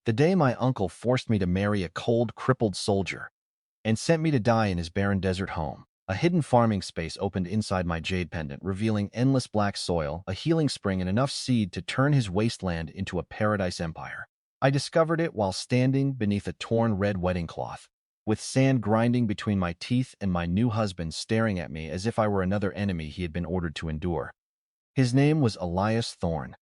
The day my uncle forced me to marry a cold, crippled soldier and sent me to die in his barren desert home. A hidden farming space opened inside my jade pendant, revealing endless black soil, a healing spring, and enough seed to turn his wasteland into a paradise empire. I discovered it while standing beneath a torn red wedding cloth, with sand grinding between my teeth and my new husband staring at me as if I were another enemy he had been ordered to endure. His name was Elias Thorne.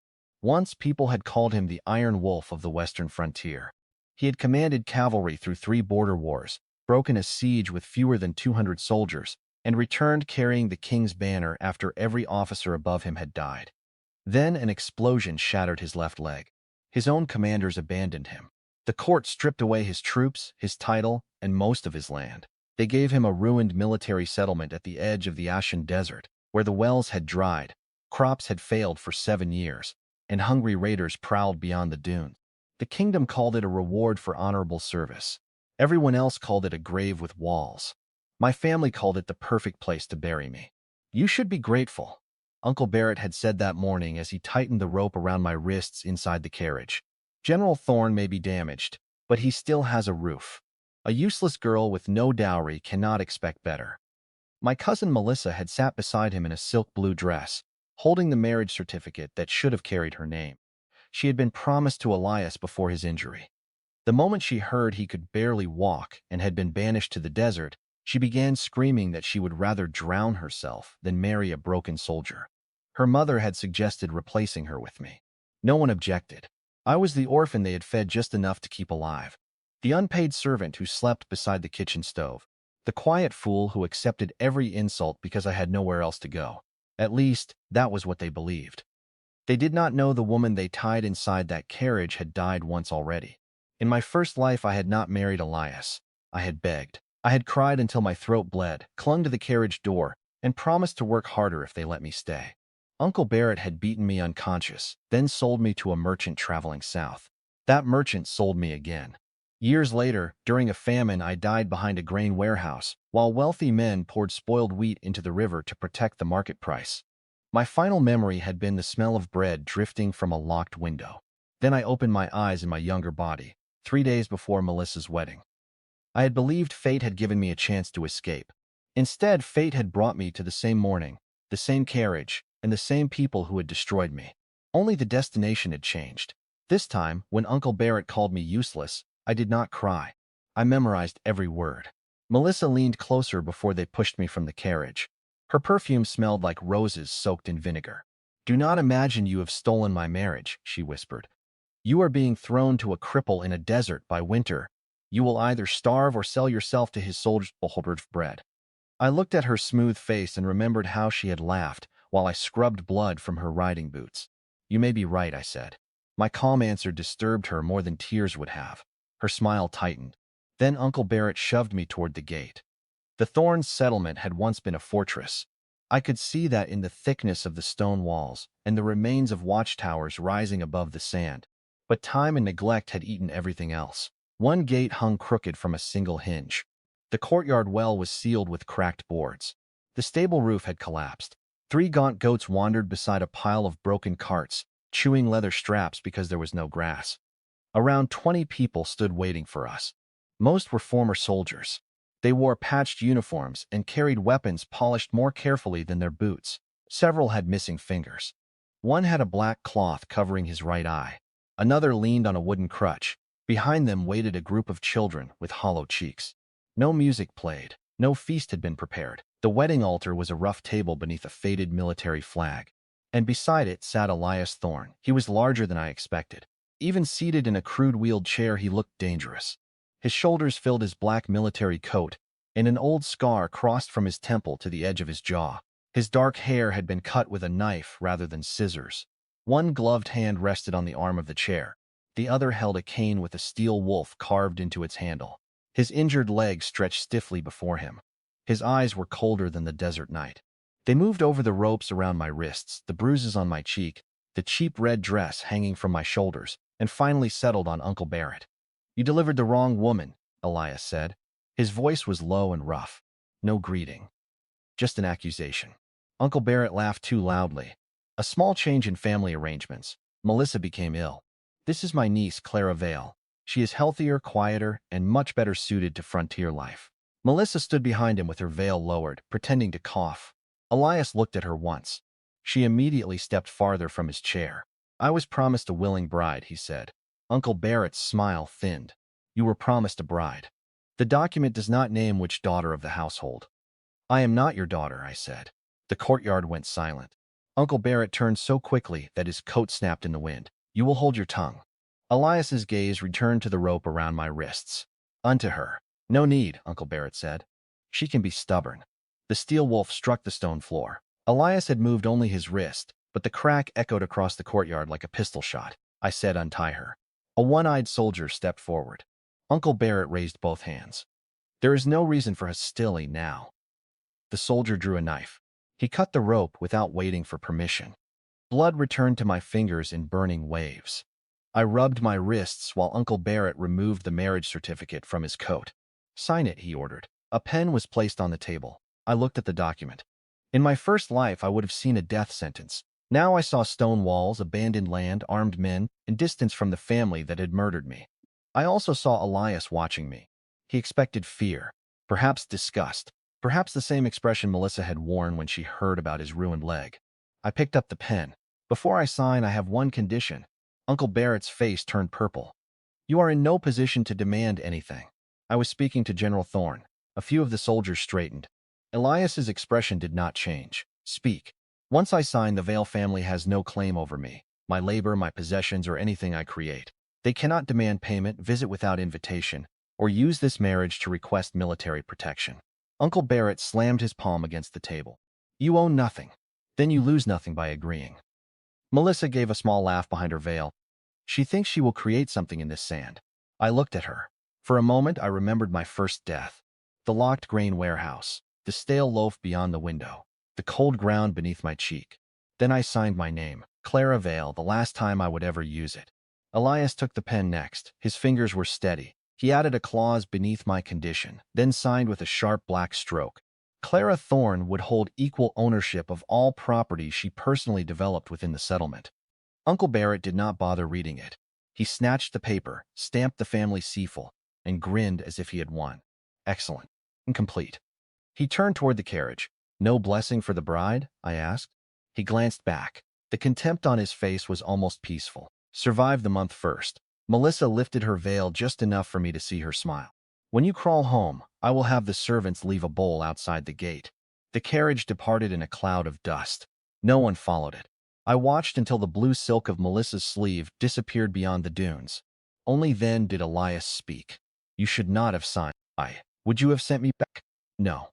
Once people had called him the Iron Wolf of the Western frontier. He had commanded cavalry through 3 border wars, broken a siege with fewer than 200 soldiers, and returned carrying the king's banner after every officer above him had died. Then an explosion shattered his left leg. His own commanders abandoned him. The court stripped away his troops, his title, and most of his land. They gave him a ruined military settlement at the edge of the Ashen Desert, where the wells had dried, crops had failed for 7 years, and hungry raiders prowled beyond the dunes. The kingdom called it a reward for honorable service. Everyone else called it a grave with walls. My family called it the perfect place to bury me. "You should be grateful," Uncle Barrett had said that morning as he tightened the rope around my wrists inside the carriage. "General Thorne may be damaged, but he still has a roof. A useless girl with no dowry cannot expect better." My cousin Melissa had sat beside him in a silk blue dress, holding the marriage certificate that should have carried her name. She had been promised to Elias before his injury. The moment she heard he could barely walk and had been banished to the desert, she began screaming that she would rather drown herself than marry a broken soldier. Her mother had suggested replacing her with me. No one objected. I was the orphan they had fed just enough to keep alive, the unpaid servant who slept beside the kitchen stove, the quiet fool who accepted every insult because I had nowhere else to go. At least, that was what they believed. They did not know the woman they tied inside that carriage had died once already. In my first life, I had not married Elias. I had begged. I had cried until my throat bled, clung to the carriage door, and promised to work harder if they let me stay. Uncle Barrett had beaten me unconscious, then sold me to a merchant traveling south. That merchant sold me again. Years later, during a famine, I died behind a grain warehouse, while wealthy men poured spoiled wheat into the river to protect the market price. My final memory had been the smell of bread drifting from a locked window. Then I opened my eyes in my younger body, 3 days before Melissa's wedding. I had believed fate had given me a chance to escape. Instead, fate had brought me to the same morning, the same carriage, and the same people who had destroyed me. Only the destination had changed. This time, when Uncle Barrett called me useless, I did not cry. I memorized every word. Melissa leaned closer before they pushed me from the carriage. Her perfume smelled like roses soaked in vinegar. "Do not imagine you have stolen my marriage," she whispered. "You are being thrown to a cripple in a desert by winter. You will either starve or sell yourself to his soldiers for bread." I looked at her smooth face and remembered how she had laughed while I scrubbed blood from her riding boots. "You may be right," I said. My calm answer disturbed her more than tears would have. Her smile tightened. Then Uncle Barrett shoved me toward the gate. The Thorns settlement had once been a fortress. I could see that in the thickness of the stone walls and the remains of watchtowers rising above the sand. But time and neglect had eaten everything else. One gate hung crooked from a single hinge. The courtyard well was sealed with cracked boards. The stable roof had collapsed. 3 gaunt goats wandered beside a pile of broken carts, chewing leather straps because there was no grass. Around 20 people stood waiting for us. Most were former soldiers. They wore patched uniforms and carried weapons polished more carefully than their boots. Several had missing fingers. One had a black cloth covering his right eye. Another leaned on a wooden crutch. Behind them waited a group of children with hollow cheeks. No music played. No feast had been prepared. The wedding altar was a rough table beneath a faded military flag. And beside it sat Elias Thorne. He was larger than I expected. Even seated in a crude wheeled chair, he looked dangerous. His shoulders filled his black military coat, and an old scar crossed from his temple to the edge of his jaw. His dark hair had been cut with a knife rather than scissors. One gloved hand rested on the arm of the chair. The other held a cane with a steel wolf carved into its handle. His injured leg stretched stiffly before him. His eyes were colder than the desert night. They moved over the ropes around my wrists, the bruises on my cheek, the cheap red dress hanging from my shoulders, and finally settled on Uncle Barrett. "You delivered the wrong woman," Elias said. His voice was low and rough. No greeting. Just an accusation. Uncle Barrett laughed too loudly. "A small change in family arrangements. Melissa became ill. This is my niece, Clara Vale. She is healthier, quieter, and much better suited to frontier life. Melissa stood behind him with her veil lowered, pretending to cough. Elias looked at her once. She immediately stepped farther from his chair. I was promised a willing bride, he said. Uncle Barrett's smile thinned. You were promised a bride. The document does not name which daughter of the household. I am not your daughter, I said. The courtyard went silent. Uncle Barrett turned so quickly that his coat snapped in the wind. You will hold your tongue. Elias's gaze returned to the rope around my wrists. Unto her. No need, Uncle Barrett said. She can be stubborn. The steel wolf struck the stone floor. Elias had moved only his wrist, but the crack echoed across the courtyard like a pistol shot. I said, untie her. A one-eyed soldier stepped forward. Uncle Barrett raised both hands. There is no reason for hostility now. The soldier drew a knife. He cut the rope without waiting for permission. Blood returned to my fingers in burning waves. I rubbed my wrists while Uncle Barrett removed the marriage certificate from his coat. Sign it, he ordered. A pen was placed on the table. I looked at the document. In my first life, I would have seen a death sentence. Now I saw stone walls, abandoned land, armed men, and distance from the family that had murdered me. I also saw Elias watching me. He expected fear, perhaps disgust, perhaps the same expression Melissa had worn when she heard about his ruined leg. I picked up the pen. Before I sign, I have one condition. Uncle Barrett's face turned purple. You are in no position to demand anything. I was speaking to General Thorne. A few of the soldiers straightened. Elias's expression did not change. Speak. Once I sign, the Vale family has no claim over me, my labor, my possessions, or anything I create. They cannot demand payment, visit without invitation, or use this marriage to request military protection. Uncle Barrett slammed his palm against the table. You own nothing. Then you lose nothing by agreeing. Melissa gave a small laugh behind her veil. She thinks she will create something in this sand. I looked at her. For a moment, I remembered my first death. The locked grain warehouse, the stale loaf beyond the window, the cold ground beneath my cheek. Then I signed my name, Clara Vale, the last time I would ever use it. Elias took the pen next. His fingers were steady. He added a clause beneath my condition, then signed with a sharp black stroke. Clara Thorne would hold equal ownership of all property she personally developed within the settlement. Uncle Barrett did not bother reading it. He snatched the paper, stamped the family seal, and grinned as if he had won. Excellent. Incomplete. He turned toward the carriage. No blessing for the bride? I asked. He glanced back. The contempt on his face was almost peaceful. Survive the month first. Melissa lifted her veil just enough for me to see her smile. When you crawl home, I will have the servants leave a bowl outside the gate. The carriage departed in a cloud of dust. No one followed it. I watched until the blue silk of Melissa's sleeve disappeared beyond the dunes. Only then did Elias speak. You should not have signed. Would you have sent me back? No.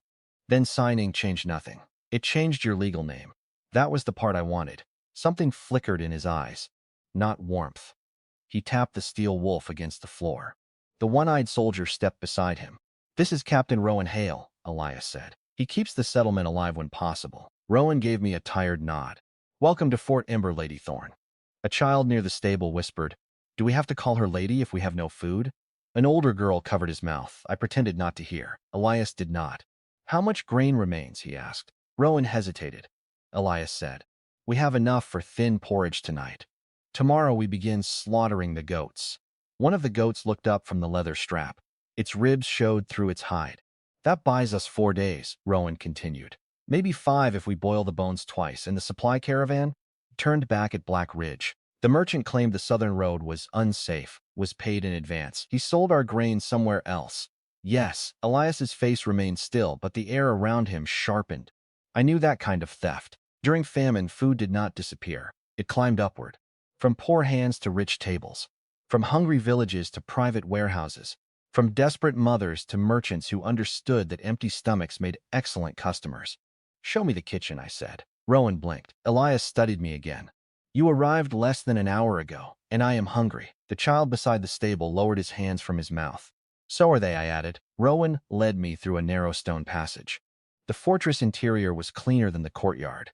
Then signing changed nothing. It changed your legal name. That was the part I wanted. Something flickered in his eyes. Not warmth. He tapped the steel wolf against the floor. The one-eyed soldier stepped beside him. This is Captain Rowan Hale, Elias said. He keeps the settlement alive when possible. Rowan gave me a tired nod. Welcome to Fort Ember, Lady Thorne. A child near the stable whispered, Do we have to call her lady if we have no food? An older girl covered his mouth. I pretended not to hear. Elias did not. How much grain remains? He asked. Rowan hesitated. Elias said, We have enough for thin porridge tonight. Tomorrow we begin slaughtering the goats. One of the goats looked up from the leather strap. Its ribs showed through its hide. That buys us 4 days, Rowan continued. Maybe 5 if we boil the bones twice. And the supply caravan? Turned back at Black Ridge. The merchant claimed the southern road was unsafe, was paid in advance. He sold our grain somewhere else. Yes, Elias's face remained still, but the air around him sharpened. I knew that kind of theft. During famine, food did not disappear. It climbed upward. From poor hands to rich tables. From hungry villages to private warehouses. From desperate mothers to merchants who understood that empty stomachs made excellent customers. Show me the kitchen, I said. Rowan blinked. Elias studied me again. You arrived less than an hour ago, and I am hungry. The child beside the stable lowered his hands from his mouth. So are they, I added. Rowan led me through a narrow stone passage. The fortress interior was cleaner than the courtyard,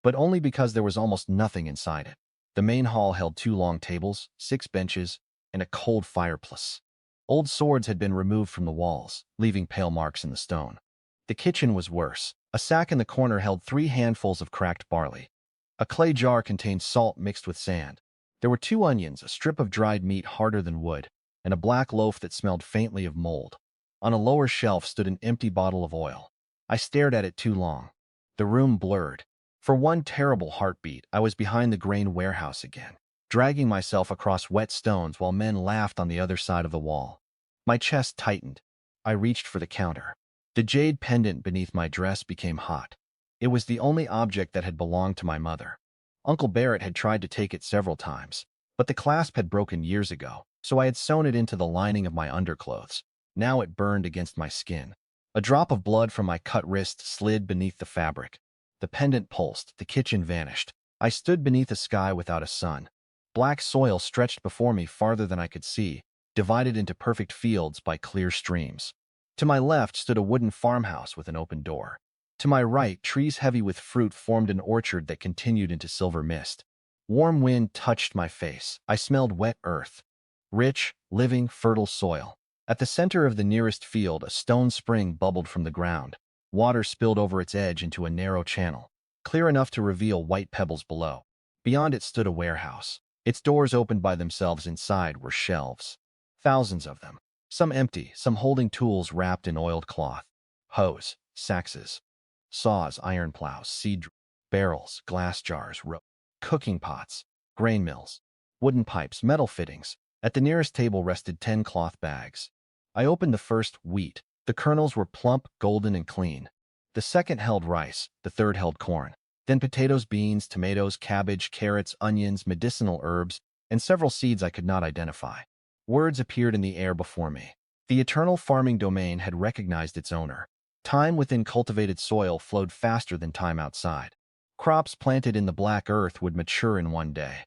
but only because there was almost nothing inside it. The main hall held 2 long tables, 6 benches, and a cold fireplace. Old swords had been removed from the walls, leaving pale marks in the stone. The kitchen was worse. A sack in the corner held 3 handfuls of cracked barley. A clay jar contained salt mixed with sand. There were 2 onions, a strip of dried meat harder than wood, and a black loaf that smelled faintly of mold. On a lower shelf stood an empty bottle of oil. I stared at it too long. The room blurred. For one terrible heartbeat, I was behind the grain warehouse again, dragging myself across wet stones while men laughed on the other side of the wall. My chest tightened. I reached for the counter. The jade pendant beneath my dress became hot. It was the only object that had belonged to my mother. Uncle Barrett had tried to take it several times, but the clasp had broken years ago, so I had sewn it into the lining of my underclothes. Now it burned against my skin. A drop of blood from my cut wrist slid beneath the fabric. The pendant pulsed, the kitchen vanished. I stood beneath a sky without a sun. Black soil stretched before me farther than I could see, divided into perfect fields by clear streams. To my left stood a wooden farmhouse with an open door. To my right, trees heavy with fruit formed an orchard that continued into silver mist. Warm wind touched my face. I smelled wet earth. Rich, living, fertile soil. At the center of the nearest field, a stone spring bubbled from the ground. Water spilled over its edge into a narrow channel, clear enough to reveal white pebbles below. Beyond it stood a warehouse. Its doors opened by themselves. Inside were shelves. Thousands of them. Some empty, some holding tools wrapped in oiled cloth. Hoes, saxes, saws, iron plows, seed barrels, glass jars, cooking pots, grain mills, wooden pipes, metal fittings. At the nearest table rested 10 cloth bags. I opened the first, wheat. The kernels were plump, golden, and clean. The second held rice. The third held corn. Then potatoes, beans, tomatoes, cabbage, carrots, onions, medicinal herbs, and several seeds I could not identify. Words appeared in the air before me. The eternal farming domain had recognized its owner. Time within cultivated soil flowed faster than time outside. Crops planted in the black earth would mature in one day.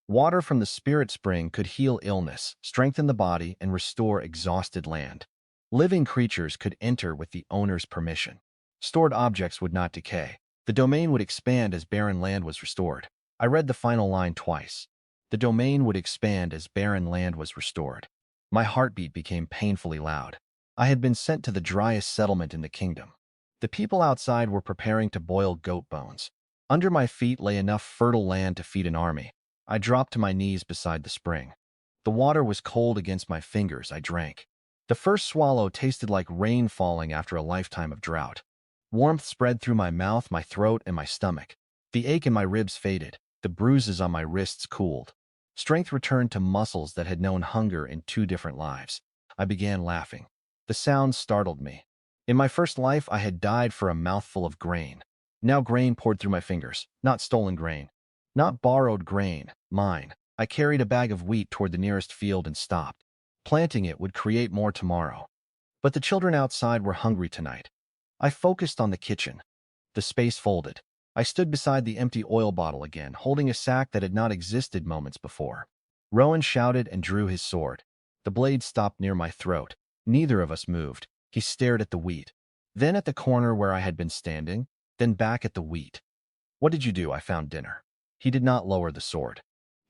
Water from the spirit spring could heal illness, strengthen the body, and restore exhausted land. Living creatures could enter with the owner's permission. Stored objects would not decay. The domain would expand as barren land was restored. I read the final line twice. The domain would expand as barren land was restored. My heartbeat became painfully loud. I had been sent to the driest settlement in the kingdom. The people outside were preparing to boil goat bones. Under my feet lay enough fertile land to feed an army. I dropped to my knees beside the spring. The water was cold against my fingers. I drank. The first swallow tasted like rain falling after a lifetime of drought. Warmth spread through my mouth, my throat, and my stomach. The ache in my ribs faded. The bruises on my wrists cooled. Strength returned to muscles that had known hunger in 2 different lives. I began laughing. The sound startled me. In my first life, I had died for a mouthful of grain. Now grain poured through my fingers. Not stolen grain. Not borrowed grain. Mine. I carried a bag of wheat toward the nearest field and stopped. Planting it would create more tomorrow. But the children outside were hungry tonight. I focused on the kitchen. The space folded. I stood beside the empty oil bottle again, holding a sack that had not existed moments before. Rowan shouted and drew his sword. The blade stopped near my throat. Neither of us moved. He stared at the wheat, then at the corner where I had been standing, then back at the wheat. "What did you do?" I found dinner. He did not lower the sword.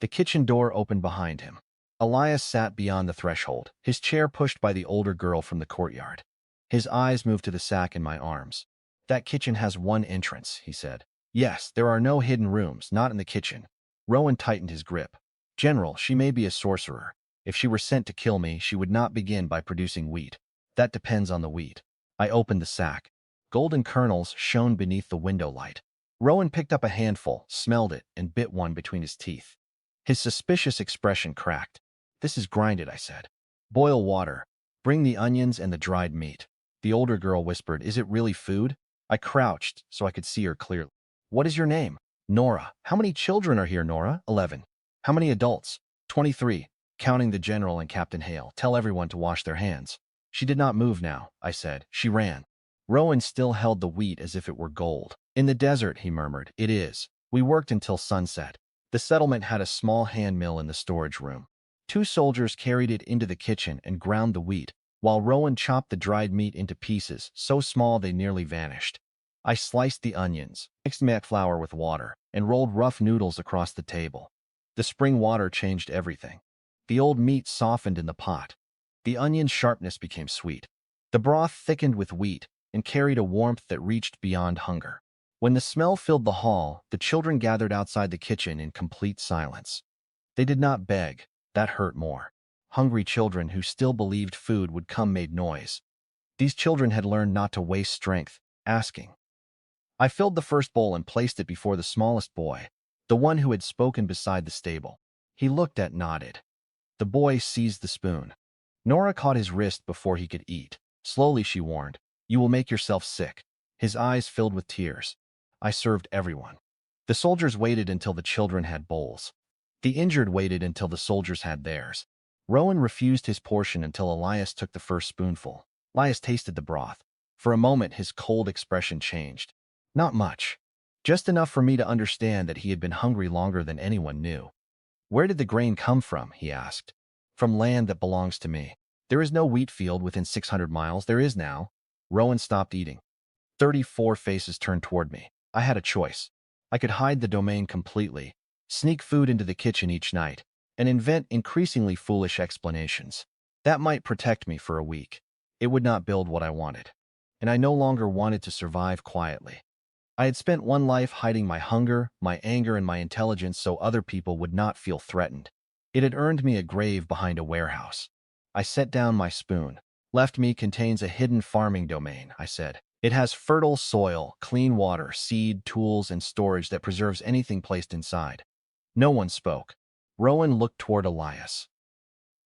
The kitchen door opened behind him. Elias sat beyond the threshold, his chair pushed by the older girl from the courtyard. His eyes moved to the sack in my arms. "That kitchen has one entrance," he said. "Yes, there are no hidden rooms, not in the kitchen." Rowan tightened his grip. "General, she may be a sorcerer. If she were sent to kill me, she would not begin by producing wheat. That depends on the wheat." I opened the sack. Golden kernels shone beneath the window light. Rowan picked up a handful, smelled it, and bit one between his teeth. His suspicious expression cracked. "This is grinded," I said. "Boil water. Bring the onions and the dried meat." The older girl whispered, "Is it really food?" I crouched so I could see her clearly. "What is your name?" "Nora." "How many children are here, Nora?" 11. "How many adults?" 23, counting the general and Captain Hale. "Tell everyone to wash their hands." She did not move now, I said. She ran. Rowan still held the wheat as if it were gold. "In the desert," he murmured. "It is." We worked until sunset. The settlement had a small hand mill in the storage room. 2 soldiers carried it into the kitchen and ground the wheat, while Rowan chopped the dried meat into pieces, so small they nearly vanished. I sliced the onions, mixed mat flour with water, and rolled rough noodles across the table. The spring water changed everything. The old meat softened in the pot. The onion's sharpness became sweet. The broth thickened with wheat and carried a warmth that reached beyond hunger. When the smell filled the hall, the children gathered outside the kitchen in complete silence. They did not beg. That hurt more. Hungry children who still believed food would come made noise. These children had learned not to waste strength, asking. I filled the first bowl and placed it before the smallest boy, the one who had spoken beside the stable. He looked at nodded. The boy seized the spoon. Nora caught his wrist before he could eat. Slowly, she warned, "You will make yourself sick." His eyes filled with tears. I served everyone. The soldiers waited until the children had bowls. The injured waited until the soldiers had theirs. Rowan refused his portion until Elias took the first spoonful. Elias tasted the broth. For a moment, his cold expression changed. Not much. Just enough for me to understand that he had been hungry longer than anyone knew. "Where did the grain come from?" he asked. "From land that belongs to me. There is no wheat field within 600 miles. There is now." Rowan stopped eating. 34 faces turned toward me. I had a choice. I could hide the domain completely, sneak food into the kitchen each night, and invent increasingly foolish explanations. That might protect me for a week. It would not build what I wanted. And I no longer wanted to survive quietly. I had spent one life hiding my hunger, my anger, and my intelligence so other people would not feel threatened. It had earned me a grave behind a warehouse. I set down my spoon. "Left me contains a hidden farming domain," I said. "It has fertile soil, clean water, seed, tools, and storage that preserves anything placed inside." No one spoke. Rowan looked toward Elias.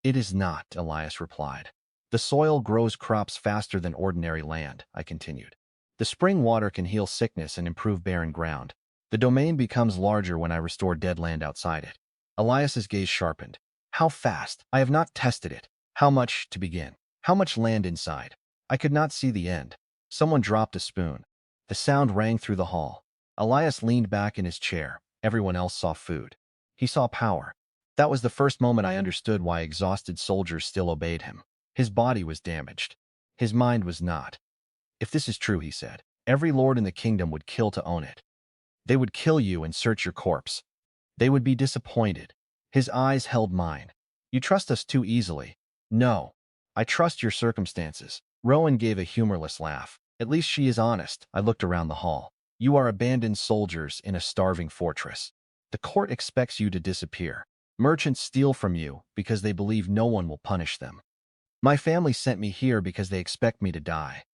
"It is not," Elias replied. "The soil grows crops faster than ordinary land," I continued. "The spring water can heal sickness and improve barren ground. The domain becomes larger when I restore dead land outside it." Elias's gaze sharpened. "How fast? I have not tested it. How much to begin? How much land inside?" I could not see the end. Someone dropped a spoon. The sound rang through the hall. Elias leaned back in his chair. Everyone else saw food. He saw power. That was the first moment I understood why exhausted soldiers still obeyed him. His body was damaged. His mind was not. "If this is true," he said, "every lord in the kingdom would kill to own it. They would kill you and search your corpse. They would be disappointed." His eyes held mine. "You trust us too easily." "No. I trust your circumstances." Rowan gave a humorless laugh. "At least she is honest." I looked around the hall. "You are abandoned soldiers in a starving fortress. The court expects you to disappear. Merchants steal from you because they believe no one will punish them. My family sent me here because they expect me to die."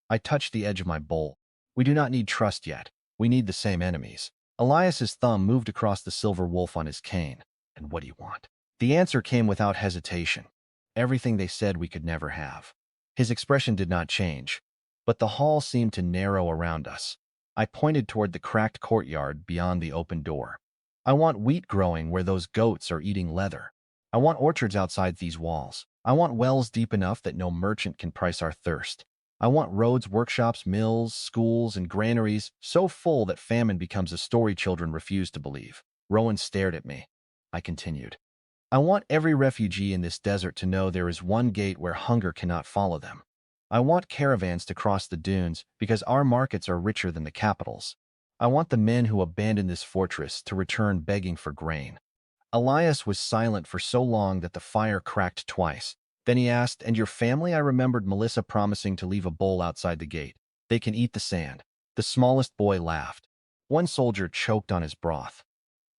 I touched the edge of my bowl. "We do not need trust yet. We need the same enemies." Elias's thumb moved across the silver wolf on his cane. "And what do you want?" The answer came without hesitation. "Everything they said we could never have." His expression did not change, but the hall seemed to narrow around us. I pointed toward the cracked courtyard beyond the open door. "I want wheat growing where those goats are eating leather. I want orchards outside these walls. I want wells deep enough that no merchant can price our thirst. I want roads, workshops, mills, schools, and granaries so full that famine becomes a story children refuse to believe." Rowan stared at me. I continued. "I want every refugee in this desert to know there is one gate where hunger cannot follow them. I want caravans to cross the dunes because our markets are richer than the capitals. I want the men who abandoned this fortress to return begging for grain." Elias was silent for so long that the fire cracked twice. Then he asked, "And your family?" I remembered Melissa promising to leave a bowl outside the gate. "They can eat the sand." The smallest boy laughed. One soldier choked on his broth.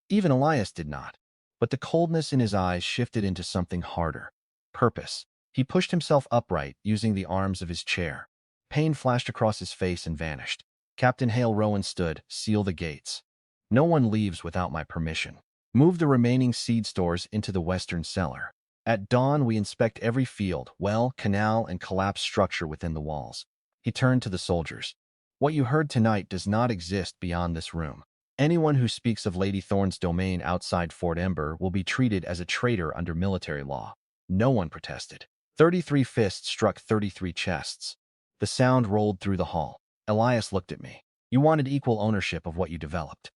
Even Elias did not. But the coldness in his eyes shifted into something harder. Purpose. He pushed himself upright, using the arms of his chair. Pain flashed across his face and vanished. "Captain Hale," Rowan stood, "seal the gates. No one leaves without my permission. Move the remaining seed stores into the western cellar. At dawn, we inspect every field, well, canal, and collapsed structure within the walls." He turned to the soldiers. "What you heard tonight does not exist beyond this room. Anyone who speaks of Lady Thorne's domain outside Fort Ember will be treated as a traitor under military law." No one protested. 33 fists struck 33 chests. The sound rolled through the hall. Elias looked at me. "You wanted equal ownership of what you developed."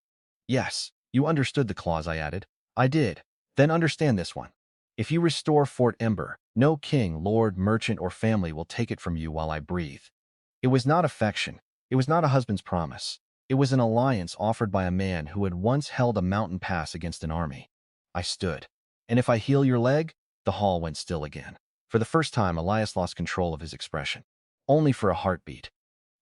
"Yes. You understood the clause," I added. "I did. Then understand this one. If you restore Fort Ember, no king, lord, merchant, or family will take it from you while I breathe." It was not affection. It was not a husband's promise. It was an alliance offered by a man who had once held a mountain pass against an army. I stood. "And if I heal your leg?" The hall went still again. For the first time, Elias lost control of his expression. Only for a heartbeat.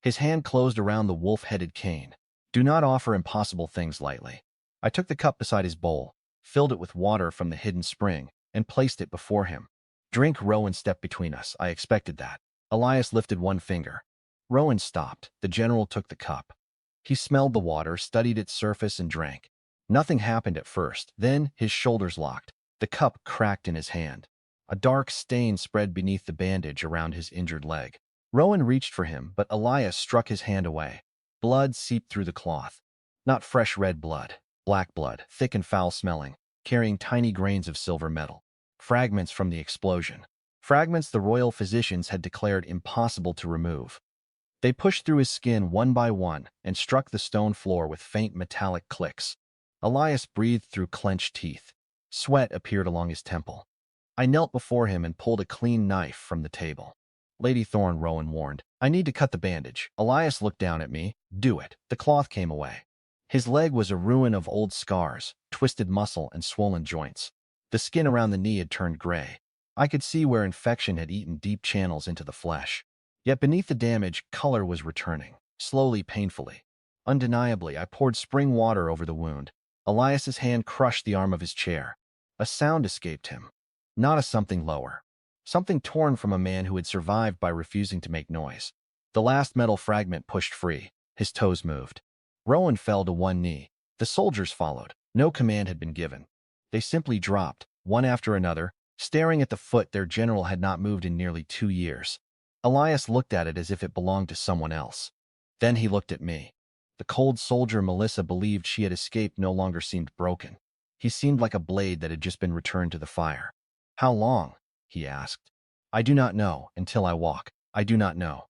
His hand closed around the wolf-headed cane. "Do not offer impossible things lightly." I took the cup beside his bowl, filled it with water from the hidden spring, and placed it before him. Drink. Rowan stepped between us. I expected that. Elias lifted one finger. Rowan stopped. The general took the cup. He smelled the water, studied its surface, and drank. Nothing happened at first. Then his shoulders locked. The cup cracked in his hand. A dark stain spread beneath the bandage around his injured leg. Rowan reached for him, but Elias struck his hand away. Blood seeped through the cloth. Not fresh red blood. Black blood, thick and foul-smelling, carrying tiny grains of silver metal. Fragments from the explosion. Fragments the royal physicians had declared impossible to remove. They pushed through his skin one by one and struck the stone floor with faint metallic clicks. Elias breathed through clenched teeth. Sweat appeared along his temple. I knelt before him and pulled a clean knife from the table. Lady Thorne, Rowan warned. I need to cut the bandage. Elias looked down at me. Do it. The cloth came away. His leg was a ruin of old scars, twisted muscle, and swollen joints. The skin around the knee had turned gray. I could see where infection had eaten deep channels into the flesh. Yet beneath the damage, color was returning, slowly, painfully. Undeniably, I poured spring water over the wound. Elias's hand crushed the arm of his chair. A sound escaped him. Not a something lower. Something torn from a man who had survived by refusing to make noise. The last metal fragment pushed free. His toes moved. Rowan fell to one knee. The soldiers followed. No command had been given. They simply dropped, one after another, staring at the foot their general had not moved in nearly 2 years. Elias looked at it as if it belonged to someone else. Then he looked at me. The cold soldier Melissa believed she had escaped no longer seemed broken. He seemed like a blade that had just been returned to the fire. How long? He asked. I do not know, until I walk. I do not know.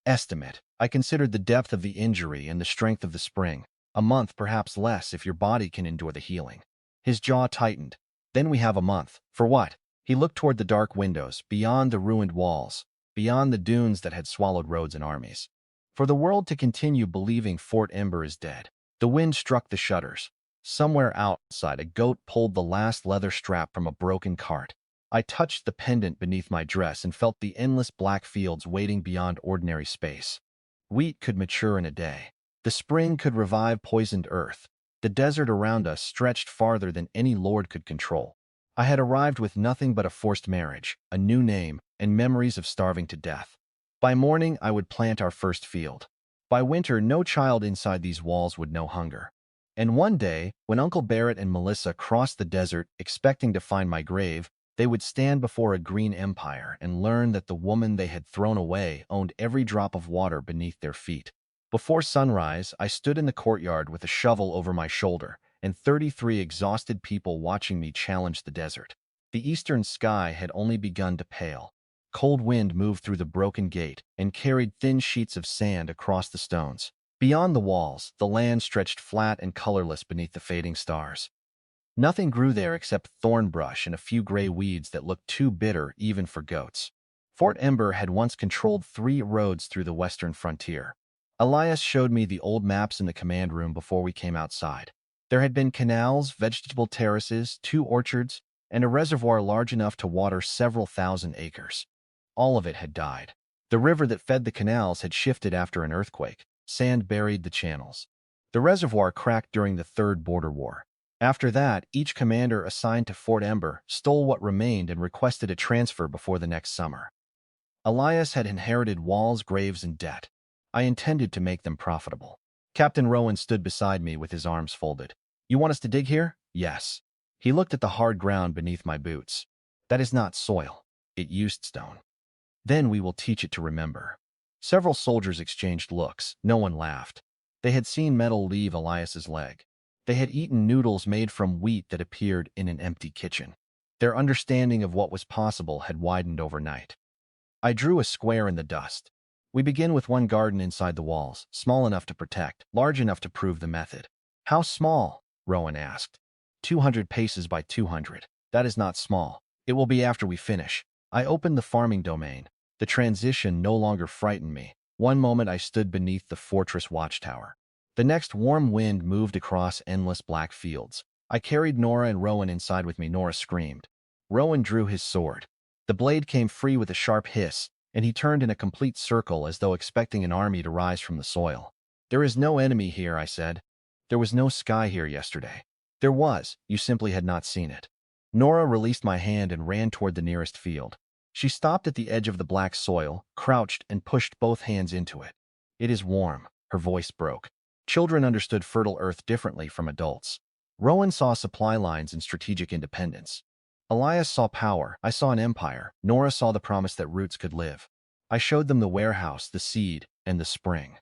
Estimate. I considered the depth of the injury and the strength of the spring. A month, perhaps less, if your body can endure the healing. His jaw tightened. Then we have a month. For what? He looked toward the dark windows, beyond the ruined walls, beyond the dunes that had swallowed roads and armies. For the world to continue believing Fort Ember is dead. The wind struck the shutters. Somewhere outside, a goat pulled the last leather strap from a broken cart. I touched the pendant beneath my dress and felt the endless black fields waiting beyond ordinary space. Wheat could mature in a day. The spring could revive poisoned earth. The desert around us stretched farther than any lord could control. I had arrived with nothing but a forced marriage, a new name, and memories of starving to death. By morning, I would plant our first field. By winter, no child inside these walls would know hunger. And one day, when Uncle Barrett and Melissa crossed the desert expecting to find my grave, they would stand before a green empire and learn that the woman they had thrown away owned every drop of water beneath their feet. Before sunrise, I stood in the courtyard with a shovel over my shoulder and 33 exhausted people watching me challenge the desert. The eastern sky had only begun to pale. Cold wind moved through the broken gate and carried thin sheets of sand across the stones. Beyond the walls, the land stretched flat and colorless beneath the fading stars. Nothing grew there except thorn brush and a few gray weeds that looked too bitter even for goats. Fort Ember had once controlled 3 roads through the western frontier. Elias showed me the old maps in the command room before we came outside. There had been canals, vegetable terraces, 2 orchards, and a reservoir large enough to water several thousand acres. All of it had died. The river that fed the canals had shifted after an earthquake. Sand buried the channels. The reservoir cracked during the Third Border War. After that, each commander assigned to Fort Ember stole what remained and requested a transfer before the next summer. Elias had inherited walls, graves, and debt. I intended to make them profitable. Captain Rowan stood beside me with his arms folded. You want us to dig here? Yes. He looked at the hard ground beneath my boots. That is not soil. It used stone. Then we will teach it to remember. Several soldiers exchanged looks. No one laughed. They had seen metal leave Elias's leg. They had eaten noodles made from wheat that appeared in an empty kitchen. Their understanding of what was possible had widened overnight. I drew a square in the dust. We begin with one garden inside the walls, small enough to protect, large enough to prove the method. How small? Rowan asked. 200 paces by 200. That is not small. It will be after we finish. I opened the farming domain. The transition no longer frightened me. One moment I stood beneath the fortress watchtower. The next warm wind moved across endless black fields. I carried Nora and Rowan inside with me. Nora screamed. Rowan drew his sword. The blade came free with a sharp hiss, and he turned in a complete circle as though expecting an army to rise from the soil. There is no enemy here, I said. There was no sky here yesterday. There was, you simply had not seen it. Nora released my hand and ran toward the nearest field. She stopped at the edge of the black soil, crouched, and pushed both hands into it. "It is warm," her voice broke. Children understood fertile earth differently from adults. Rowan saw supply lines and strategic independence. Elias saw power. I saw an empire. Nora saw the promise that roots could live. I showed them the warehouse, the seed, and the spring.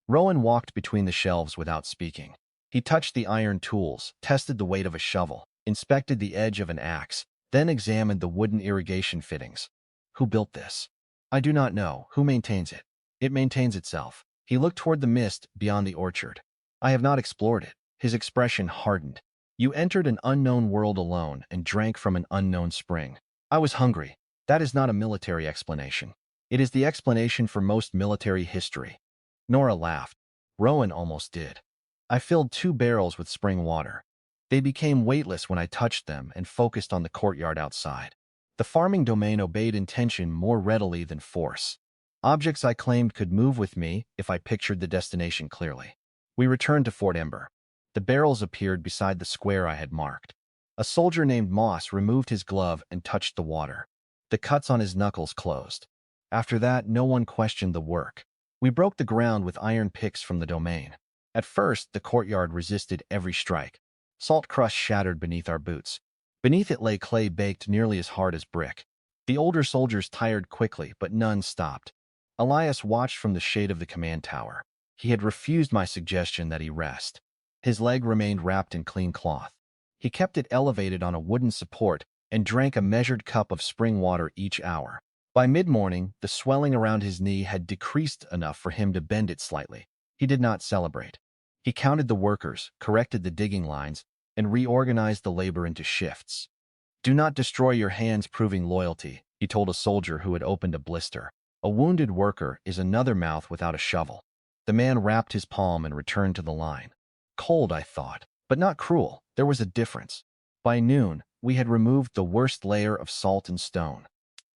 Rowan walked between the shelves without speaking. He touched the iron tools, tested the weight of a shovel, inspected the edge of an axe, then examined the wooden irrigation fittings. "Who built this?" "I do not know. Who maintains it?" "It maintains itself." He looked toward the mist beyond the orchard. "I have not explored it." His expression hardened. "You entered an unknown world alone and drank from an unknown spring." "I was hungry." "That is not a military explanation. It is the explanation for most military history." Nora laughed. Rowan almost did. "I filled 2 barrels with spring water. They became weightless when I touched them and focused on the courtyard outside." The farming domain obeyed intention more readily than force. Objects I claimed could move with me if I pictured the destination clearly. We returned to Fort Ember. The barrels appeared beside the square I had marked. A soldier named Moss removed his glove and touched the water. The cuts on his knuckles closed. After that, no one questioned the work. We broke the ground with iron picks from the domain. At first, the courtyard resisted every strike. Salt crust shattered beneath our boots. Beneath it lay clay baked nearly as hard as brick. The older soldiers tired quickly, but none stopped. Elias watched from the shade of the command tower. He had refused my suggestion that he rest. His leg remained wrapped in clean cloth. He kept it elevated on a wooden support and drank a measured cup of spring water each hour. By mid-morning, the swelling around his knee had decreased enough for him to bend it slightly. He did not celebrate. He counted the workers, corrected the digging lines, and reorganized the labor into shifts. "Do not destroy your hands proving loyalty," he told a soldier who had opened a blister. "A wounded worker is another mouth without a shovel." The man wrapped his palm and returned to the line. Cold, I thought, but not cruel. There was a difference. By noon, we had removed the worst layer of salt and stone.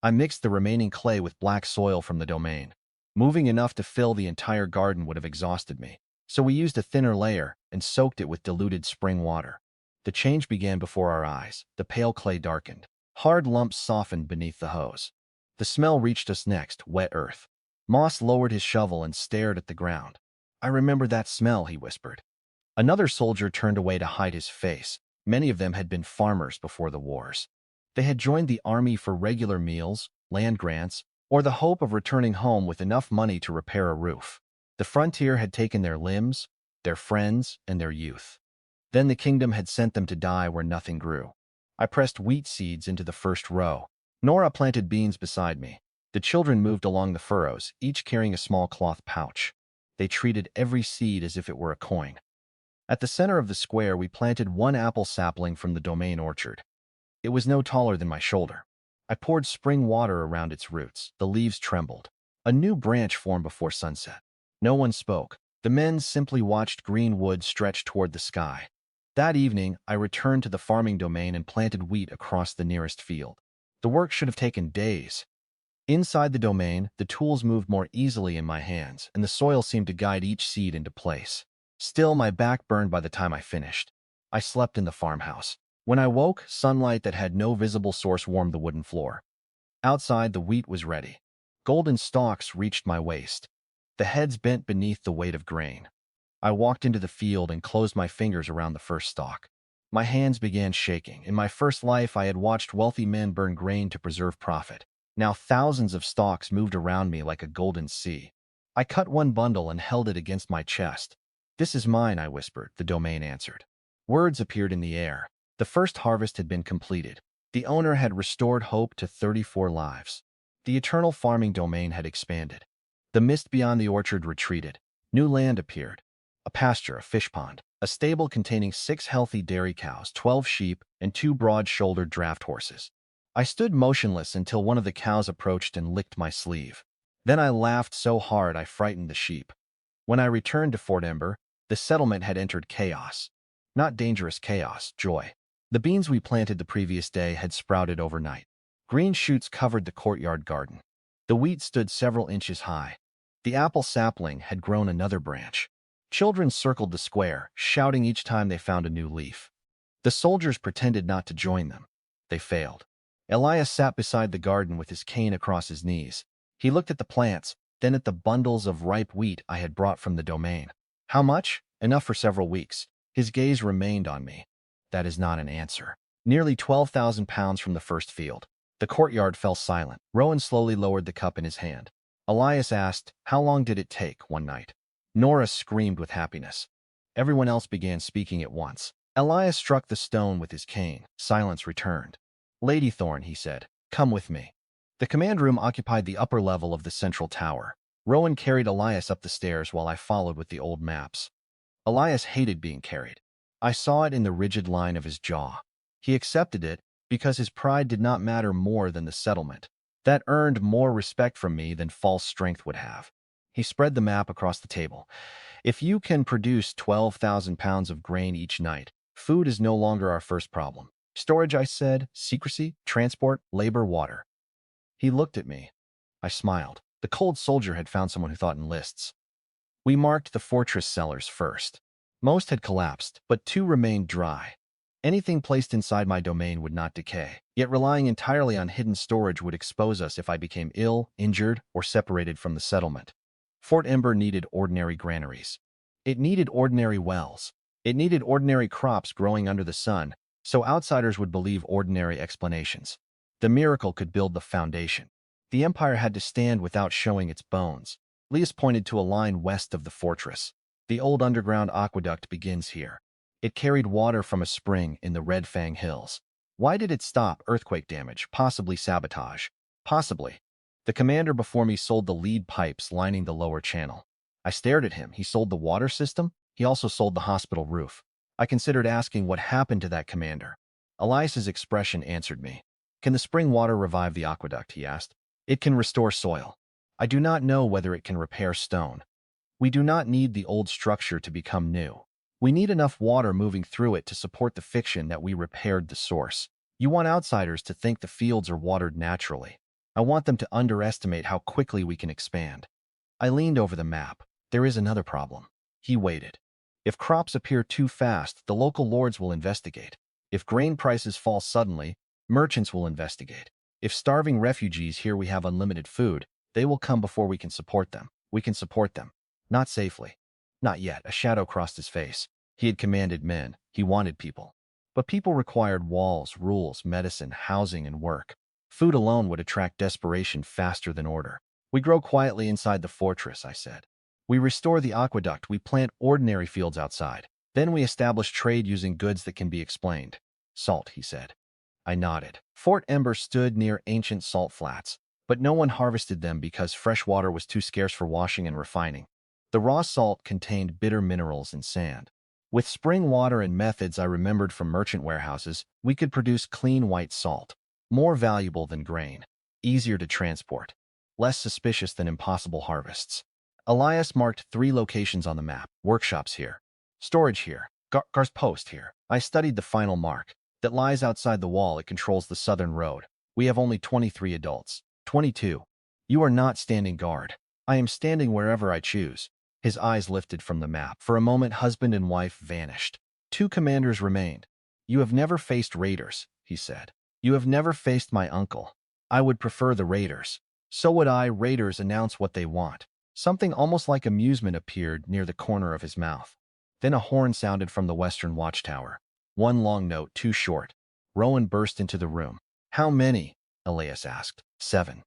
I mixed the remaining clay with black soil from the domain. Moving enough to fill the entire garden would have exhausted me, so we used a thinner layer and soaked it with diluted spring water. The change began before our eyes. The pale clay darkened. Hard lumps softened beneath the hose. The smell reached us next, wet earth. Moss lowered his shovel and stared at the ground. "I remember that smell," he whispered. Another soldier turned away to hide his face. Many of them had been farmers before the wars. They had joined the army for regular meals, land grants, or the hope of returning home with enough money to repair a roof. The frontier had taken their limbs, their friends, and their youth. Then the kingdom had sent them to die where nothing grew. I pressed wheat seeds into the first row. Nora planted beans beside me. The children moved along the furrows, each carrying a small cloth pouch. They treated every seed as if it were a coin. At the center of the square, we planted 1 apple sapling from the domain orchard. It was no taller than my shoulder. I poured spring water around its roots. The leaves trembled. A new branch formed before sunset. No one spoke. The men simply watched green wood stretch toward the sky. That evening, I returned to the farming domain and planted wheat across the nearest field. The work should have taken days. Inside the domain, the tools moved more easily in my hands, and the soil seemed to guide each seed into place. Still, my back burned by the time I finished. I slept in the farmhouse. When I woke, sunlight that had no visible source warmed the wooden floor. Outside, the wheat was ready. Golden stalks reached my waist. The heads bent beneath the weight of grain. I walked into the field and closed my fingers around the first stalk. My hands began shaking. In my first life, I had watched wealthy men burn grain to preserve profit. Now thousands of stalks moved around me like a golden sea. I cut one bundle and held it against my chest. "This is mine," I whispered. The domain answered. Words appeared in the air. The first harvest had been completed. The owner had restored hope to 34 lives. The eternal farming domain had expanded. The mist beyond the orchard retreated. New land appeared. A pasture, a fish pond, a stable containing 6 healthy dairy cows, 12 sheep, and 2 broad-shouldered draft horses. I stood motionless until one of the cows approached and licked my sleeve. Then I laughed so hard I frightened the sheep. When I returned to Fort Ember, the settlement had entered chaos. Not dangerous chaos, joy. The beans we planted the previous day had sprouted overnight. Green shoots covered the courtyard garden. The wheat stood several inches high. The apple sapling had grown another branch. Children circled the square, shouting each time they found a new leaf. The soldiers pretended not to join them. They failed. Elias sat beside the garden with his cane across his knees. He looked at the plants, then at the bundles of ripe wheat I had brought from the domain. How much? Enough for several weeks. His gaze remained on me. That is not an answer. Nearly 12,000 pounds from the first field. The courtyard fell silent. Rowan slowly lowered the cup in his hand. Elias asked, how long did it take, one night? Nora screamed with happiness. Everyone else began speaking at once. Elias struck the stone with his cane. Silence returned. Lady Thorne, he said, come with me. The command room occupied the upper level of the central tower. Rowan carried Elias up the stairs while I followed with the old maps. Elias hated being carried. I saw it in the rigid line of his jaw. He accepted it because his pride did not matter more than the settlement. That earned more respect from me than false strength would have. He spread the map across the table. If you can produce 12,000 pounds of grain each night, food is no longer our first problem. Storage, I said, secrecy, transport, labor, water. He looked at me. I smiled. The cold soldier had found someone who thought in lists. We marked the fortress cellars first. Most had collapsed, but 2 remained dry. Anything placed inside my domain would not decay, yet relying entirely on hidden storage would expose us if I became ill, injured, or separated from the settlement. Fort Ember needed ordinary granaries. It needed ordinary wells. It needed ordinary crops growing under the sun, so outsiders would believe ordinary explanations. The miracle could build the foundation. The empire had to stand without showing its bones. Elias pointed to a line west of the fortress. The old underground aqueduct begins here. It carried water from a spring in the Red Fang Hills. Why did it stop? Earthquake damage, possibly sabotage. Possibly. The commander before me sold the lead pipes lining the lower channel. I stared at him. He sold the water system. He also sold the hospital roof. I considered asking what happened to that commander. Elias's expression answered me. Can the spring water revive the aqueduct? He asked. It can restore soil. I do not know whether it can repair stone. We do not need the old structure to become new. We need enough water moving through it to support the fiction that we repaired the source. You want outsiders to think the fields are watered naturally. I want them to underestimate how quickly we can expand. I leaned over the map. There is another problem. He waited. If crops appear too fast, the local lords will investigate. If grain prices fall suddenly, merchants will investigate. If starving refugees hear we have unlimited food, they will come before we can support them. We can support them. Not safely. Not yet. A shadow crossed his face. He had commanded men. He wanted people. But people required walls, rules, medicine, housing, and work. Food alone would attract desperation faster than order. We grow quietly inside the fortress, I said. We restore the aqueduct. We plant ordinary fields outside. Then we establish trade using goods that can be explained. Salt, he said. I nodded. Fort Ember stood near ancient salt flats, but no one harvested them because fresh water was too scarce for washing and refining. The raw salt contained bitter minerals and sand. With spring water and methods I remembered from merchant warehouses, we could produce clean white salt, more valuable than grain, easier to transport, less suspicious than impossible harvests. Elias marked 3 locations on the map: workshops here, storage here, Gar's post here. I studied the final mark. That lies outside the wall. It controls the southern road. We have only 23 adults. 22. You are not standing guard. I am standing wherever I choose. His eyes lifted from the map. For a moment, husband and wife vanished. 2 commanders remained. You have never faced raiders, he said. You have never faced my uncle. I would prefer the raiders. So would I. Raiders announce what they want. Something almost like amusement appeared near the corner of his mouth. Then a horn sounded from the western watchtower. One long note, too short. Rowan burst into the room. How many? Elias asked. 7.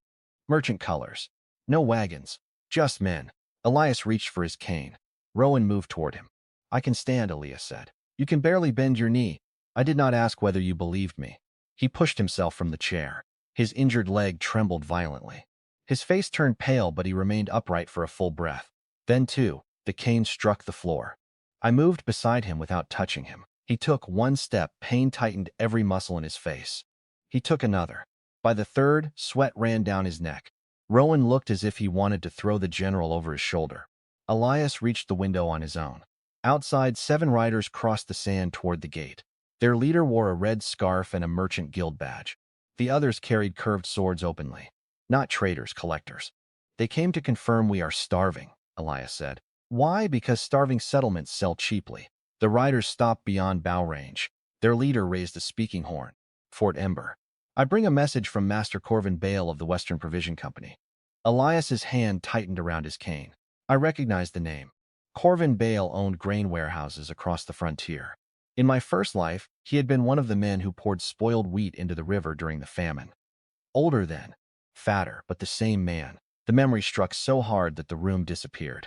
Merchant colors. No wagons. Just men. Elias reached for his cane. Rowan moved toward him. I can stand, Elias said. You can barely bend your knee. I did not ask whether you believed me. He pushed himself from the chair. His injured leg trembled violently. His face turned pale, but he remained upright for a full breath. Then, too, the cane struck the floor. I moved beside him without touching him. He took one step. Pain tightened every muscle in his face. He took another. By the third, sweat ran down his neck. Rowan looked as if he wanted to throw the general over his shoulder. Elias reached the window on his own. Outside, 7 riders crossed the sand toward the gate. Their leader wore a red scarf and a merchant guild badge. The others carried curved swords openly. Not traders, collectors. They came to confirm we are starving, Elias said. Why? Because starving settlements sell cheaply. The riders stopped beyond bow range. Their leader raised a speaking horn. Fort Ember. I bring a message from Master Corvin Bale of the Western Provision Company. Elias's hand tightened around his cane. I recognized the name. Corvin Bale owned grain warehouses across the frontier. In my first life, he had been one of the men who poured spoiled wheat into the river during the famine. Older then, fatter, but the same man. The memory struck so hard that the room disappeared.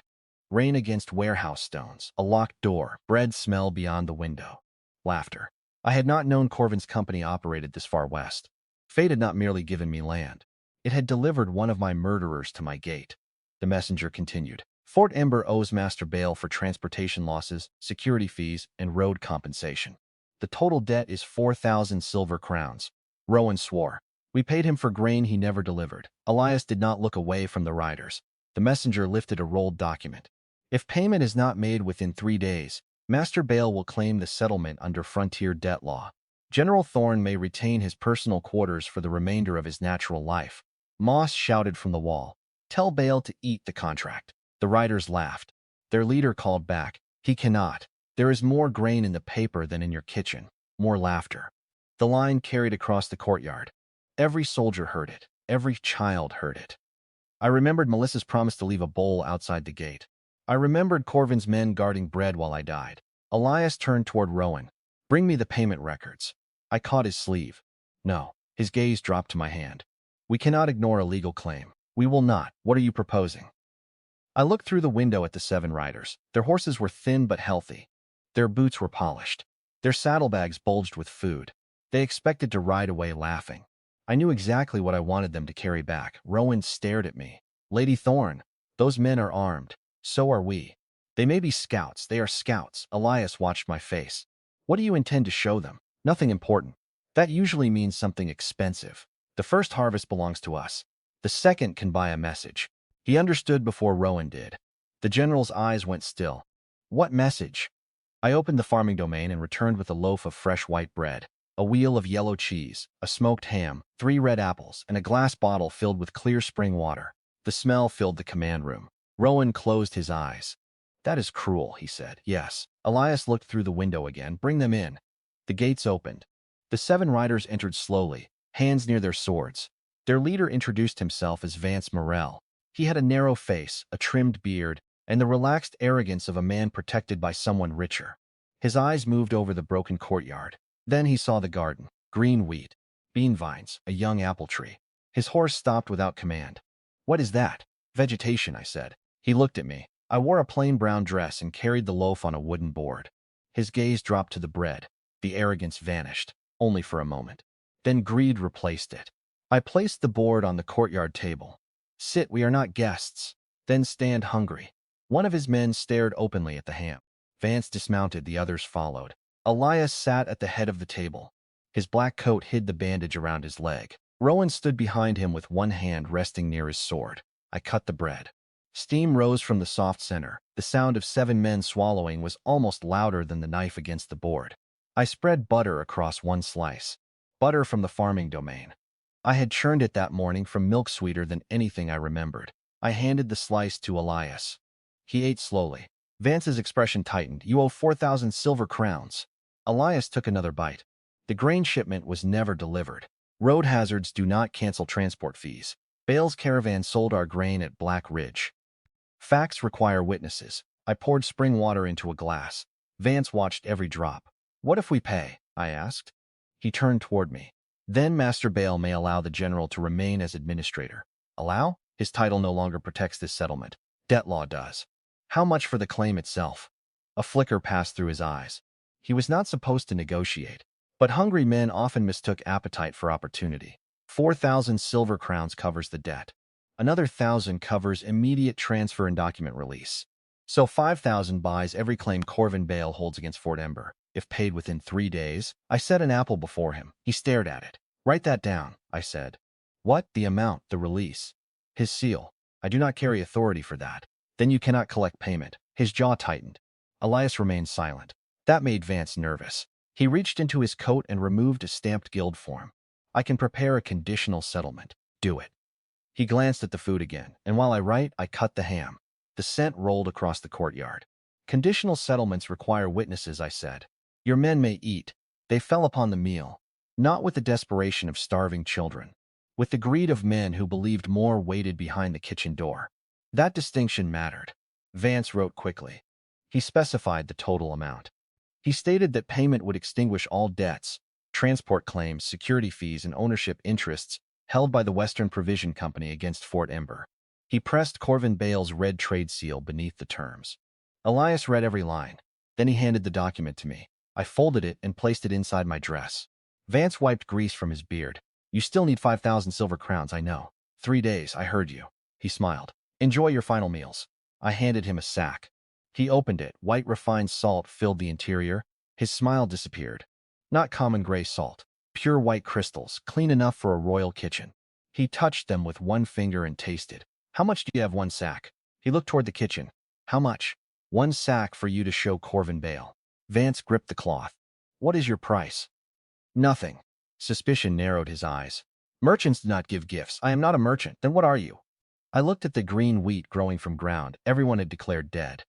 Rain against warehouse stones, a locked door, bread smell beyond the window. Laughter. I had not known Corvin's company operated this far west. Fate had not merely given me land. It had delivered one of my murderers to my gate. The messenger continued. Fort Ember owes Master Bale for transportation losses, security fees, and road compensation. The total debt is 4,000 silver crowns. Rowan swore. We paid him for grain he never delivered. Elias did not look away from the riders. The messenger lifted a rolled document. If payment is not made within 3 days, Master Bale will claim the settlement under frontier debt law. General Thorne may retain his personal quarters for the remainder of his natural life. Moss shouted from the wall. Tell Bale to eat the contract. The riders laughed. Their leader called back. He cannot. There is more grain in the paper than in your kitchen. More laughter. The line carried across the courtyard. Every soldier heard it. Every child heard it. I remembered Melissa's promise to leave a bowl outside the gate. I remembered Corvin's men guarding bread while I died. Elias turned toward Rowan. Bring me the payment records. I caught his sleeve. No. His gaze dropped to my hand. We cannot ignore a legal claim. We will not. What are you proposing? I looked through the window at the 7 riders. Their horses were thin but healthy. Their boots were polished. Their saddlebags bulged with food. They expected to ride away laughing. I knew exactly what I wanted them to carry back. Rowan stared at me. Lady Thorne, those men are armed. So are we. They may be scouts. They are scouts. Elias watched my face. What do you intend to show them? Nothing important. That usually means something expensive. The first harvest belongs to us. The second can buy a message. He understood before Rowan did. The general's eyes went still. What message? I opened the farming domain and returned with a loaf of fresh white bread, a wheel of yellow cheese, a smoked ham, 3 red apples, and a glass bottle filled with clear spring water. The smell filled the command room. Rowan closed his eyes. That is cruel, he said. Yes. Elias looked through the window again. Bring them in. The gates opened. The 7 riders entered slowly, hands near their swords. Their leader introduced himself as Vance Morrell. He had a narrow face, a trimmed beard, and the relaxed arrogance of a man protected by someone richer. His eyes moved over the broken courtyard. Then he saw the garden, green wheat, bean vines, a young apple tree. His horse stopped without command. What is that? Vegetation, I said. He looked at me. I wore a plain brown dress and carried the loaf on a wooden board. His gaze dropped to the bread. The arrogance vanished, only for a moment. Then greed replaced it. I placed the board on the courtyard table. Sit, we are not guests. Then stand hungry. One of his men stared openly at the ham. Vance dismounted, the others followed. Elias sat at the head of the table. His black coat hid the bandage around his leg. Rowan stood behind him with one hand resting near his sword. I cut the bread. Steam rose from the soft center. The sound of 7 men swallowing was almost louder than the knife against the board. I spread butter across one slice. Butter from the farming domain. I had churned it that morning from milk sweeter than anything I remembered. I handed the slice to Elias. He ate slowly. Vance's expression tightened. You owe 4,000 silver crowns. Elias took another bite. The grain shipment was never delivered. Road hazards do not cancel transport fees. Bale's caravan sold our grain at Black Ridge. Facts require witnesses. I poured spring water into a glass. Vance watched every drop. What if we pay? I asked. He turned toward me. Then Master Bale may allow the general to remain as administrator. Allow? His title no longer protects this settlement. Debt law does. How much for the claim itself? A flicker passed through his eyes. He was not supposed to negotiate. But hungry men often mistook appetite for opportunity. 4,000 silver crowns covers the debt. Another 1,000 covers immediate transfer and document release. So 5,000 buys every claim Corvin Bale holds against Fort Ember. If paid within 3 days, I set an apple before him. He stared at it. Write that down, I said. What? The amount, the release. His seal. I do not carry authority for that. Then you cannot collect payment. His jaw tightened. Elias remained silent. That made Vance nervous. He reached into his coat and removed a stamped guild form. I can prepare a conditional settlement. Do it. He glanced at the food again, and while I write, I cut the ham. The scent rolled across the courtyard. Conditional settlements require witnesses, I said. Your men may eat. They fell upon the meal. Not with the desperation of starving children. With the greed of men who believed more waited behind the kitchen door. That distinction mattered. Vance wrote quickly. He specified the total amount. He stated that payment would extinguish all debts, transport claims, security fees, and ownership interests held by the Western Provision Company against Fort Ember. He pressed Corvin Bale's red trade seal beneath the terms. Elias read every line. Then he handed the document to me. I folded it and placed it inside my dress. Vance wiped grease from his beard. You still need 5,000 silver crowns, I know. 3 days, I heard you. He smiled. Enjoy your final meals. I handed him a sack. He opened it. White refined salt filled the interior. His smile disappeared. Not common gray salt. Pure white crystals, clean enough for a royal kitchen. He touched them with one finger and tasted. How much do you have? 1 sack. He looked toward the kitchen. How much? 1 sack for you to show Corvin Bale. Vance gripped the cloth. What is your price? Nothing. Suspicion narrowed his eyes. Merchants do not give gifts. I am not a merchant. Then what are you? I looked at the green wheat growing from ground. Everyone had declared dead.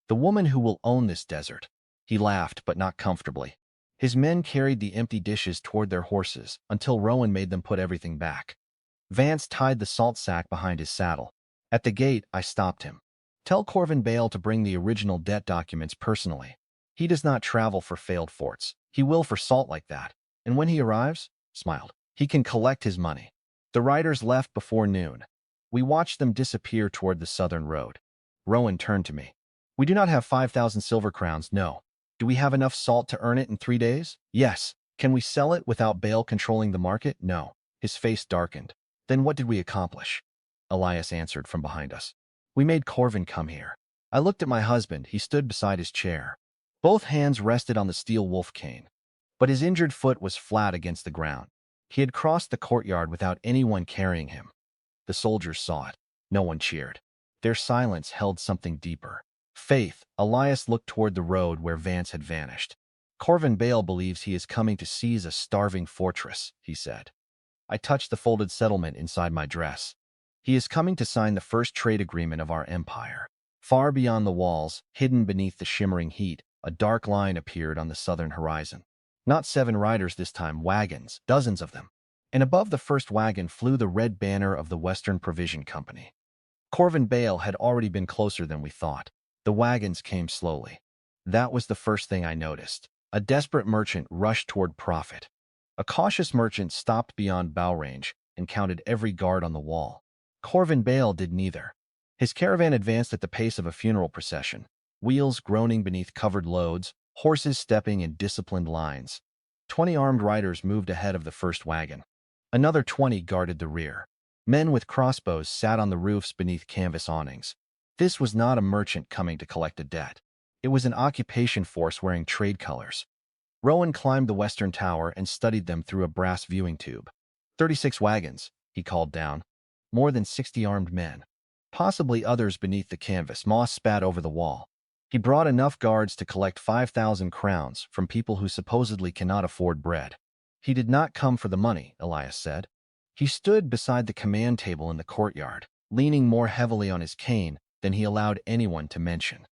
The woman who will own this desert. He laughed, but not comfortably. His men carried the empty dishes toward their horses until Rowan made them put everything back. Vance tied the salt sack behind his saddle. At the gate, I stopped him. Tell Corvin Bale to bring the original debt documents personally. He does not travel for failed forts. He will for salt like that. And when he arrives, smiled, he can collect his money. The riders left before noon. We watched them disappear toward the southern road. Rowan turned to me. We do not have 5,000 silver crowns, no. Do we have enough salt to earn it in 3 days? Yes. Can we sell it without Bale controlling the market? No. His face darkened. Then what did we accomplish? Elias answered from behind us. We made Corvin come here. I looked at my husband. He stood beside his chair. Both hands rested on the steel wolf cane. But his injured foot was flat against the ground. He had crossed the courtyard without anyone carrying him. The soldiers saw it. No one cheered. Their silence held something deeper. Faith. Elias looked toward the road where Vance had vanished. Corvin Bale believes he is coming to seize a starving fortress, he said. I touched the folded settlement inside my dress. He is coming to sign the first trade agreement of our empire. Far beyond the walls, hidden beneath the shimmering heat, a dark line appeared on the southern horizon. Not 7 riders this time, wagons, dozens of them. And above the first wagon flew the red banner of the Western Provision Company. Corvin Bale had already been closer than we thought. The wagons came slowly. That was the first thing I noticed. A desperate merchant rushed toward profit. A cautious merchant stopped beyond bow range and counted every guard on the wall. Corvin Bale did neither. His caravan advanced at the pace of a funeral procession, wheels groaning beneath covered loads, horses stepping in disciplined lines. 20 armed riders moved ahead of the first wagon. Another 20 guarded the rear. Men with crossbows sat on the roofs beneath canvas awnings. This was not a merchant coming to collect a debt. It was an occupation force wearing trade colors. Rowan climbed the western tower and studied them through a brass viewing tube. 36 wagons, he called down. More than 60 armed men. Possibly others beneath the canvas. Moss spat over the wall. He brought enough guards to collect 5,000 crowns from people who supposedly cannot afford bread. He did not come for the money, Elias said. He stood beside the command table in the courtyard, leaning more heavily on his cane than he allowed anyone to mention.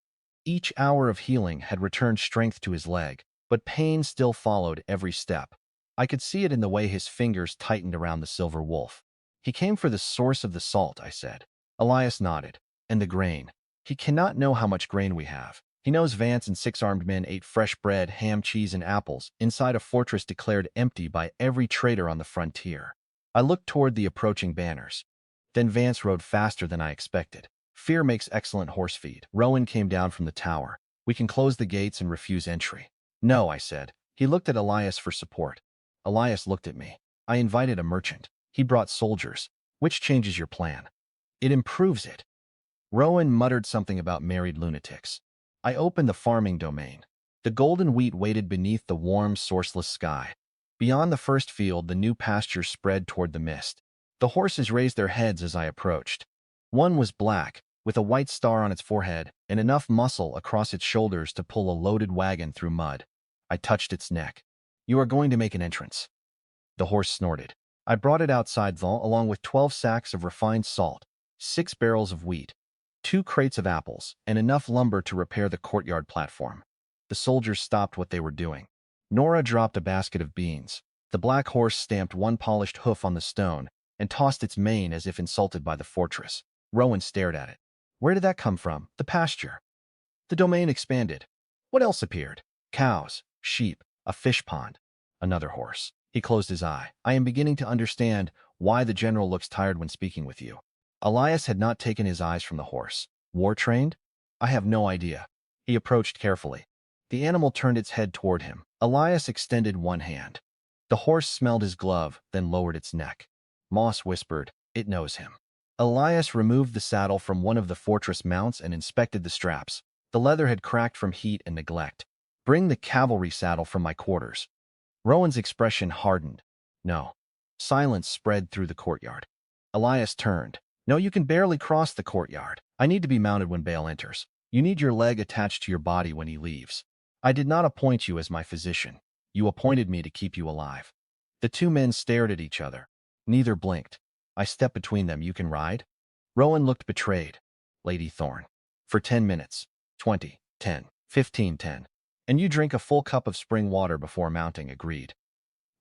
Each hour of healing had returned strength to his leg, but pain still followed every step. I could see it in the way his fingers tightened around the silver wolf. He came for the source of the salt, I said. Elias nodded. And the grain. He cannot know how much grain we have. He knows Vance and 6 armed men ate fresh bread, ham, cheese, and apples inside a fortress declared empty by every trader on the frontier. I looked toward the approaching banners. Then Vance rode faster than I expected. Fear makes excellent horse feed. Rowan came down from the tower. We can close the gates and refuse entry. No, I said. He looked at Elias for support. Elias looked at me. I invited a merchant. He brought soldiers. Which changes your plan? It improves it. Rowan muttered something about married lunatics. I opened the farming domain. The golden wheat waited beneath the warm, sourceless sky. Beyond the first field, the new pasture spread toward the mist. The horses raised their heads as I approached. One was black, with a white star on its forehead and enough muscle across its shoulders to pull a loaded wagon through mud. I touched its neck. You are going to make an entrance. The horse snorted. I brought it outside along with 12 sacks of refined salt, 6 barrels of wheat, 2 crates of apples, and enough lumber to repair the courtyard platform. The soldiers stopped what they were doing. Nora dropped a basket of beans. The black horse stamped one polished hoof on the stone and tossed its mane as if insulted by the fortress. Rowan stared at it. Where did that come from? The pasture. The domain expanded. What else appeared? Cows, sheep, a fish pond, another horse. He closed his eye. I am beginning to understand why the general looks tired when speaking with you. Elias had not taken his eyes from the horse. War-trained? I have no idea. He approached carefully. The animal turned its head toward him. Elias extended one hand. The horse smelled his glove, then lowered its neck. Moss whispered, "It knows him." Elias removed the saddle from one of the fortress mounts and inspected the straps. The leather had cracked from heat and neglect. Bring the cavalry saddle from my quarters. Rowan's expression hardened. No. Silence spread through the courtyard. Elias turned. No, you can barely cross the courtyard. I need to be mounted when Bale enters. You need your leg attached to your body when he leaves. I did not appoint you as my physician. You appointed me to keep you alive. The two men stared at each other. Neither blinked. I stepped between them. You can ride? Rowan looked betrayed. Lady Thorne. For 10 minutes. 20, 10, 15, 10. And you drink a full cup of spring water before mounting, agreed.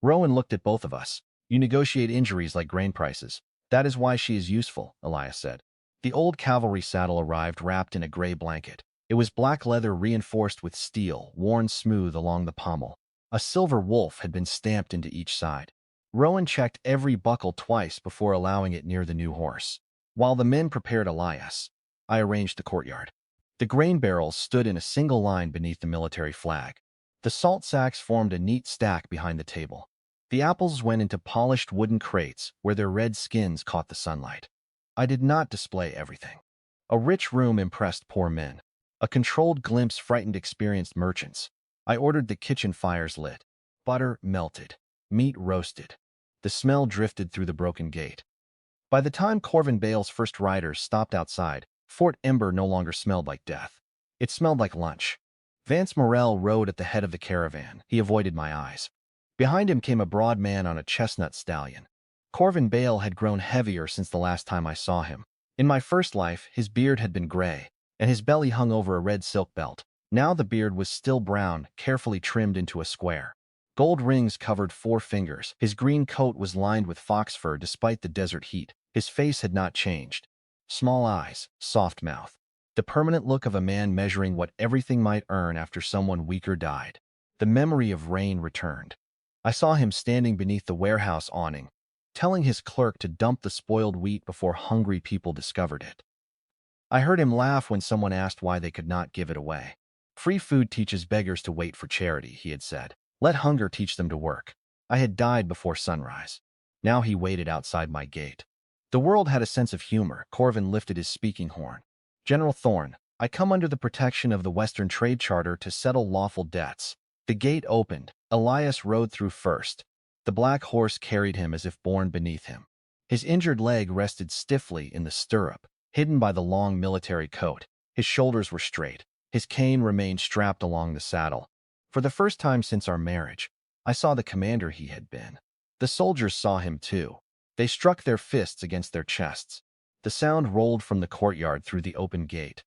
Rowan looked at both of us. You negotiate injuries like grain prices. That is why she is useful, Elias said. The old cavalry saddle arrived wrapped in a gray blanket. It was black leather reinforced with steel, worn smooth along the pommel. A silver wolf had been stamped into each side. Rowan checked every buckle twice before allowing it near the new horse. While the men prepared Elias, I arranged the courtyard. The grain barrels stood in a single line beneath the military flag. The salt sacks formed a neat stack behind the table. The apples went into polished wooden crates where their red skins caught the sunlight. I did not display everything. A rich room impressed poor men. A controlled glimpse frightened experienced merchants. I ordered the kitchen fires lit. Butter melted. Meat roasted. The smell drifted through the broken gate. By the time Corvin Bale's first riders stopped outside, Fort Ember no longer smelled like death. It smelled like lunch. Vance Morrell rode at the head of the caravan. He avoided my eyes. Behind him came a broad man on a chestnut stallion. Corvin Bale had grown heavier since the last time I saw him. In my first life, his beard had been gray, and his belly hung over a red silk belt. Now the beard was still brown, carefully trimmed into a square. Gold rings covered 4 fingers. His green coat was lined with fox fur despite the desert heat. His face had not changed. Small eyes, soft mouth. The permanent look of a man measuring what everything might earn after someone weaker died. The memory of rain returned. I saw him standing beneath the warehouse awning, telling his clerk to dump the spoiled wheat before hungry people discovered it. I heard him laugh when someone asked why they could not give it away. Free food teaches beggars to wait for charity, he had said. Let hunger teach them to work. I had died before sunrise. Now he waited outside my gate. The world had a sense of humor. Corvin lifted his speaking horn. General Thorne, I come under the protection of the Western Trade Charter to settle lawful debts. The gate opened. Elias rode through first. The black horse carried him as if borne beneath him. His injured leg rested stiffly in the stirrup, hidden by the long military coat. His shoulders were straight. His cane remained strapped along the saddle. For the first time since our marriage, I saw the commander he had been. The soldiers saw him too. They struck their fists against their chests. The sound rolled from the courtyard through the open gate.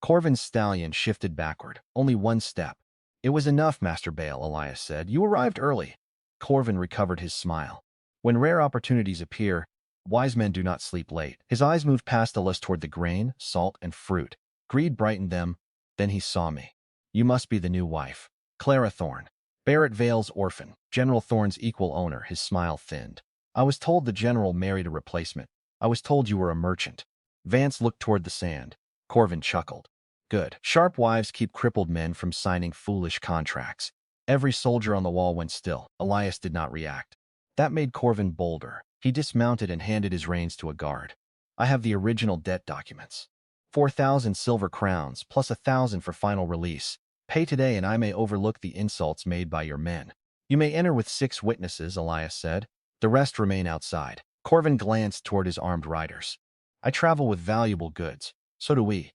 Corvin's stallion shifted backward, only 1 step. It was enough, Master Bale, Elias said. You arrived early. Corvin recovered his smile. When rare opportunities appear, wise men do not sleep late. His eyes moved past Elias toward the grain, salt, and fruit. Greed brightened them. Then he saw me. You must be the new wife. Clara Thorne. Barrett Vale's orphan. General Thorne's equal owner. His smile thinned. I was told the general married a replacement. I was told you were a merchant. Vance looked toward the sand. Corvin chuckled. Good. Sharp wives keep crippled men from signing foolish contracts. Every soldier on the wall went still. Elias did not react. That made Corvin bolder. He dismounted and handed his reins to a guard. I have the original debt documents. 4,000 silver crowns, plus 1,000 for final release. Pay today and I may overlook the insults made by your men. You may enter with 6 witnesses, Elias said. The rest remain outside. Corvin glanced toward his armed riders. I travel with valuable goods. So do we.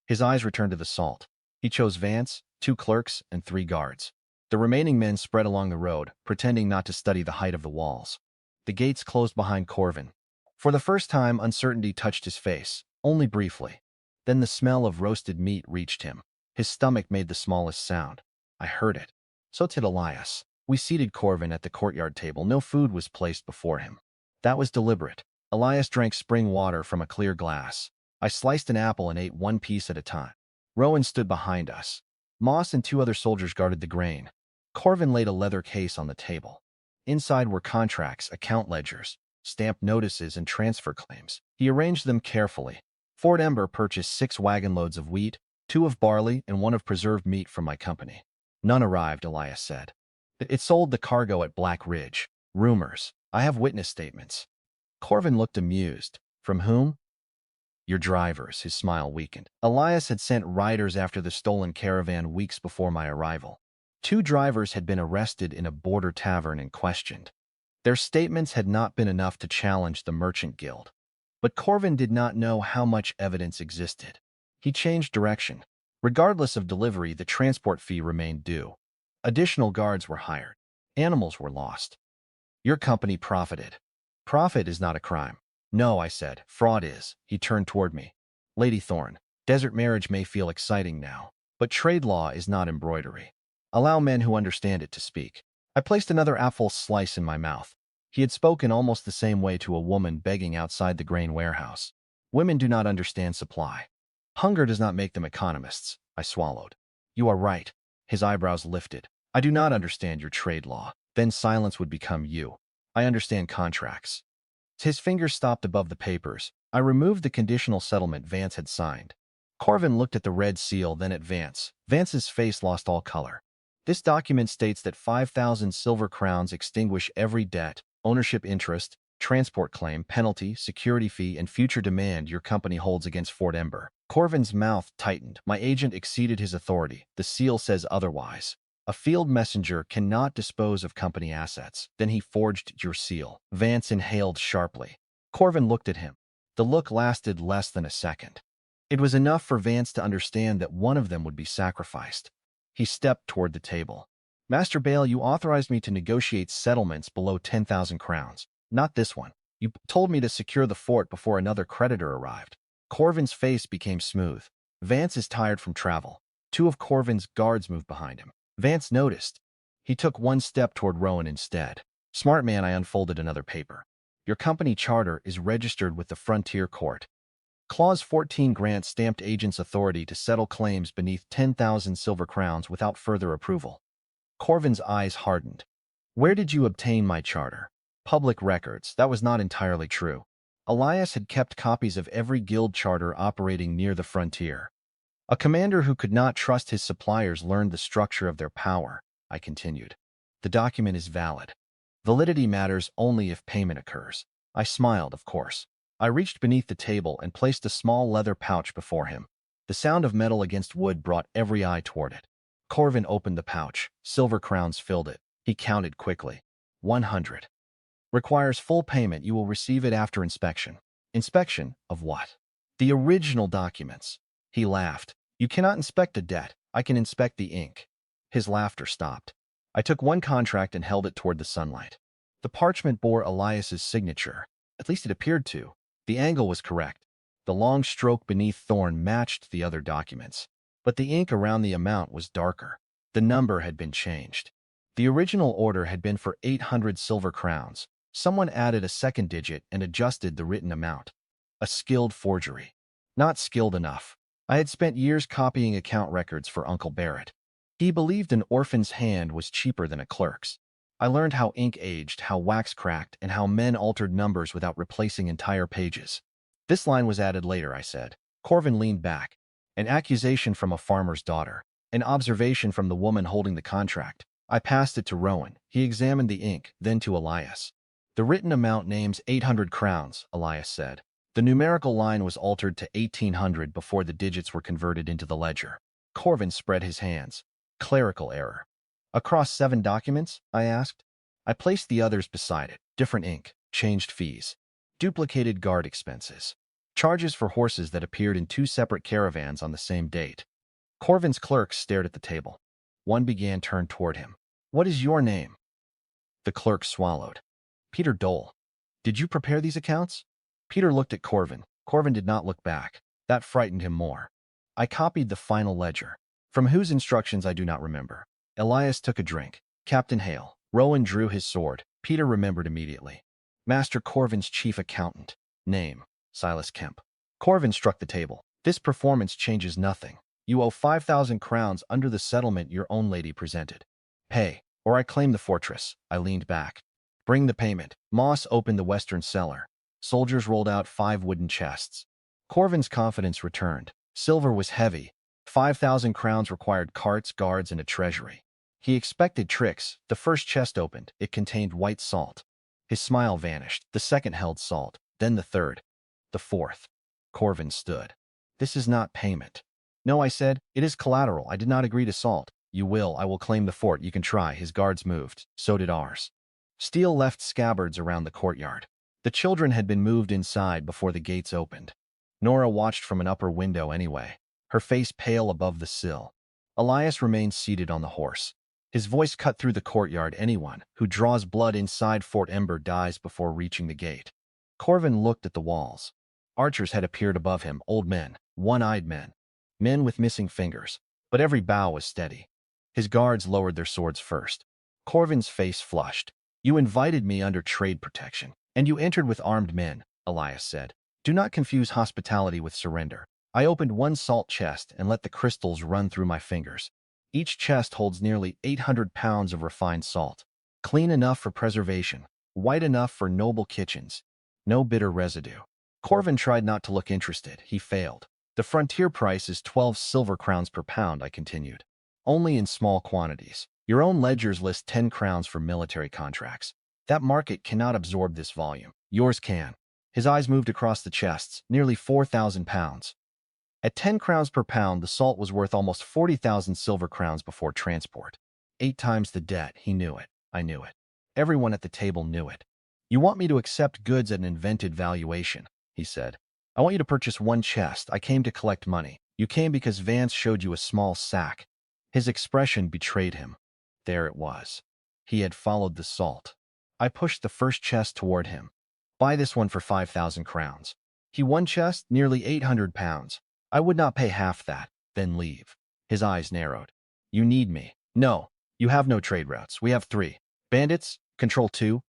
His eyes returned to the salt. He chose Vance, 2 clerks, and 3 guards. The remaining men spread along the road, pretending not to study the height of the walls. The gates closed behind Corvin. For the first time, uncertainty touched his face, only briefly. Then the smell of roasted meat reached him. His stomach made the smallest sound. I heard it. So did Elias. We seated Corvin at the courtyard table. No food was placed before him. That was deliberate. Elias drank spring water from a clear glass. I sliced an apple and ate one piece at a time. Rowan stood behind us. Moss and two other soldiers guarded the grain. Corvin laid a leather case on the table. Inside were contracts, account ledgers, stamped notices, and transfer claims. He arranged them carefully. Fort Ember purchased 6 wagon loads of wheat, 2 of barley, and 1 of preserved meat from my company. None arrived, Elias said. It sold the cargo at Black Ridge. Rumors. I have witness statements. Corvin looked amused. From whom? Your drivers. His smile weakened. Elias had sent riders after the stolen caravan weeks before my arrival. 2 drivers had been arrested in a border tavern and questioned. Their statements had not been enough to challenge the merchant guild. But Corvin did not know how much evidence existed. He changed direction. Regardless of delivery, the transport fee remained due. Additional guards were hired. Animals were lost. Your company profited. Profit is not a crime. No, I said. Fraud is. He turned toward me. Lady Thorne, desert marriage may feel exciting now, but trade law is not embroidery. Allow men who understand it to speak. I placed another apple slice in my mouth. He had spoken almost the same way to a woman begging outside the grain warehouse. Women do not understand supply. Hunger does not make them economists. I swallowed. You are right. His eyebrows lifted. I do not understand your trade law. Then silence would become you. I understand contracts. His fingers stopped above the papers. I removed the conditional settlement Vance had signed. Corvin looked at the red seal, then at Vance. Vance's face lost all color. This document states that 5,000 silver crowns extinguish every debt, ownership interest, transport claim, penalty, security fee, and future demand your company holds against Fort Ember. Corvin's mouth tightened. My agent exceeded his authority. The seal says otherwise. A field messenger cannot dispose of company assets. Then he forged your seal. Vance inhaled sharply. Corvin looked at him. The look lasted less than a second. It was enough for Vance to understand that one of them would be sacrificed. He stepped toward the table. Master Bale, you authorized me to negotiate settlements below 10,000 crowns. Not this one. You told me to secure the fort before another creditor arrived. Corvin's face became smooth. Vance is tired from travel. 2 of Corvin's guards moved behind him. Vance noticed. He took one step toward Rowan instead. Smart man, I unfolded another paper. Your company charter is registered with the Frontier Court. Clause 14 grants stamped agents authority to settle claims beneath 10,000 silver crowns without further approval. Corvin's eyes hardened. Where did you obtain my charter? Public records. That was not entirely true. Elias had kept copies of every guild charter operating near the frontier. A commander who could not trust his suppliers learned the structure of their power, I continued. The document is valid. Validity matters only if payment occurs. I smiled, of course. I reached beneath the table and placed a small leather pouch before him. The sound of metal against wood brought every eye toward it. Corvin opened the pouch. Silver crowns filled it. He counted quickly. 100. Requires full payment. You will receive it after inspection. Inspection of what? The original documents. He laughed. You cannot inspect a debt. I can inspect the ink. His laughter stopped. I took one contract and held it toward the sunlight. The parchment bore Elias's signature. At least it appeared to. The angle was correct. The long stroke beneath Thorne matched the other documents. But the ink around the amount was darker. The number had been changed. The original order had been for 800 silver crowns. Someone added a second digit and adjusted the written amount. A skilled forgery. Not skilled enough. I had spent years copying account records for Uncle Barrett. He believed an orphan's hand was cheaper than a clerk's. I learned how ink aged, how wax cracked, and how men altered numbers without replacing entire pages. This line was added later, I said. Corvin leaned back. An accusation from a farmer's daughter. An observation from the woman holding the contract. I passed it to Rowan. He examined the ink, then to Elias. The written amount names 800 crowns, Elias said. The numerical line was altered to 1800 before the digits were converted into the ledger. Corvin spread his hands. Clerical error. Across 7 documents? I asked. I placed the others beside it. Different ink. Changed fees. Duplicated guard expenses. Charges for horses that appeared in 2 separate caravans on the same date. Corvin's clerks stared at the table. One began turned toward him. What is your name? The clerk swallowed. Peter Dole. Did you prepare these accounts? Peter looked at Corvin. Corvin did not look back. That frightened him more. I copied the final ledger. From whose instructions I do not remember. Elias took a drink. Captain Hale. Rowan drew his sword. Peter remembered immediately. Master Corvin's chief accountant. Name: Silas Kemp. Corvin struck the table. This performance changes nothing. You owe 5,000 crowns under the settlement your own lady presented. Pay, or I claim the fortress. I leaned back. Bring the payment. Moss opened the western cellar. Soldiers rolled out 5 wooden chests. Corvin's confidence returned. Silver was heavy. 5,000 crowns required carts, guards, and a treasury. He expected tricks. The first chest opened. It contained white salt. His smile vanished. The second held salt. Then the third. The fourth. Corvin stood. This is not payment. No, I said. It is collateral. I did not agree to salt. You will. I will claim the fort. You can try. His guards moved. So did ours. Steel left scabbards around the courtyard. The children had been moved inside before the gates opened. Nora watched from an upper window anyway, her face pale above the sill. Elias remained seated on the horse. His voice cut through the courtyard. Anyone who draws blood inside Fort Ember dies before reaching the gate. Corvin looked at the walls. Archers had appeared above him, old men, one-eyed men, men with missing fingers, but every bow was steady. His guards lowered their swords first. Corvin's face flushed. You invited me under trade protection, and you entered with armed men, Elias said. Do not confuse hospitality with surrender. I opened one salt chest and let the crystals run through my fingers. Each chest holds nearly 800 pounds of refined salt, clean enough for preservation, white enough for noble kitchens. No bitter residue. Corvin tried not to look interested. He failed. The frontier price is 12 silver crowns per pound, I continued. Only in small quantities. Your own ledgers list 10 crowns for military contracts. That market cannot absorb this volume. Yours can. His eyes moved across the chests, nearly 4,000 pounds. At 10 crowns per pound, the salt was worth almost 40,000 silver crowns before transport. 8 times the debt. He knew it. I knew it. Everyone at the table knew it. You want me to accept goods at an invented valuation, he said. I want you to purchase one chest. I came to collect money. You came because Vance showed you a small sack. His expression betrayed him. There it was. He had followed the salt. I pushed the first chest toward him. Buy this one for 5,000 crowns. He one chest, nearly 800 pounds. I would not pay half that, then leave. His eyes narrowed. You need me. No, you have no trade routes. We have 3. Bandits, control 2.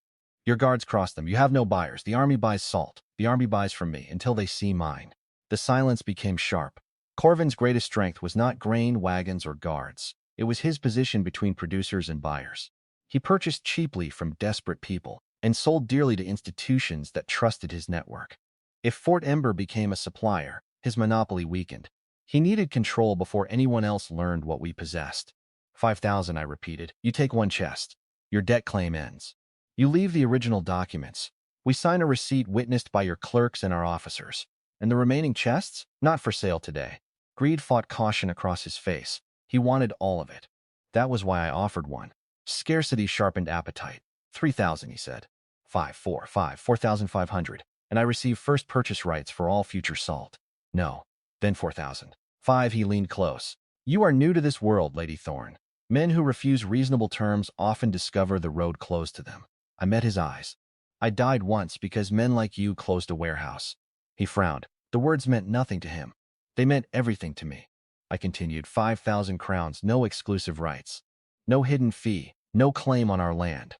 Your guards cross them. You have no buyers. The army buys salt. The army buys from me until they see mine. The silence became sharp. Corvin's greatest strength was not grain, wagons, or guards. It was his position between producers and buyers. He purchased cheaply from desperate people and sold dearly to institutions that trusted his network. If Fort Ember became a supplier, his monopoly weakened. He needed control before anyone else learned what we possessed. 5,000, I repeated. You take one chest. Your debt claim ends. You leave the original documents. We sign a receipt witnessed by your clerks and our officers. And the remaining chests? Not for sale today. Greed fought caution across his face. He wanted all of it. That was why I offered one. Scarcity sharpened appetite. 3,000, he said. 4,500. And I receive first purchase rights for all future salt. No. Then 4,000. 5, he leaned close. You are new to this world, Lady Thorne. Men who refuse reasonable terms often discover the road closed to them. I met his eyes. I died once because men like you closed a warehouse. He frowned. The words meant nothing to him. They meant everything to me. I continued. 5,000 crowns, no exclusive rights. No hidden fee, no claim on our land.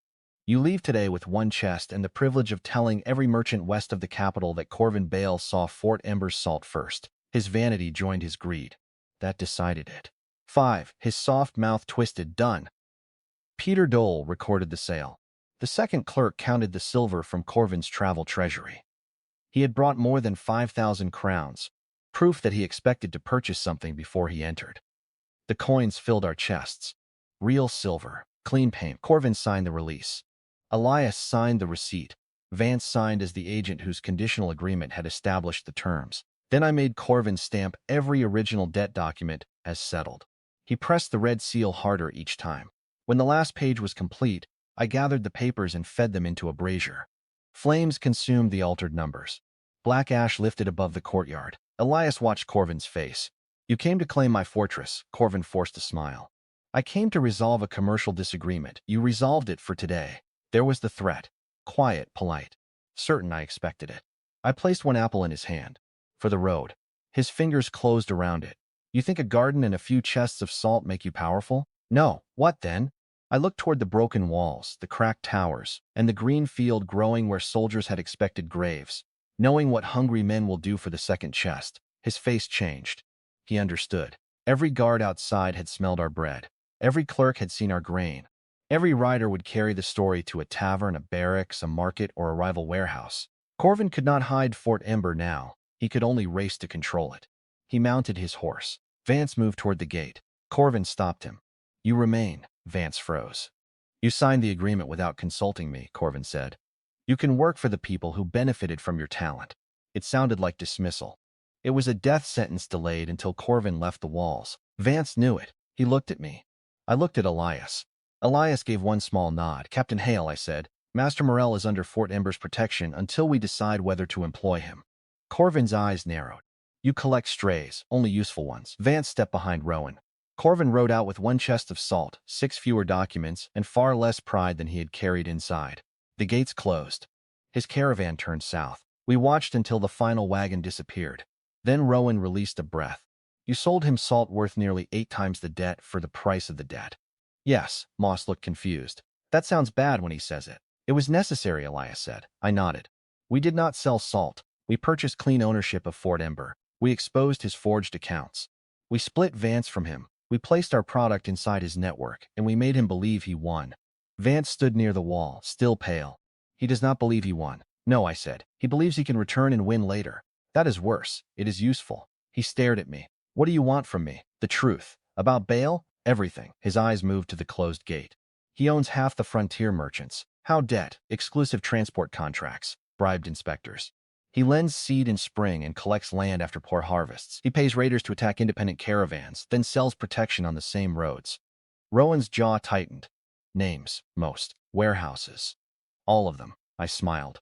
You leave today with one chest and the privilege of telling every merchant west of the capital that Corvin Bale saw Fort Ember's salt first. His vanity joined his greed. That decided it. 5. His soft mouth twisted. Done. Peter Dole recorded the sale. The second clerk counted the silver from Corvin's travel treasury. He had brought more than 5,000 crowns, proof that he expected to purchase something before he entered. The coins filled our chests. Real silver, clean payment. Corvin signed the release. Elias signed the receipt. Vance signed as the agent whose conditional agreement had established the terms. Then I made Corvin stamp every original debt document as settled. He pressed the red seal harder each time. When the last page was complete, I gathered the papers and fed them into a brazier. Flames consumed the altered numbers. Black ash lifted above the courtyard. Elias watched Corvin's face. You came to claim my fortress. Corvin forced a smile. I came to resolve a commercial disagreement. You resolved it for today. There was the threat. Quiet, polite. Certain I expected it. I placed one apple in his hand. For the road. His fingers closed around it. You think a garden and a few chests of salt make you powerful? No. What then? I looked toward the broken walls, the cracked towers, and the green field growing where soldiers had expected graves. Knowing what hungry men will do for the second chest, his face changed. He understood. Every guard outside had smelled our bread. Every clerk had seen our grain. Every rider would carry the story to a tavern, a barracks, a market, or a rival warehouse. Corvin could not hide Fort Ember now. He could only race to control it. He mounted his horse. Vance moved toward the gate. Corvin stopped him. "You remain." Vance froze. "You signed the agreement without consulting me," Corvin said. "You can work for the people who benefited from your talent." It sounded like dismissal. It was a death sentence delayed until Corvin left the walls. Vance knew it. He looked at me. I looked at Elias. Elias gave one small nod. "Captain Hale," I said, "Master Morel is under Fort Ember's protection until we decide whether to employ him." Corvin's eyes narrowed. "You collect strays, only useful ones." Vance stepped behind Rowan. Corvin rode out with one chest of salt, 6 fewer documents, and far less pride than he had carried inside. The gates closed. His caravan turned south. We watched until the final wagon disappeared. Then Rowan released a breath. "You sold him salt worth nearly 8 times the debt for the price of the debt." "Yes." Moss looked confused. "That sounds bad when he says it." "It was necessary," Elias said. I nodded. "We did not sell salt. We purchased clean ownership of Fort Ember. We exposed his forged accounts. We split Vance from him. We placed our product inside his network, and we made him believe he won." Vance stood near the wall, still pale. "He does not believe he won." "No," I said. "He believes he can return and win later. That is worse. It is useful." He stared at me. "What do you want from me?" "The truth. About Bale?" "Everything." His eyes moved to the closed gate. "He owns half the frontier merchants. How debt, exclusive transport contracts, bribed inspectors. He lends seed in spring and collects land after poor harvests. He pays raiders to attack independent caravans, then sells protection on the same roads." Rowan's jaw tightened. "Names, most. Warehouses. All of them." I smiled.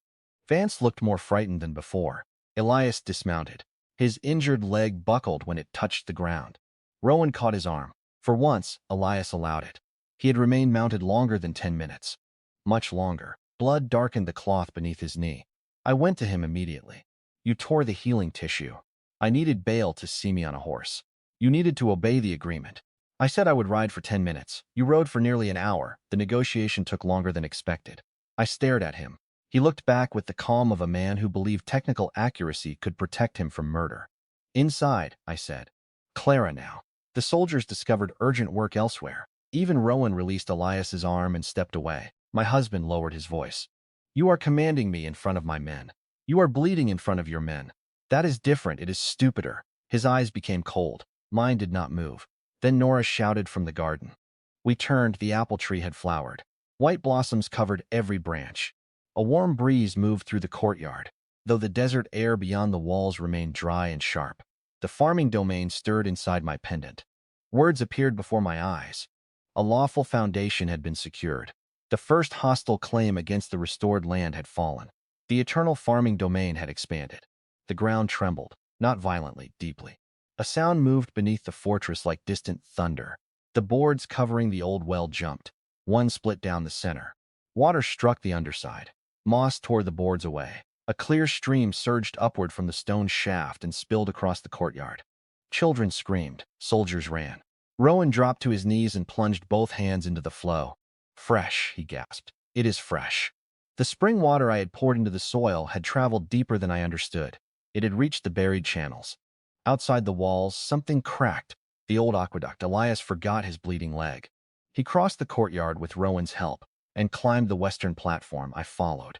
Vance looked more frightened than before. Elias dismounted. His injured leg buckled when it touched the ground. Rowan caught his arm. For once, Elias allowed it. He had remained mounted longer than 10 minutes. Much longer. Blood darkened the cloth beneath his knee. I went to him immediately. "You tore the healing tissue. I needed Bale to see me on a horse. You needed to obey the agreement. I said I would ride for 10 minutes. You rode for nearly an hour. The negotiation took longer than expected." I stared at him. He looked back with the calm of a man who believed technical accuracy could protect him from murder. "Inside," I said. "Clara now." The soldiers discovered urgent work elsewhere. Even Rowan released Elias's arm and stepped away. My husband lowered his voice. "You are commanding me in front of my men. You are bleeding in front of your men. That is different. It is stupider." His eyes became cold. Mine did not move. Then Nora shouted from the garden. We turned. The apple tree had flowered. White blossoms covered every branch. A warm breeze moved through the courtyard, though the desert air beyond the walls remained dry and sharp. The farming domain stirred inside my pendant. Words appeared before my eyes. A lawful foundation had been secured. The first hostile claim against the restored land had fallen. The eternal farming domain had expanded. The ground trembled, not violently, deeply. A sound moved beneath the fortress like distant thunder. The boards covering the old well jumped. One split down the center. Water struck the underside. Moss tore the boards away. A clear stream surged upward from the stone shaft and spilled across the courtyard. Children screamed. Soldiers ran. Rowan dropped to his knees and plunged both hands into the flow. "Fresh," he gasped. "It is fresh." The spring water I had poured into the soil had traveled deeper than I understood. It had reached the buried channels. Outside the walls, something cracked. The old aqueduct. Elias forgot his bleeding leg. He crossed the courtyard with Rowan's help and climbed the western platform. I followed.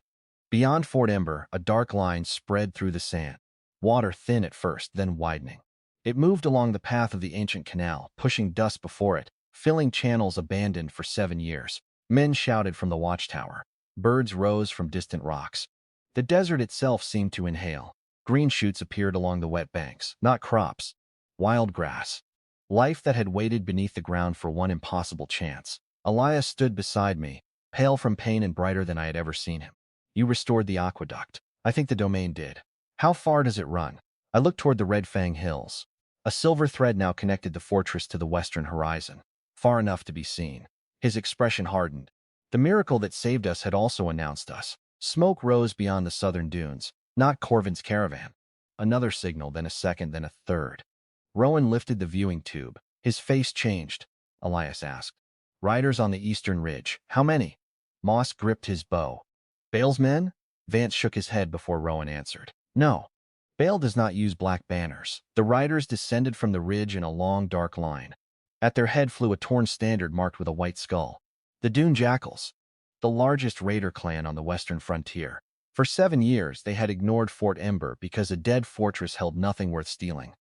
Beyond Fort Ember, a dark line spread through the sand. Water thin at first, then widening. It moved along the path of the ancient canal, pushing dust before it, filling channels abandoned for 7 years. Men shouted from the watchtower. Birds rose from distant rocks. The desert itself seemed to inhale. Green shoots appeared along the wet banks, not crops. Wild grass. Life that had waited beneath the ground for one impossible chance. Elias stood beside me, pale from pain and brighter than I had ever seen him. "You restored the aqueduct." "I think the domain did." "How far does it run?" I looked toward the Red Fang Hills. A silver thread now connected the fortress to the western horizon, far enough to be seen. His expression hardened. The miracle that saved us had also announced us. Smoke rose beyond the southern dunes, not Corvin's caravan. Another signal, then a second, then a third. Rowan lifted the viewing tube. His face changed. Elias asked. Riders on the eastern ridge. How many? Moss gripped his bow. Bale's men? Vance shook his head before Rowan answered. No. Bale does not use black banners. The riders descended from the ridge in a long, dark line. At their head flew a torn standard marked with a white skull. The Dune Jackals, the largest raider clan on the western frontier. For 7 years, they had ignored Fort Ember because a dead fortress held nothing worth stealing.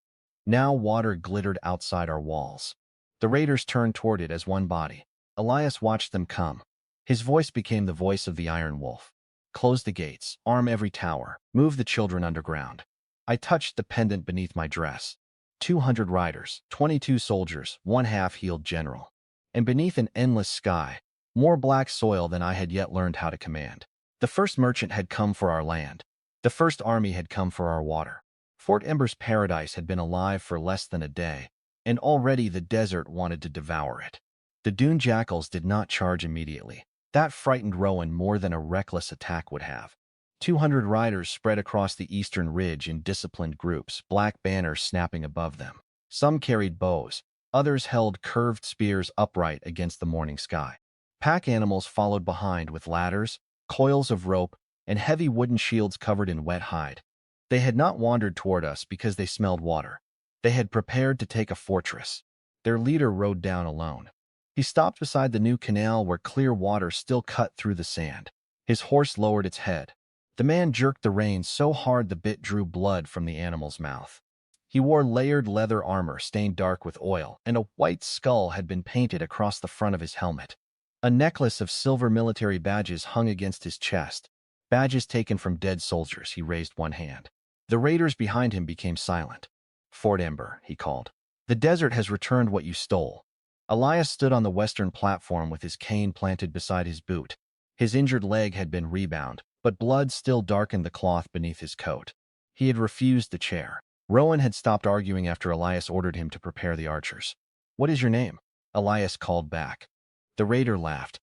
Now water glittered outside our walls. The raiders turned toward it as one body. Elias watched them come. His voice became the voice of the Iron Wolf. Close the gates, arm every tower, move the children underground. I touched the pendant beneath my dress. 200 riders, 22 soldiers, one half-healed general. And beneath an endless sky, more black soil than I had yet learned how to command. The first merchant had come for our land. The first army had come for our water. Fort Ember's paradise had been alive for less than a day, and already the desert wanted to devour it. The Dune Jackals did not charge immediately. That frightened Rowan more than a reckless attack would have. 200 riders spread across the eastern ridge in disciplined groups, black banners snapping above them. Some carried bows, others held curved spears upright against the morning sky. Pack animals followed behind with ladders, coils of rope, and heavy wooden shields covered in wet hide. They had not wandered toward us because they smelled water. They had prepared to take a fortress. Their leader rode down alone. He stopped beside the new canal where clear water still cut through the sand. His horse lowered its head. The man jerked the reins so hard the bit drew blood from the animal's mouth. He wore layered leather armor stained dark with oil, and a white skull had been painted across the front of his helmet. A necklace of silver military badges hung against his chest, badges taken from dead soldiers. He raised one hand. The raiders behind him became silent. Fort Ember, he called. The desert has returned what you stole. Elias stood on the western platform with his cane planted beside his boot. His injured leg had been rebound, but blood still darkened the cloth beneath his coat. He had refused the chair. Rowan had stopped arguing after Elias ordered him to prepare the archers. What is your name? Elias called back. The raider laughed.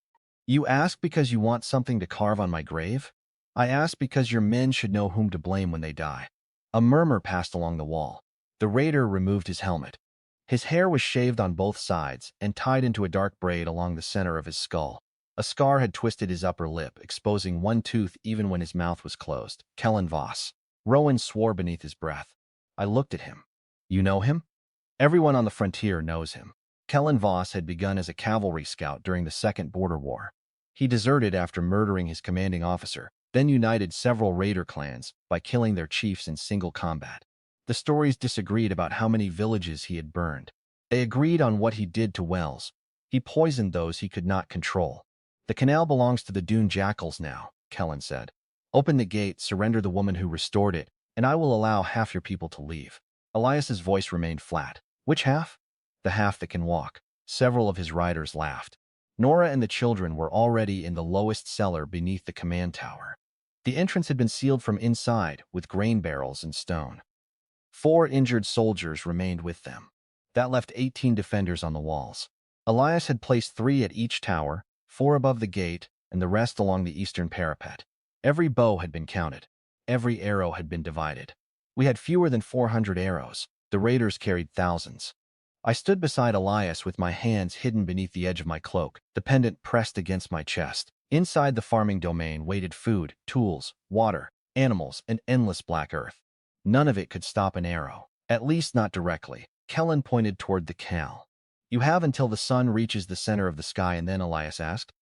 You ask because you want something to carve on my grave? I ask because your men should know whom to blame when they die. A murmur passed along the wall. The raider removed his helmet. His hair was shaved on both sides and tied into a dark braid along the center of his skull. A scar had twisted his upper lip, exposing one tooth even when his mouth was closed. Kellen Voss. Rowan swore beneath his breath. I looked at him. You know him? Everyone on the frontier knows him. Kellen Voss had begun as a cavalry scout during the Second Border War. He deserted after murdering his commanding officer, then united several raider clans by killing their chiefs in single combat. The stories disagreed about how many villages he had burned. They agreed on what he did to wells. He poisoned those he could not control. The canal belongs to the Dune Jackals now, Kellen said. Open the gate, surrender the woman who restored it, and I will allow half your people to leave. Elias's voice remained flat. Which half? The half that can walk. Several of his riders laughed. Nora and the children were already in the lowest cellar beneath the command tower. The entrance had been sealed from inside with grain barrels and stone. 4 injured soldiers remained with them. That left 18 defenders on the walls. Elias had placed 3 at each tower, 4 above the gate, and the rest along the eastern parapet. Every bow had been counted. Every arrow had been divided. We had fewer than 400 arrows. The raiders carried thousands. I stood beside Elias with my hands hidden beneath the edge of my cloak, the pendant pressed against my chest. Inside the farming domain waited food, tools, water, animals, and endless black earth. None of it could stop an arrow, at least not directly. Kellen pointed toward the canal. You have until the sun reaches the center of the sky, and then, Elias asked.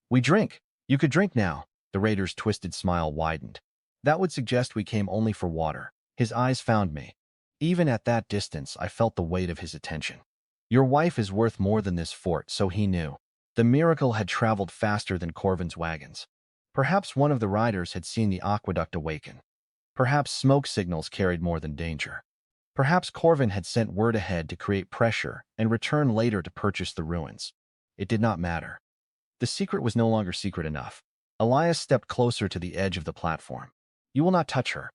We drink. You could drink now. The raider's twisted smile widened. That would suggest we came only for water. His eyes found me. Even at that distance, I felt the weight of his attention. Your wife is worth more than this fort, so he knew. The miracle had traveled faster than Corvin's wagons. Perhaps one of the riders had seen the aqueduct awaken. Perhaps smoke signals carried more than danger. Perhaps Corvin had sent word ahead to create pressure and return later to purchase the ruins. It did not matter. The secret was no longer secret enough. Elias stepped closer to the edge of the platform. You will not touch her.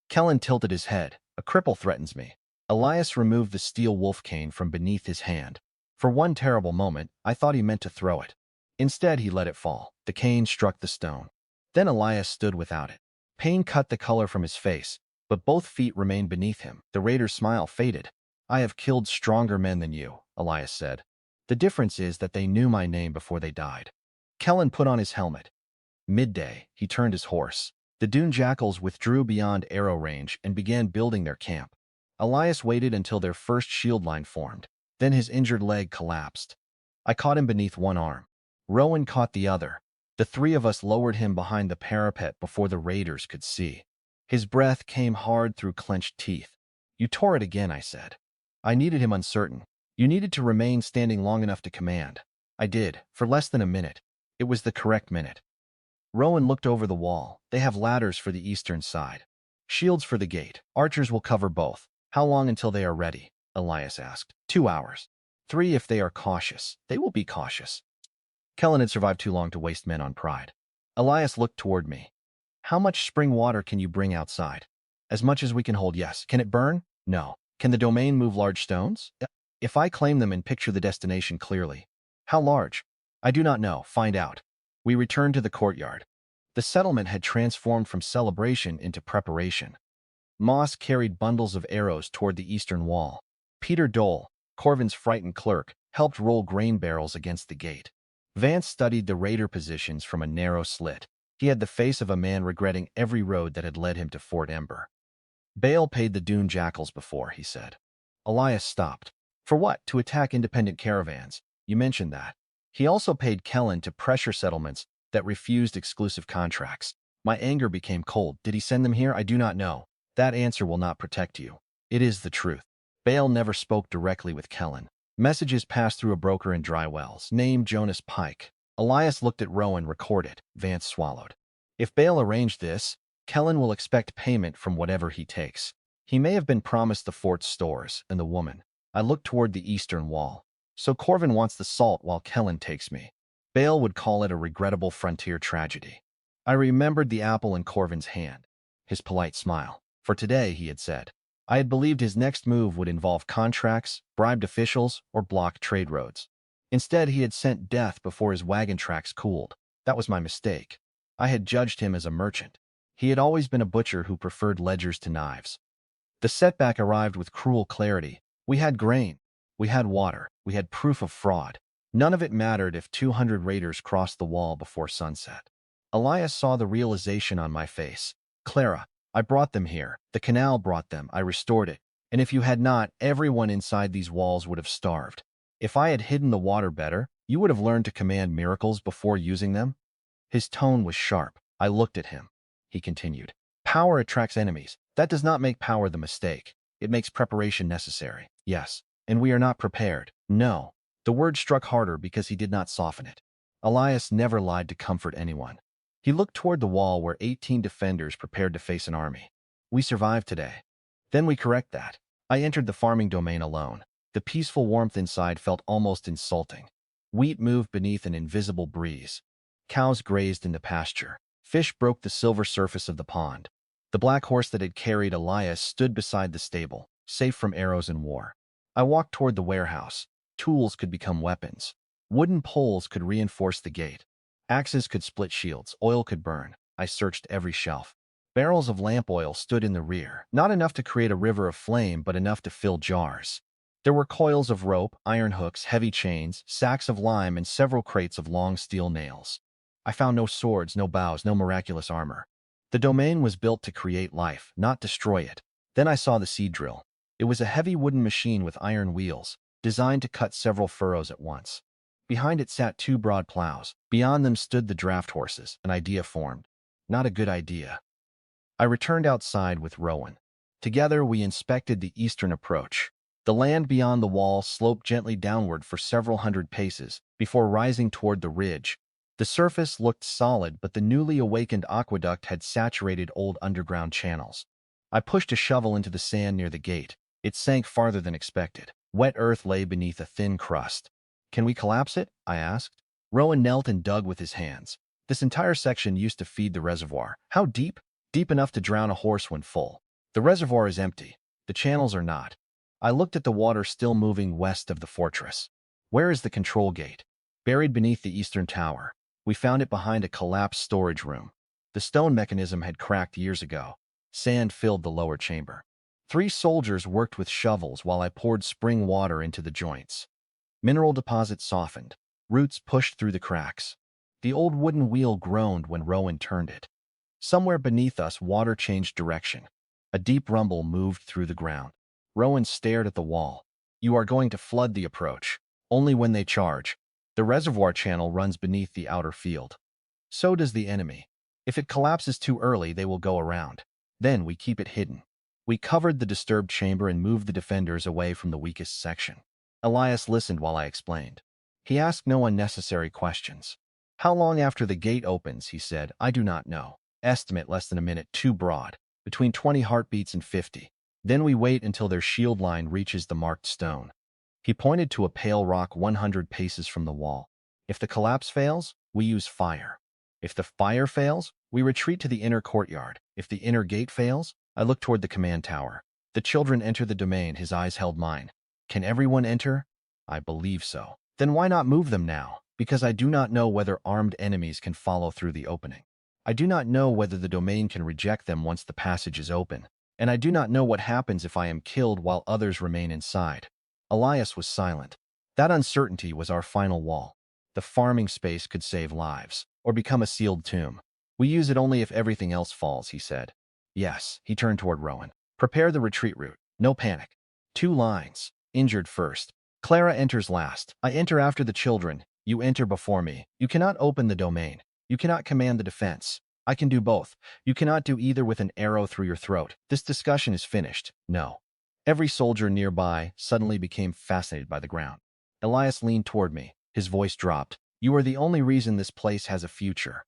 Kellen tilted his head. A cripple threatens me. Elias removed the steel wolf cane from beneath his hand. For one terrible moment, I thought he meant to throw it. Instead, he let it fall. The cane struck the stone. Then Elias stood without it. Pain cut the color from his face, but both feet remained beneath him. The raider's smile faded. I have killed stronger men than you, Elias said. The difference is that they knew my name before they died. Kellen put on his helmet. Midday, he turned his horse. The dune jackals withdrew beyond arrow range and began building their camp. Elias waited until their first shield line formed. Then his injured leg collapsed. I caught him beneath one arm. Rowan caught the other. The three of us lowered him behind the parapet before the raiders could see. His breath came hard through clenched teeth. You tore it again, I said. I needed him uncertain. You needed to remain standing long enough to command. I did, for less than a minute. It was the correct minute. Rowan looked over the wall. They have ladders for the eastern side. Shields for the gate. Archers will cover both. How long until they are ready? Elias asked. 2 hours. 3 if they are cautious. They will be cautious. Kellen had survived too long to waste men on pride. Elias looked toward me. How much spring water can you bring outside? As much as we can hold, yes. Can it burn? No. Can the domain move large stones? If I claim them and picture the destination clearly. How large? I do not know. Find out. We returned to the courtyard. The settlement had transformed from celebration into preparation. Moss carried bundles of arrows toward the eastern wall. Peter Dole, Corvin's frightened clerk, helped roll grain barrels against the gate. Vance studied the raider positions from a narrow slit. He had the face of a man regretting every road that had led him to Fort Ember. Bale paid the dune jackals before, he said. Elias stopped. For what? To attack independent caravans. You mentioned that. He also paid Kellen to pressure settlements that refused exclusive contracts. My anger became cold. Did he send them here? I do not know. That answer will not protect you. It is the truth. Bale never spoke directly with Kellen. Messages passed through a broker in Dry Wells, named Jonas Pike. Elias looked at Rowan, recorded. Vance swallowed. If Bale arranged this, Kellen will expect payment from whatever he takes. He may have been promised the fort's stores and the woman. I looked toward the eastern wall. So Corvin wants the salt while Kellen takes me. Bale would call it a regrettable frontier tragedy. I remembered the apple in Corvin's hand. His polite smile. For today, he had said. I had believed his next move would involve contracts, bribed officials, or blocked trade roads. Instead, he had sent death before his wagon tracks cooled. That was my mistake. I had judged him as a merchant. He had always been a butcher who preferred ledgers to knives. The setback arrived with cruel clarity. We had grain. We had water. We had proof of fraud. None of it mattered if 200 raiders crossed the wall before sunset. Elias saw the realization on my face. Clara, I brought them here. The canal brought them. I restored it. And if you had not, everyone inside these walls would have starved. If I had hidden the water better, you would have learned to command miracles before using them. His tone was sharp. I looked at him. He continued. Power attracts enemies. That does not make power the mistake. It makes preparation necessary. Yes. And we are not prepared. No. The word struck harder because he did not soften it. Elias never lied to comfort anyone. He looked toward the wall where 18 defenders prepared to face an army. We survived today. Then we correct that. I entered the farming domain alone. The peaceful warmth inside felt almost insulting. Wheat moved beneath an invisible breeze. Cows grazed in the pasture. Fish broke the silver surface of the pond. The black horse that had carried Elias stood beside the stable, safe from arrows and war. I walked toward the warehouse. Tools could become weapons. Wooden poles could reinforce the gate. Axes could split shields. Oil could burn. I searched every shelf. Barrels of lamp oil stood in the rear, not enough to create a river of flame, but enough to fill jars. There were coils of rope, iron hooks, heavy chains, sacks of lime, and several crates of long steel nails. I found no swords, no bows, no miraculous armor. The domain was built to create life, not destroy it. Then I saw the seed drill. It was a heavy wooden machine with iron wheels, designed to cut several furrows at once. Behind it sat 2 broad plows. Beyond them stood the draft horses. An idea formed. Not a good idea. I returned outside with Rowan. Together, we inspected the eastern approach. The land beyond the wall sloped gently downward for several hundred paces before rising toward the ridge. The surface looked solid, but the newly awakened aqueduct had saturated old underground channels. I pushed a shovel into the sand near the gate. It sank farther than expected. Wet earth lay beneath a thin crust. Can we collapse it? I asked. Rowan knelt and dug with his hands. This entire section used to feed the reservoir. How deep? Deep enough to drown a horse when full. The reservoir is empty. The channels are not. I looked at the water still moving west of the fortress. Where is the control gate? Buried beneath the eastern tower. We found it behind a collapsed storage room. The stone mechanism had cracked years ago. Sand filled the lower chamber. 3 soldiers worked with shovels while I poured spring water into the joints. Mineral deposits softened. Roots pushed through the cracks. The old wooden wheel groaned when Rowan turned it. Somewhere beneath us, water changed direction. A deep rumble moved through the ground. Rowan stared at the wall. You are going to flood the approach. Only when they charge. The reservoir channel runs beneath the outer field. So does the enemy. If it collapses too early, they will go around. Then we keep it hidden. We covered the disturbed chamber and moved the defenders away from the weakest section. Elias listened while I explained. He asked no unnecessary questions. How long after the gate opens, he said, I do not know. Estimate less than a minute, too broad. Between 20 heartbeats and 50. Then we wait until their shield line reaches the marked stone. He pointed to a pale rock 100 paces from the wall. If the collapse fails, we use fire. If the fire fails, we retreat to the inner courtyard. If the inner gate fails, I look toward the command tower. The children enter the domain. His eyes held mine. Can everyone enter? I believe so. Then why not move them now? Because I do not know whether armed enemies can follow through the opening. I do not know whether the domain can reject them once the passage is open. And I do not know what happens if I am killed while others remain inside. Elias was silent. That uncertainty was our final wall. The farming space could save lives, or become a sealed tomb. We use it only if everything else falls, he said. Yes, he turned toward Rowan. Prepare the retreat route. No panic. 2 lines. Injured first. Clara enters last. I enter after the children. You enter before me. You cannot open the domain. You cannot command the defense. I can do both. You cannot do either with an arrow through your throat. This discussion is finished. No. Every soldier nearby suddenly became fascinated by the ground. Elias leaned toward me. His voice dropped. You are the only reason this place has a future.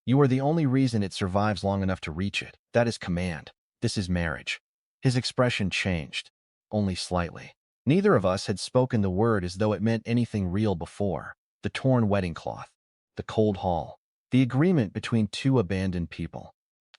You are the only reason it survives long enough to reach it. That is command. This is marriage. His expression changed. Only slightly. Neither of us had spoken the word as though it meant anything real before. The torn wedding cloth. The cold hall. The agreement between 2 abandoned people.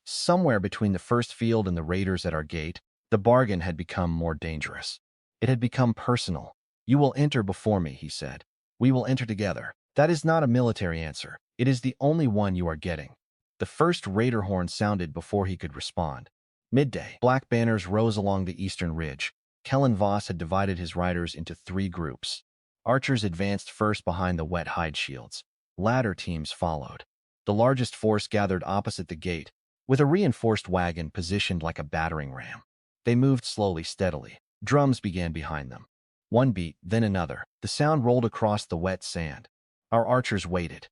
Somewhere between the first field and the raiders at our gate, the bargain had become more dangerous. It had become personal. You will enter before me, he said. We will enter together. That is not a military answer. It is the only one you are getting. The first raider horn sounded before he could respond. Midday. Black banners rose along the eastern ridge. Kellen Voss had divided his riders into 3 groups. Archers advanced first behind the wet hide shields. Ladder teams followed. The largest force gathered opposite the gate, with a reinforced wagon positioned like a battering ram. They moved slowly, steadily. Drums began behind them. One beat, then another. The sound rolled across the wet sand. Our archers waited.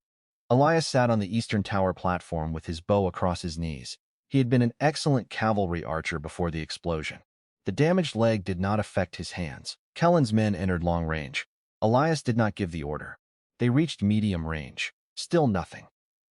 Elias sat on the eastern tower platform with his bow across his knees. He had been an excellent cavalry archer before the explosion. The damaged leg did not affect his hands. Kellen's men entered long range. Elias did not give the order. They reached medium range. Still nothing.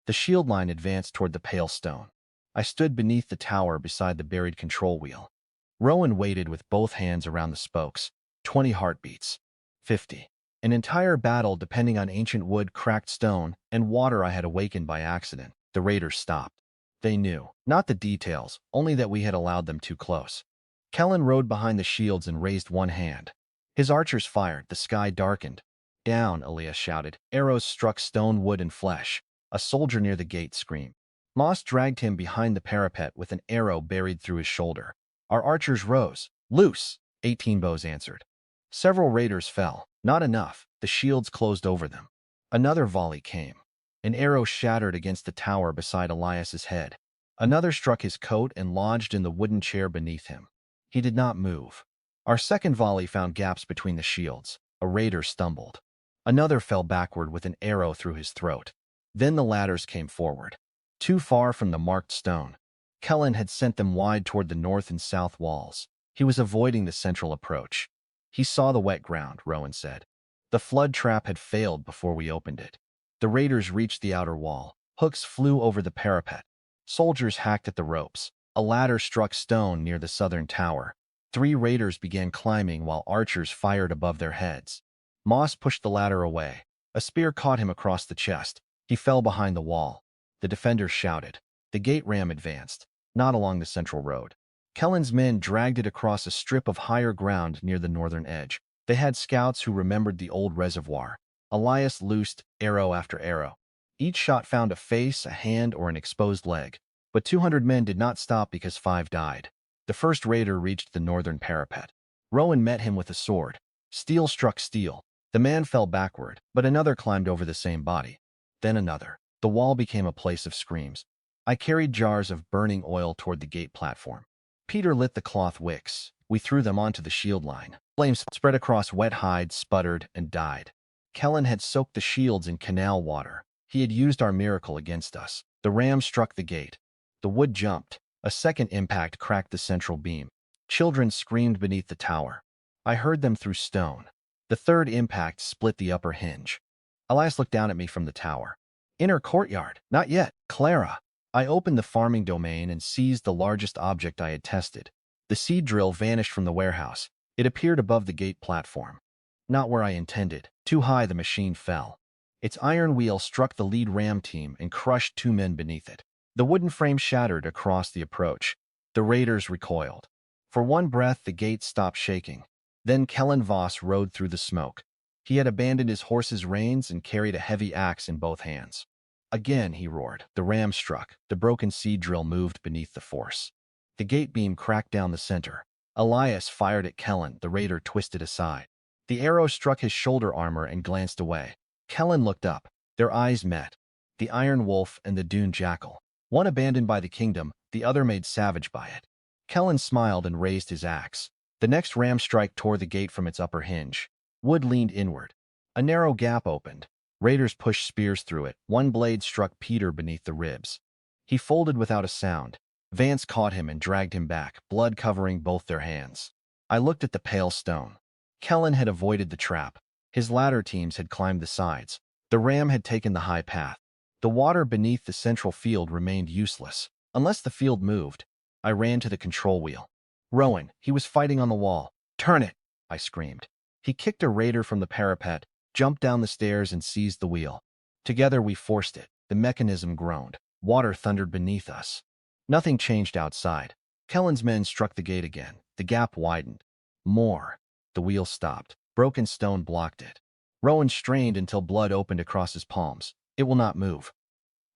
The shield line advanced toward the pale stone. I stood beneath the tower beside the buried control wheel. Rowan waited with both hands around the spokes. 20 heartbeats. 50. An entire battle depending on ancient wood, cracked stone, and water I had awakened by accident. The raiders stopped. They knew. Not the details, only that we had allowed them too close. Kellen rode behind the shields and raised one hand. His archers fired. The sky darkened. Down, Elias shouted. Arrows struck stone, wood, and flesh. A soldier near the gate screamed. Moss dragged him behind the parapet with an arrow buried through his shoulder. Our archers rose. Loose! 18 bows answered. Several raiders fell. Not enough. The shields closed over them. Another volley came. An arrow shattered against the tower beside Elias's head. Another struck his coat and lodged in the wooden chair beneath him. He did not move. Our second volley found gaps between the shields. A raider stumbled. Another fell backward with an arrow through his throat. Then the ladders came forward. Too far from the marked stone. Kellen had sent them wide toward the north and south walls. He was avoiding the central approach. He saw the wet ground, Rowan said. The flood trap had failed before we opened it. The raiders reached the outer wall. Hooks flew over the parapet. Soldiers hacked at the ropes. A ladder struck stone near the southern tower. 3 raiders began climbing while archers fired above their heads. Moss pushed the ladder away. A spear caught him across the chest. He fell behind the wall. The defenders shouted. The gate ram advanced, not along the central road. Kellen's men dragged it across a strip of higher ground near the northern edge. They had scouts who remembered the old reservoir. Elias loosed arrow after arrow. Each shot found a face, a hand, or an exposed leg. But 200 men did not stop because 5 died. The first raider reached the northern parapet. Rowan met him with a sword. Steel struck steel. The man fell backward, but another climbed over the same body. Then another. The wall became a place of screams. I carried jars of burning oil toward the gate platform. Peter lit the cloth wicks. We threw them onto the shield line. Flames spread across wet hide, sputtered, and died. Kellen had soaked the shields in canal water. He had used our miracle against us. The ram struck the gate. The wood jumped. A second impact cracked the central beam. Children screamed beneath the tower. I heard them through stone. The third impact split the upper hinge. Elias looked down at me from the tower. Inner courtyard. Not yet. Clara. I opened the farming domain and seized the largest object I had tested. The seed drill vanished from the warehouse. It appeared above the gate platform. Not where I intended. Too high, the machine fell. Its iron wheel struck the lead ram team and crushed 2 men beneath it. The wooden frame shattered across the approach. The raiders recoiled. For one breath, the gate stopped shaking. Then Kellen Voss rode through the smoke. He had abandoned his horse's reins and carried a heavy axe in both hands. Again, he roared. The ram struck. The broken seed drill moved beneath the force. The gate beam cracked down the center. Elias fired at Kellen. The raider twisted aside. The arrow struck his shoulder armor and glanced away. Kellen looked up. Their eyes met. The iron wolf and the dune jackal. One abandoned by the kingdom, the other made savage by it. Kellen smiled and raised his axe. The next ram strike tore the gate from its upper hinge. Wood leaned inward. A narrow gap opened. Raiders pushed spears through it. One blade struck Peter beneath the ribs. He folded without a sound. Vance caught him and dragged him back, blood covering both their hands. I looked at the pale stone. Kellen had avoided the trap. His ladder teams had climbed the sides. The ram had taken the high path. The water beneath the central field remained useless. Unless the field moved, I ran to the control wheel. Rowan, he was fighting on the wall. Turn it, I screamed. He kicked a raider from the parapet, jumped down the stairs, and seized the wheel. Together we forced it. The mechanism groaned. Water thundered beneath us. Nothing changed outside. Kellen's men struck the gate again. The gap widened. More. The wheel stopped. Broken stone blocked it. Rowan strained until blood opened across his palms. It will not move.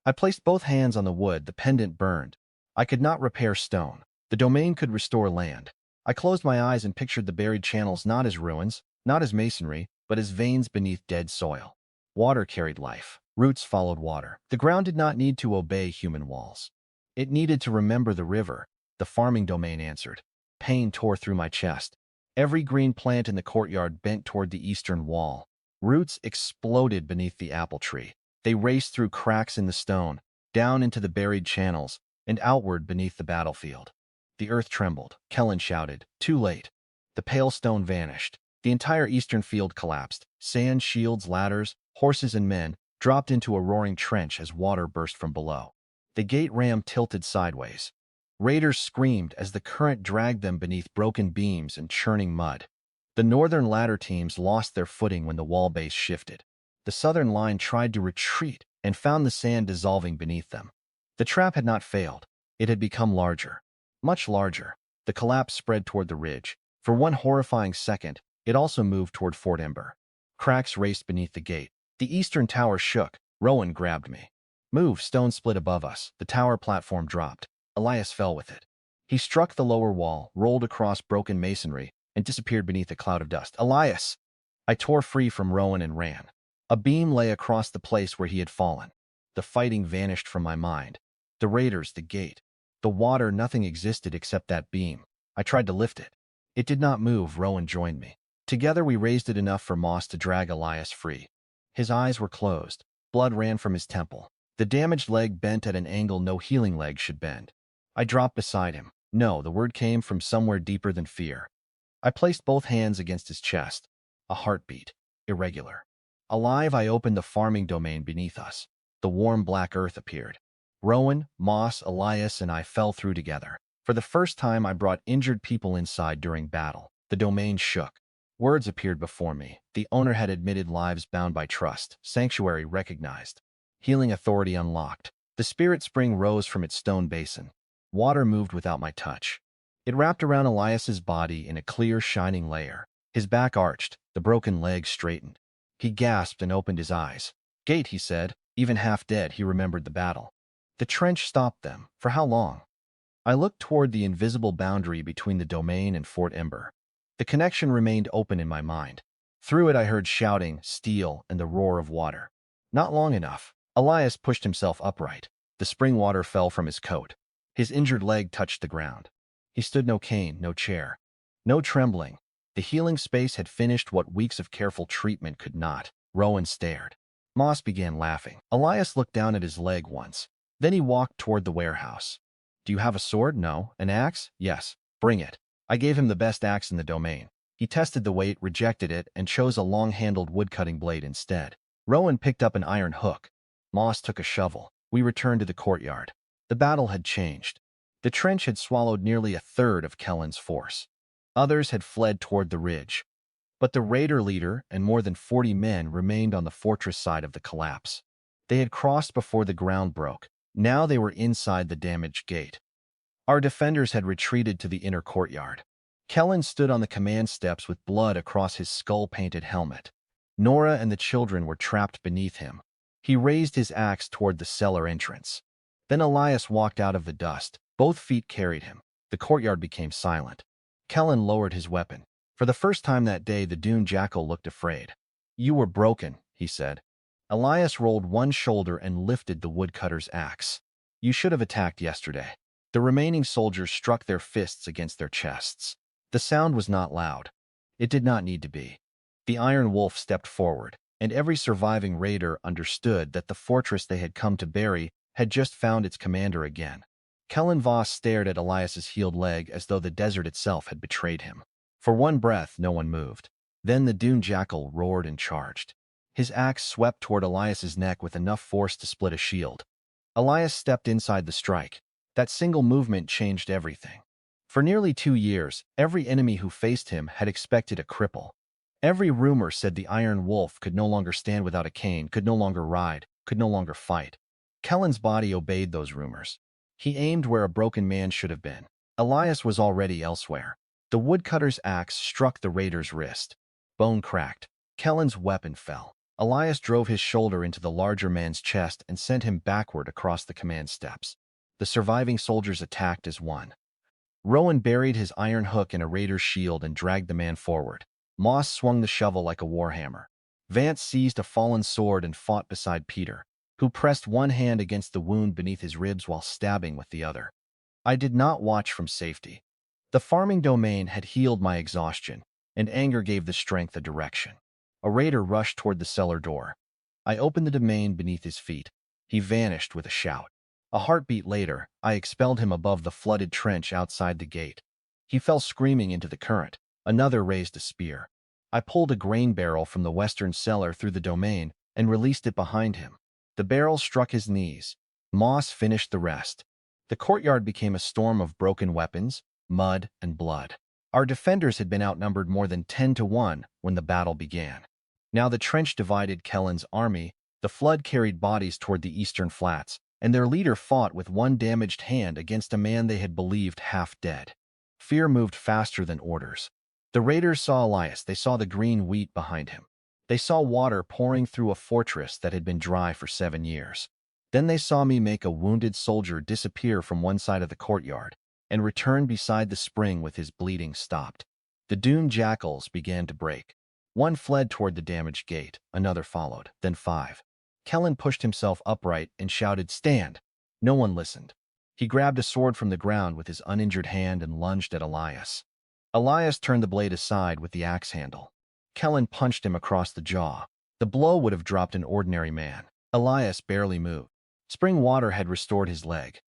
I placed both hands on the wood. The pendant burned. I could not repair stone. The domain could restore land. I closed my eyes and pictured the buried channels not as ruins, not as masonry, but as veins beneath dead soil. Water carried life. Roots followed water. The ground did not need to obey human walls. It needed to remember the river. The farming domain answered. Pain tore through my chest. Every green plant in the courtyard bent toward the eastern wall. Roots exploded beneath the apple tree. They raced through cracks in the stone, down into the buried channels, and outward beneath the battlefield. The earth trembled. Kellen shouted, "Too late." The pale stone vanished. The entire eastern field collapsed. Sand, shields, ladders, horses, and men dropped into a roaring trench as water burst from below. The gate ram tilted sideways. Raiders screamed as the current dragged them beneath broken beams and churning mud. The northern ladder teams lost their footing when the wall base shifted. The southern line tried to retreat and found the sand dissolving beneath them. The trap had not failed. It had become larger. Much larger. The collapse spread toward the ridge. For one horrifying second, it also moved toward Fort Ember. Cracks raced beneath the gate. The eastern tower shook. Rowan grabbed me. Move, stone split above us. The tower platform dropped. Elias fell with it. He struck the lower wall, rolled across broken masonry, and disappeared beneath a cloud of dust. Elias! I tore free from Rowan and ran. A beam lay across the place where he had fallen. The fighting vanished from my mind. The raiders, the gate. The water, nothing existed except that beam. I tried to lift it. It did not move. Rowan joined me. Together we raised it enough for Moss to drag Elias free. His eyes were closed. Blood ran from his temple. The damaged leg bent at an angle no healing leg should bend. I dropped beside him. No, the word came from somewhere deeper than fear. I placed both hands against his chest. A heartbeat. Irregular. Alive, I opened the farming domain beneath us. The warm black earth appeared. Rowan, Moss, Elias, and I fell through together. For the first time, I brought injured people inside during battle. The domain shook. Words appeared before me. The owner had admitted lives bound by trust. Sanctuary recognized. Healing authority unlocked. The spirit spring rose from its stone basin. Water moved without my touch. It wrapped around Elias's body in a clear, shining layer. His back arched. The broken leg straightened. He gasped and opened his eyes. Gate, he said. Even half dead, he remembered the battle. The trench stopped them. For how long? I looked toward the invisible boundary between the domain and Fort Ember. The connection remained open in my mind. Through it I heard shouting, steel, and the roar of water. Not long enough. Elias pushed himself upright. The spring water fell from his coat. His injured leg touched the ground. He stood no cane, no chair. No trembling. The healing space had finished what weeks of careful treatment could not. Rowan stared. Moss began laughing. Elias looked down at his leg once. Then he walked toward the warehouse. Do you have a sword? No. An axe? Yes. Bring it. I gave him the best axe in the domain. He tested the weight, rejected it, and chose a long-handled wood-cutting blade instead. Rowan picked up an iron hook. Moss took a shovel. We returned to the courtyard. The battle had changed. The trench had swallowed nearly a third of Kellen's force. Others had fled toward the ridge. But the raider leader and more than 40 men remained on the fortress side of the collapse. They had crossed before the ground broke. Now they were inside the damaged gate. Our defenders had retreated to the inner courtyard. Kellen stood on the command steps with blood across his skull-painted helmet. Nora and the children were trapped beneath him. He raised his axe toward the cellar entrance. Then Elias walked out of the dust. Both feet carried him. The courtyard became silent. Kellen lowered his weapon. For the first time that day, the dune jackal looked afraid. You were broken, he said. Elias rolled one shoulder and lifted the woodcutter's axe. You should have attacked yesterday. The remaining soldiers struck their fists against their chests. The sound was not loud. It did not need to be. The Iron Wolf stepped forward, and every surviving raider understood that the fortress they had come to bury had just found its commander again. Kellen Voss stared at Elias's healed leg as though the desert itself had betrayed him. For one breath, no one moved. Then the dune jackal roared and charged. His axe swept toward Elias's neck with enough force to split a shield. Elias stepped inside the strike. That single movement changed everything. For nearly 2 years, every enemy who faced him had expected a cripple. Every rumor said the Iron Wolf could no longer stand without a cane, could no longer ride, could no longer fight. Kellen's body obeyed those rumors. He aimed where a broken man should have been. Elias was already elsewhere. The woodcutter's axe struck the raider's wrist. Bone cracked. Kellen's weapon fell. Elias drove his shoulder into the larger man's chest and sent him backward across the command steps. The surviving soldiers attacked as one. Rowan buried his iron hook in a raider's shield and dragged the man forward. Moss swung the shovel like a warhammer. Vance seized a fallen sword and fought beside Peter, who pressed one hand against the wound beneath his ribs while stabbing with the other. I did not watch from safety. The farming domain had healed my exhaustion, and anger gave the strength a direction. A raider rushed toward the cellar door. I opened the domain beneath his feet. He vanished with a shout. A heartbeat later, I expelled him above the flooded trench outside the gate. He fell screaming into the current. Another raised a spear. I pulled a grain barrel from the western cellar through the domain and released it behind him. The barrel struck his knees. Moss finished the rest. The courtyard became a storm of broken weapons, mud, and blood. Our defenders had been outnumbered more than 10-1 when the battle began. Now the trench divided Kellen's army. The flood carried bodies toward the eastern flats, and their leader fought with one damaged hand against a man they had believed half dead. Fear moved faster than orders. The raiders saw Elias. They saw the green wheat behind him. They saw water pouring through a fortress that had been dry for 7 years. Then they saw me make a wounded soldier disappear from one side of the courtyard and return beside the spring with his bleeding stopped. The dune jackals began to break. One fled toward the damaged gate. Another followed. Then 5. Kellen pushed himself upright and shouted, "Stand!" No one listened. He grabbed a sword from the ground with his uninjured hand and lunged at Elias. Elias turned the blade aside with the axe handle. Kellen punched him across the jaw. The blow would have dropped an ordinary man. Elias barely moved. Spring water had restored his leg.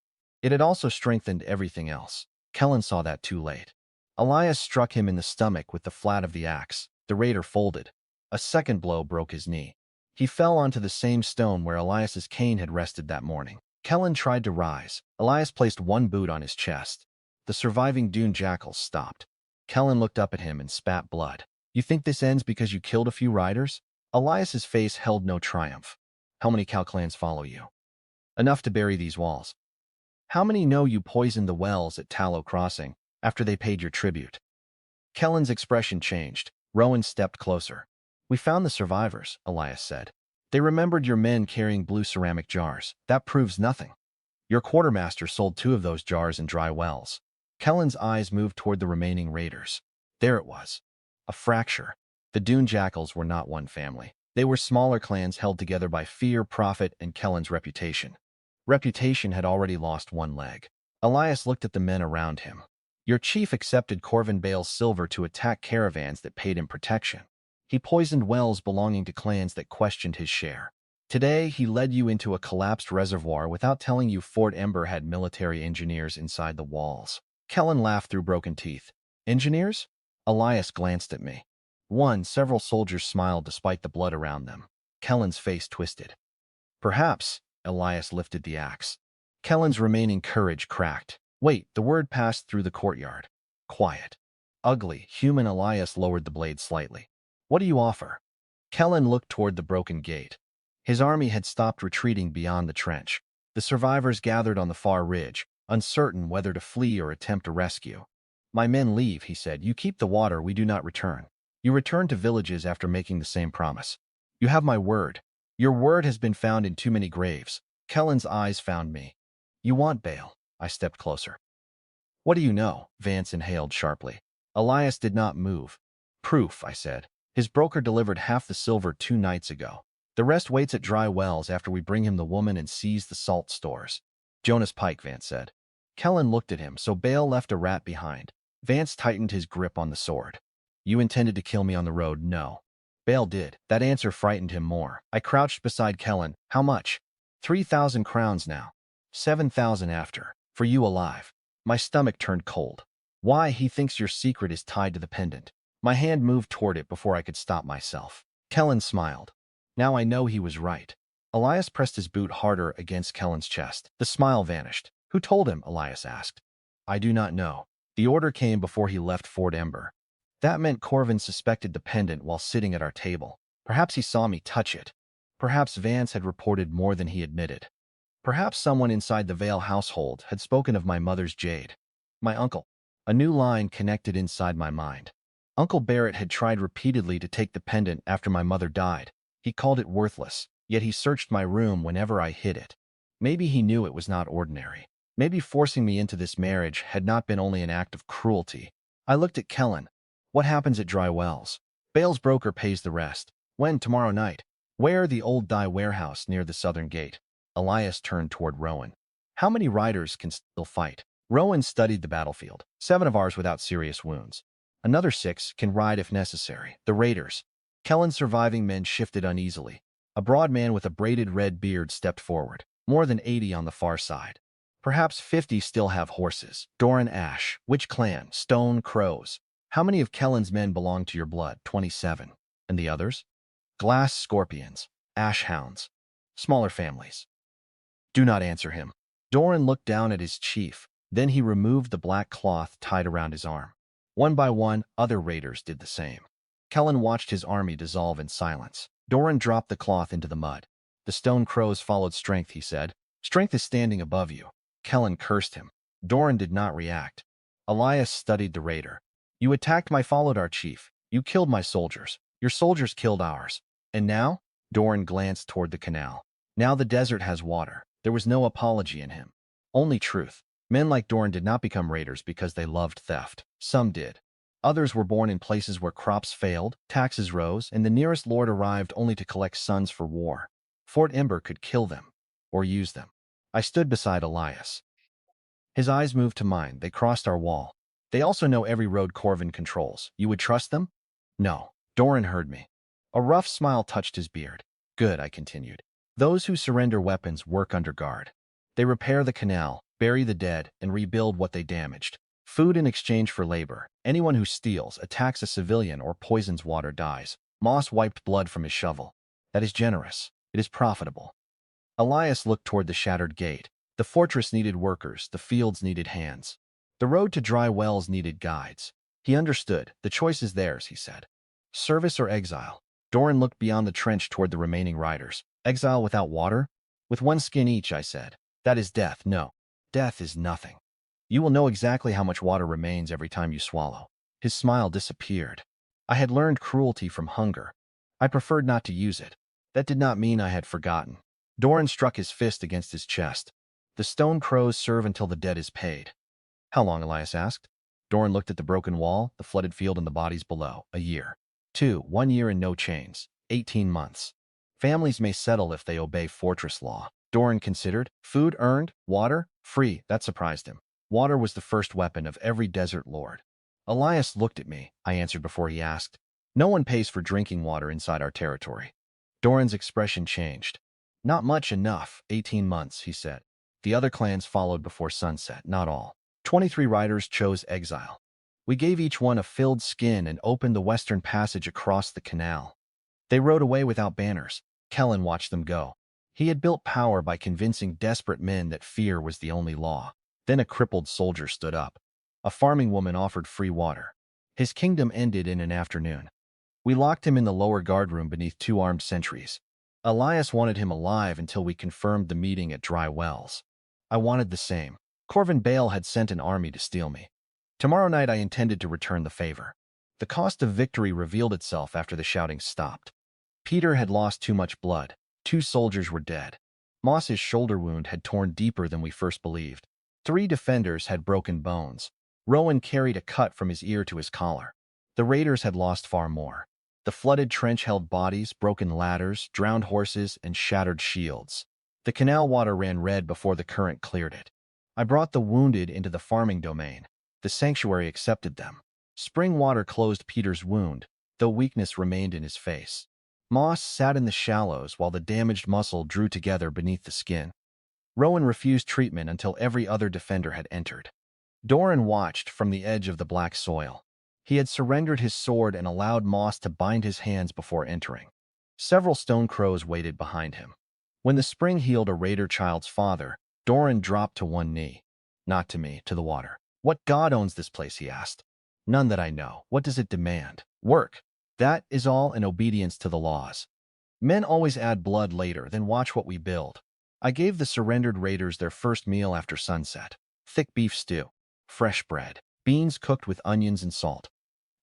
It had also strengthened everything else. Kellen saw that too late. Elias struck him in the stomach with the flat of the axe. The raider folded. A second blow broke his knee. He fell onto the same stone where Elias's cane had rested that morning. Kellen tried to rise. Elias placed one boot on his chest. The surviving dune jackals stopped. Kellen looked up at him and spat blood. You think this ends because you killed a few riders? Elias's face held no triumph. How many cow clans follow you? Enough to bury these walls. How many know you poisoned the wells at Tallow Crossing after they paid your tribute? Kellen's expression changed. Rowan stepped closer. We found the survivors, Elias said. They remembered your men carrying blue ceramic jars. That proves nothing. Your quartermaster sold 2 of those jars in dry wells. Kellen's eyes moved toward the remaining raiders. There it was. A fracture. The Dune Jackals were not one family. They were smaller clans held together by fear, profit, and Kellen's reputation. Reputation had already lost one leg. Elias looked at the men around him. Your chief accepted Corvin Bale's silver to attack caravans that paid him protection. He poisoned wells belonging to clans that questioned his share. Today, he led you into a collapsed reservoir without telling you Fort Ember had military engineers inside the walls. Kellen laughed through broken teeth. Engineers? Elias glanced at me. Several soldiers smiled despite the blood around them. Kellen's face twisted. Perhaps. Elias lifted the axe. Kellen's remaining courage cracked. Wait, the word passed through the courtyard. Quiet. Ugly, human. Elias lowered the blade slightly. What do you offer? Kellen looked toward the broken gate. His army had stopped retreating beyond the trench. The survivors gathered on the far ridge, uncertain whether to flee or attempt a rescue. My men leave, he said. You keep the water, we do not return. You return to villages after making the same promise. You have my word. Your word has been found in too many graves. Kellen's eyes found me. You want Bale? I stepped closer. What do you know? Vance inhaled sharply. Elias did not move. Proof, I said. His broker delivered half the silver 2 nights ago. The rest waits at dry wells after we bring him the woman and seize the salt stores. Jonas Pike, Vance said. Kellen looked at him, so Bale left a rat behind. Vance tightened his grip on the sword. You intended to kill me on the road? No. Bale did. That answer frightened him more. I crouched beside Kellen. How much? 3,000 crowns now. 7,000 after. For you alive. My stomach turned cold. Why? He thinks your secret is tied to the pendant. My hand moved toward it before I could stop myself. Kellen smiled. Now I know he was right. Elias pressed his boot harder against Kellen's chest. The smile vanished. Who told him? Elias asked. I do not know. The order came before he left Fort Ember. That meant Corvin suspected the pendant while sitting at our table. Perhaps he saw me touch it. Perhaps Vance had reported more than he admitted. Perhaps someone inside the Vale household had spoken of my mother's jade. My uncle. A new line connected inside my mind. Uncle Barrett had tried repeatedly to take the pendant after my mother died. He called it worthless, yet he searched my room whenever I hid it. Maybe he knew it was not ordinary. Maybe forcing me into this marriage had not been only an act of cruelty. I looked at Kellen. What happens at dry wells? Bale's broker pays the rest. When? Tomorrow night. Where? The old dye warehouse near the southern gate. Elias turned toward Rowan. How many riders can still fight? Rowan studied the battlefield. 7 of ours without serious wounds. Another 6 can ride if necessary. The raiders. Kellen's surviving men shifted uneasily. A broad man with a braided red beard stepped forward. More than 80 on the far side. Perhaps 50 still have horses. Doran Ash. Which clan? Stone Crows. How many of Kellen's men belong to your blood? 27. And the others? Glass Scorpions. Ash Hounds. Smaller families. Do not answer him. Doran looked down at his chief. Then he removed the black cloth tied around his arm. One by one, other raiders did the same. Kellen watched his army dissolve in silence. Doran dropped the cloth into the mud. The Stone Crows followed Strength, he said. Strength is standing above you. Kellen cursed him. Doran did not react. Elias studied the raider. You attacked my followed our chief. You killed my soldiers. Your soldiers killed ours. And now? Doran glanced toward the canal. Now the desert has water. There was no apology in him. Only truth. Men like Doran did not become raiders because they loved theft. Some did. Others were born in places where crops failed, taxes rose, and the nearest lord arrived only to collect sons for war. Fort Ember could kill them, or use them. I stood beside Elias. His eyes moved to mine. They crossed our wall. They also know every road Corvin controls. You would trust them? No. Doran heard me. A rough smile touched his beard. Good, I continued. Those who surrender weapons work under guard. They repair the canal, bury the dead, and rebuild what they damaged. Food in exchange for labor. Anyone who steals, attacks a civilian, or poisons water dies. Moss wiped blood from his shovel. That is generous. It is profitable. Elias looked toward the shattered gate. The fortress needed workers. The fields needed hands. The road to dry wells needed guides. He understood. The choice is theirs, he said. Service or exile? Doran looked beyond the trench toward the remaining riders. Exile without water? With 1 skin each, I said. That is death. No. Death is nothing. You will know exactly how much water remains every time you swallow. His smile disappeared. I had learned cruelty from hunger. I preferred not to use it. That did not mean I had forgotten. Doran struck his fist against his chest. The Stone Crows serve until the debt is paid. How long? Elias asked. Doran looked at the broken wall, the flooded field, and the bodies below. A year. 2. 1 year and no chains. 18 months. Families may settle if they obey fortress law. Doran considered. Food earned, water free. That surprised him. Water was the first weapon of every desert lord. Elias looked at me, I answered before he asked. No one pays for drinking water inside our territory. Doran's expression changed. Not much enough. 18 months, he said. The other clans followed before sunset, not all. 23 riders chose exile. We gave each one a filled skin and opened the western passage across the canal. They rode away without banners. Kellen watched them go. He had built power by convincing desperate men that fear was the only law. Then a crippled soldier stood up. A farming woman offered free water. His kingdom ended in an afternoon. We locked him in the lower guardroom beneath 2 armed sentries. Elias wanted him alive until we confirmed the meeting at Dry Wells. I wanted the same. Corvin Bale had sent an army to steal me. Tomorrow night I intended to return the favor. The cost of victory revealed itself after the shouting stopped. Peter had lost too much blood. 2 soldiers were dead. Moss's shoulder wound had torn deeper than we first believed. 3 defenders had broken bones. Rowan carried a cut from his ear to his collar. The raiders had lost far more. The flooded trench held bodies, broken ladders, drowned horses, and shattered shields. The canal water ran red before the current cleared it. I brought the wounded into the farming domain. The sanctuary accepted them. Spring water closed Peter's wound, though weakness remained in his face. Moss sat in the shallows while the damaged muscle drew together beneath the skin. Rowan refused treatment until every other defender had entered. Doran watched from the edge of the black soil. He had surrendered his sword and allowed Moss to bind his hands before entering. Several stone crows waited behind him. When the spring healed a raider child's father, Doran dropped to one knee. Not to me, to the water. What god owns this place, he asked. None that I know. What does it demand? Work. That is all, in obedience to the laws. Men always add blood later, then watch what we build. I gave the surrendered raiders their first meal after sunset. Thick beef stew. Fresh bread. Beans cooked with onions and salt.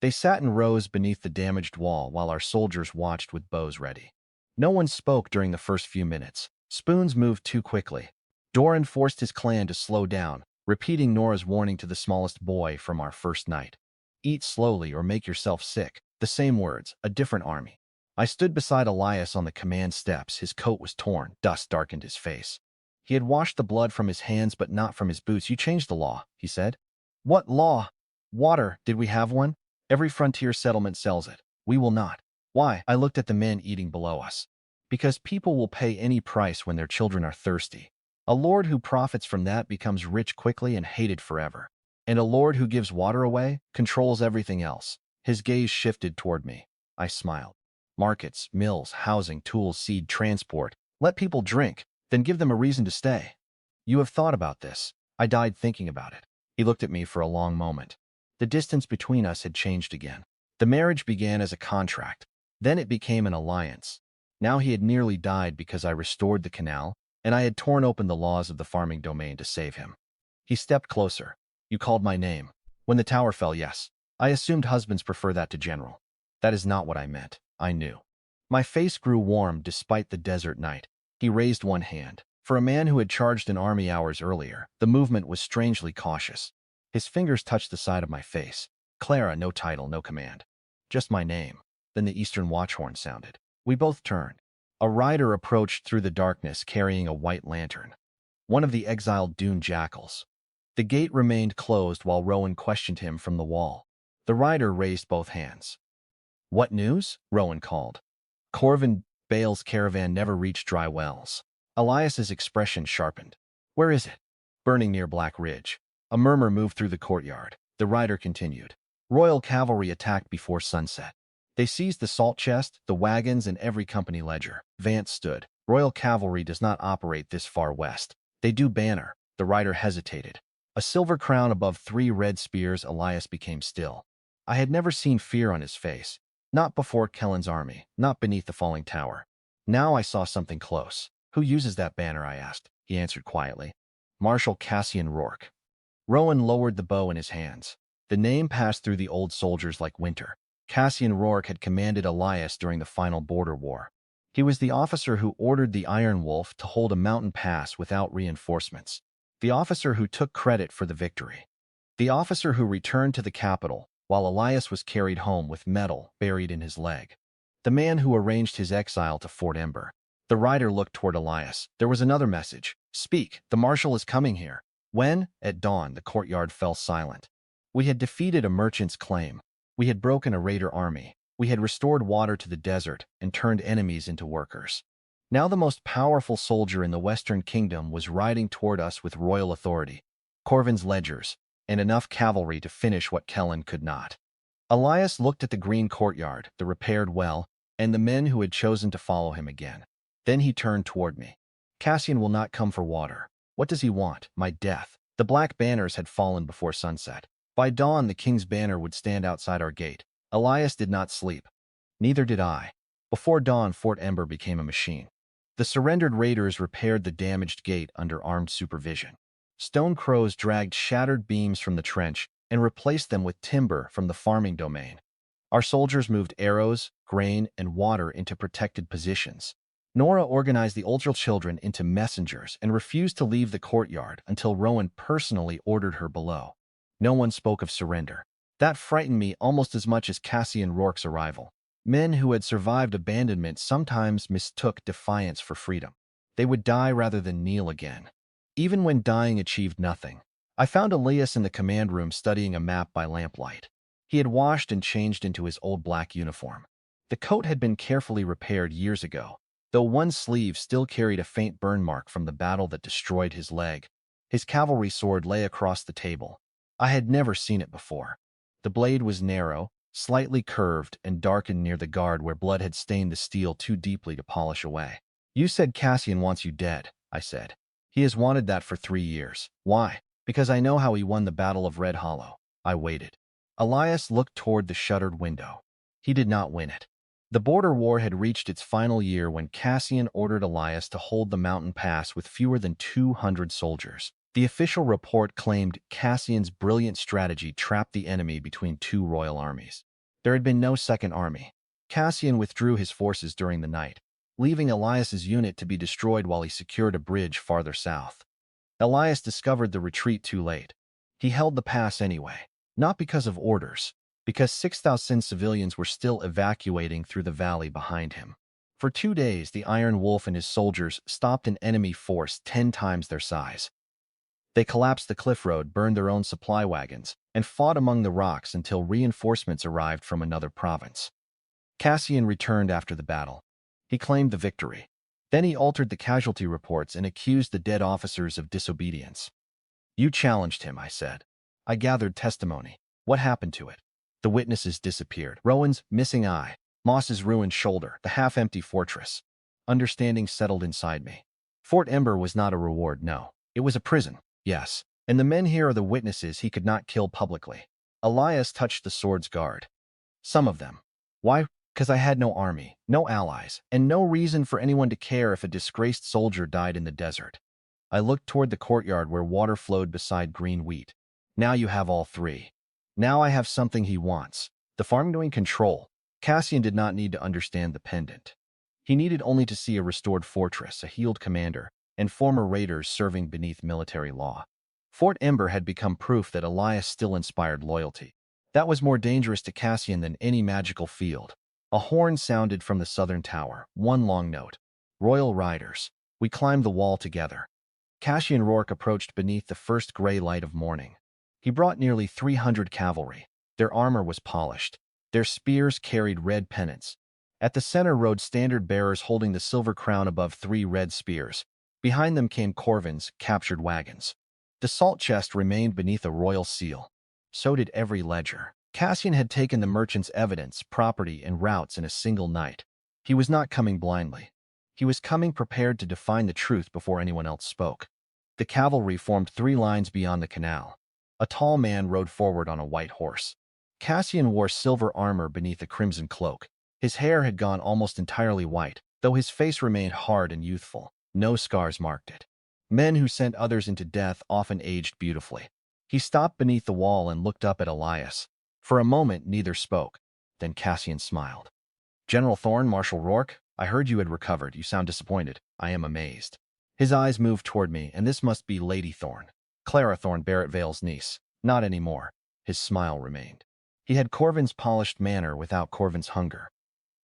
They sat in rows beneath the damaged wall while our soldiers watched with bows ready. No one spoke during the first few minutes. Spoons moved too quickly. Doran forced his clan to slow down, repeating Nora's warning to the smallest boy from our first night. Eat slowly or make yourself sick. The same words, a different army. I stood beside Elias on the command steps. His coat was torn. Dust darkened his face. He had washed the blood from his hands but not from his boots. You changed the law, he said. What law? Water. Did we have one? Every frontier settlement sells it. We will not. Why? I looked at the men eating below us. Because people will pay any price when their children are thirsty. A lord who profits from that becomes rich quickly and hated forever. And a lord who gives water away controls everything else. His gaze shifted toward me. I smiled. Markets, mills, housing, tools, seed, transport. Let people drink, then give them a reason to stay. You have thought about this. I died thinking about it. He looked at me for a long moment. The distance between us had changed again. The marriage began as a contract. Then it became an alliance. Now he had nearly died because I restored the canal, and I had torn open the laws of the farming domain to save him. He stepped closer. You called my name. When the tower fell, yes. I assumed husbands prefer that to general. That is not what I meant. I knew. My face grew warm despite the desert night. He raised one hand. For a man who had charged an army hours earlier, the movement was strangely cautious. His fingers touched the side of my face. Clara, no title, no command. Just my name. Then the eastern watchhorn sounded. We both turned. A rider approached through the darkness carrying a white lantern. One of the exiled dune jackals. The gate remained closed while Rowan questioned him from the wall. The rider raised both hands. What news? Rowan called. Corvin Bale's caravan never reached Dry Wells. Elias's expression sharpened. Where is it? Burning near Black Ridge. A murmur moved through the courtyard. The rider continued. Royal cavalry attacked before sunset. They seized the salt chest, the wagons, and every company ledger. Vance stood. Royal cavalry does not operate this far west. They do banner. The rider hesitated. A silver crown above 3 red spears. Elias became still. I had never seen fear on his face. Not before Kellen's army, not beneath the falling tower. Now I saw something close. Who uses that banner? I asked. He answered quietly. Marshal Cassian Rourke. Rowan lowered the bow in his hands. The name passed through the old soldiers like winter. Cassian Rourke had commanded Elias during the final border war. He was the officer who ordered the Iron Wolf to hold a mountain pass without reinforcements. The officer who took credit for the victory. The officer who returned to the capital while Elias was carried home with metal buried in his leg. The man who arranged his exile to Fort Ember. The rider looked toward Elias. There was another message. Speak, the marshal is coming here. When, at dawn, the courtyard fell silent. We had defeated a merchant's claim. We had broken a raider army. We had restored water to the desert and turned enemies into workers. Now the most powerful soldier in the Western Kingdom was riding toward us with royal authority, Corvin's ledgers, and enough cavalry to finish what Kellen could not. Elias looked at the green courtyard, the repaired well, and the men who had chosen to follow him again. Then he turned toward me. Cassian will not come for water. What does he want? My death. The black banners had fallen before sunset. By dawn, the king's banner would stand outside our gate. Elias did not sleep. Neither did I. Before dawn, Fort Ember became a machine. The surrendered raiders repaired the damaged gate under armed supervision. Stone crows dragged shattered beams from the trench and replaced them with timber from the farming domain. Our soldiers moved arrows, grain, and water into protected positions. Nora organized the older children into messengers and refused to leave the courtyard until Rowan personally ordered her below. No one spoke of surrender. That frightened me almost as much as Cassian Rourke's arrival. Men who had survived abandonment sometimes mistook defiance for freedom. They would die rather than kneel again. Even when dying achieved nothing. I found Elias in the command room studying a map by lamplight. He had washed and changed into his old black uniform. The coat had been carefully repaired years ago, though one sleeve still carried a faint burn mark from the battle that destroyed his leg. His cavalry sword lay across the table. I had never seen it before. The blade was narrow, slightly curved, and darkened near the guard where blood had stained the steel too deeply to polish away. You said Cassian wants you dead, I said. He has wanted that for 3 years. Why? Because I know how he won the Battle of Red Hollow. I waited. Elias looked toward the shuttered window. He did not win it. The border war had reached its final year when Cassian ordered Elias to hold the mountain pass with fewer than 200 soldiers. The official report claimed Cassian's brilliant strategy trapped the enemy between two royal armies. There had been no second army. Cassian withdrew his forces during the night, leaving Elias's unit to be destroyed while he secured a bridge farther south. Elias discovered the retreat too late. He held the pass anyway, not because of orders, because 6,000 civilians were still evacuating through the valley behind him. For 2 days, the Iron Wolf and his soldiers stopped an enemy force 10 times their size. They collapsed the cliff road, burned their own supply wagons, and fought among the rocks until reinforcements arrived from another province. Cassian returned after the battle. He claimed the victory. Then he altered the casualty reports and accused the dead officers of disobedience. You challenged him, I said. I gathered testimony. What happened to it? The witnesses disappeared. Rowan's missing eye, Moss's ruined shoulder, the half-empty fortress. Understanding settled inside me. Fort Ember was not a reward, no. It was a prison, yes. And the men here are the witnesses he could not kill publicly. Elias touched the sword's guard. Some of them. Why? Because I had no army, no allies, and no reason for anyone to care if a disgraced soldier died in the desert. I looked toward the courtyard where water flowed beside green wheat. Now you have all three. Now I have something he wants. The farm doing control. Cassian did not need to understand the pendant. He needed only to see a restored fortress, a healed commander, and former raiders serving beneath military law. Fort Ember had become proof that Elias still inspired loyalty. That was more dangerous to Cassian than any magical field. A horn sounded from the southern tower, one long note. Royal Riders. We climbed the wall together. Cassian Rourke approached beneath the first gray light of morning. He brought nearly 300 cavalry. Their armor was polished. Their spears carried red pennants. At the center rode standard-bearers holding the silver crown above 3 red spears. Behind them came Corvin's captured wagons. The salt chest remained beneath a royal seal. So did every ledger. Cassian had taken the merchant's evidence, property, and routes in a single night. He was not coming blindly. He was coming prepared to define the truth before anyone else spoke. The cavalry formed 3 lines beyond the canal. A tall man rode forward on a white horse. Cassian wore silver armor beneath a crimson cloak. His hair had gone almost entirely white, though his face remained hard and youthful. No scars marked it. Men who sent others into death often aged beautifully. He stopped beneath the wall and looked up at Elias. For a moment, neither spoke. Then Cassian smiled. General Thorne, Marshal Rourke, I heard you had recovered. You sound disappointed. I am amazed. His eyes moved toward me, and this must be Lady Thorne. Clara Thorne, Barrett Vale's niece. Not anymore. His smile remained. He had Corvin's polished manner without Corvin's hunger.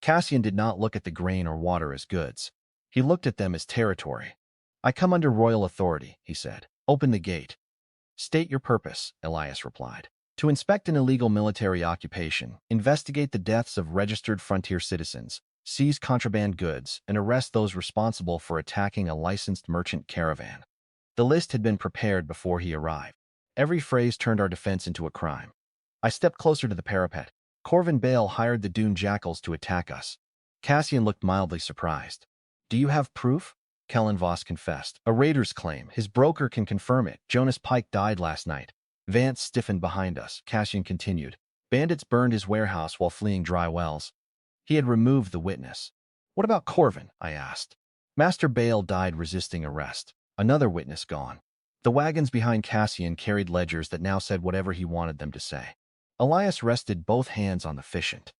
Cassian did not look at the grain or water as goods. He looked at them as territory. "I come under royal authority," he said. "Open the gate." "State your purpose," Elias replied. "To inspect an illegal military occupation, investigate the deaths of registered frontier citizens, seize contraband goods, and arrest those responsible for attacking a licensed merchant caravan." The list had been prepared before he arrived. Every phrase turned our defense into a crime. I stepped closer to the parapet. "Corvin Bale hired the dune jackals to attack us." Cassian looked mildly surprised. "Do you have proof?" Kellen Voss confessed. "A raider's claim. His broker can confirm it. Jonas Pike died last night." Vance stiffened behind us. Cassian continued. "Bandits burned his warehouse while fleeing dry wells." He had removed the witness. "What about Corvin?" I asked. "Master Bale died resisting arrest." Another witness gone. The wagons behind Cassian carried ledgers that now said whatever he wanted them to say. Elias rested both hands on the fishent.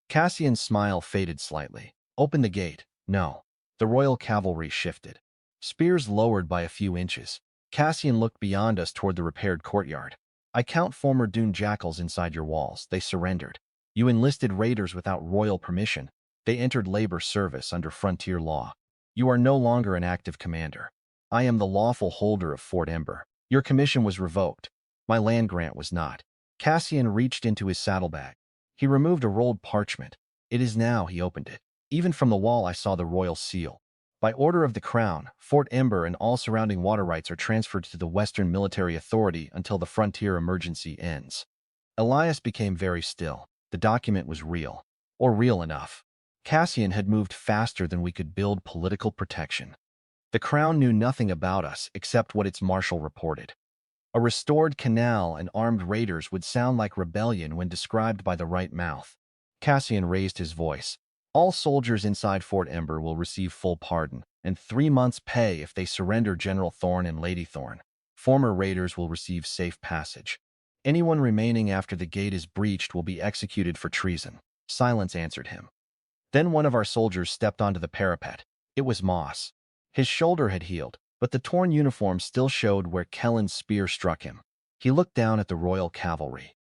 Cassian's smile faded slightly. "Open the gate." "No." The royal cavalry shifted. Spears lowered by a few inches. Cassian looked beyond us toward the repaired courtyard. "I count former dune jackals inside your walls. They surrendered. You enlisted raiders without royal permission. They entered labor service under frontier law. You are no longer an active commander. I am the lawful holder of Fort Ember. Your commission was revoked. My land grant was not." Cassian reached into his saddlebag. He removed a rolled parchment. "It is now." He opened it. Even from the wall I saw the royal seal. "By order of the Crown, Fort Ember and all surrounding water rights are transferred to the Western Military Authority until the frontier emergency ends." Elias became very still. The document was real. Or real enough. Cassian had moved faster than we could build political protection. The Crown knew nothing about us except what its marshal reported. A restored canal and armed raiders would sound like rebellion when described by the right mouth. Cassian raised his voice. "All soldiers inside Fort Ember will receive full pardon, and 3 months' pay if they surrender General Thorne and Lady Thorne. Former raiders will receive safe passage. Anyone remaining after the gate is breached will be executed for treason." Silence answered him. Then one of our soldiers stepped onto the parapet. It was Moss. His shoulder had healed, but the torn uniform still showed where Kellen's spear struck him. He looked down at the royal cavalry.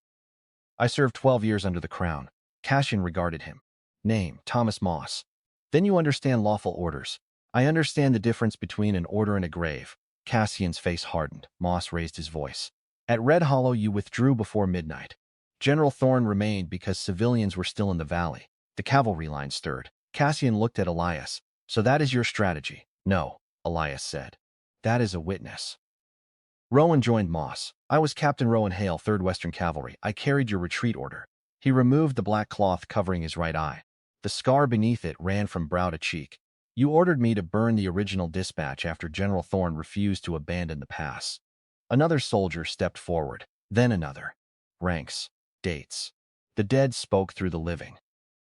"I served 12 years under the Crown." Cassian regarded him. "Name, Thomas Moss." "Then you understand lawful orders." "I understand the difference between an order and a grave." Cassian's face hardened. Moss raised his voice. "At Red Hollow you withdrew before midnight. General Thorne remained because civilians were still in the valley." The cavalry line stirred. Cassian looked at Elias. "So that is your strategy?" "No," Elias said. "That is a witness." Rowan joined Moss. "I was Captain Rowan Hale, 3rd Western Cavalry. I carried your retreat order." He removed the black cloth covering his right eye. The scar beneath it ran from brow to cheek. "You ordered me to burn the original dispatch after General Thorne refused to abandon the pass." Another soldier stepped forward. Then another. Ranks. Dates. The dead spoke through the living.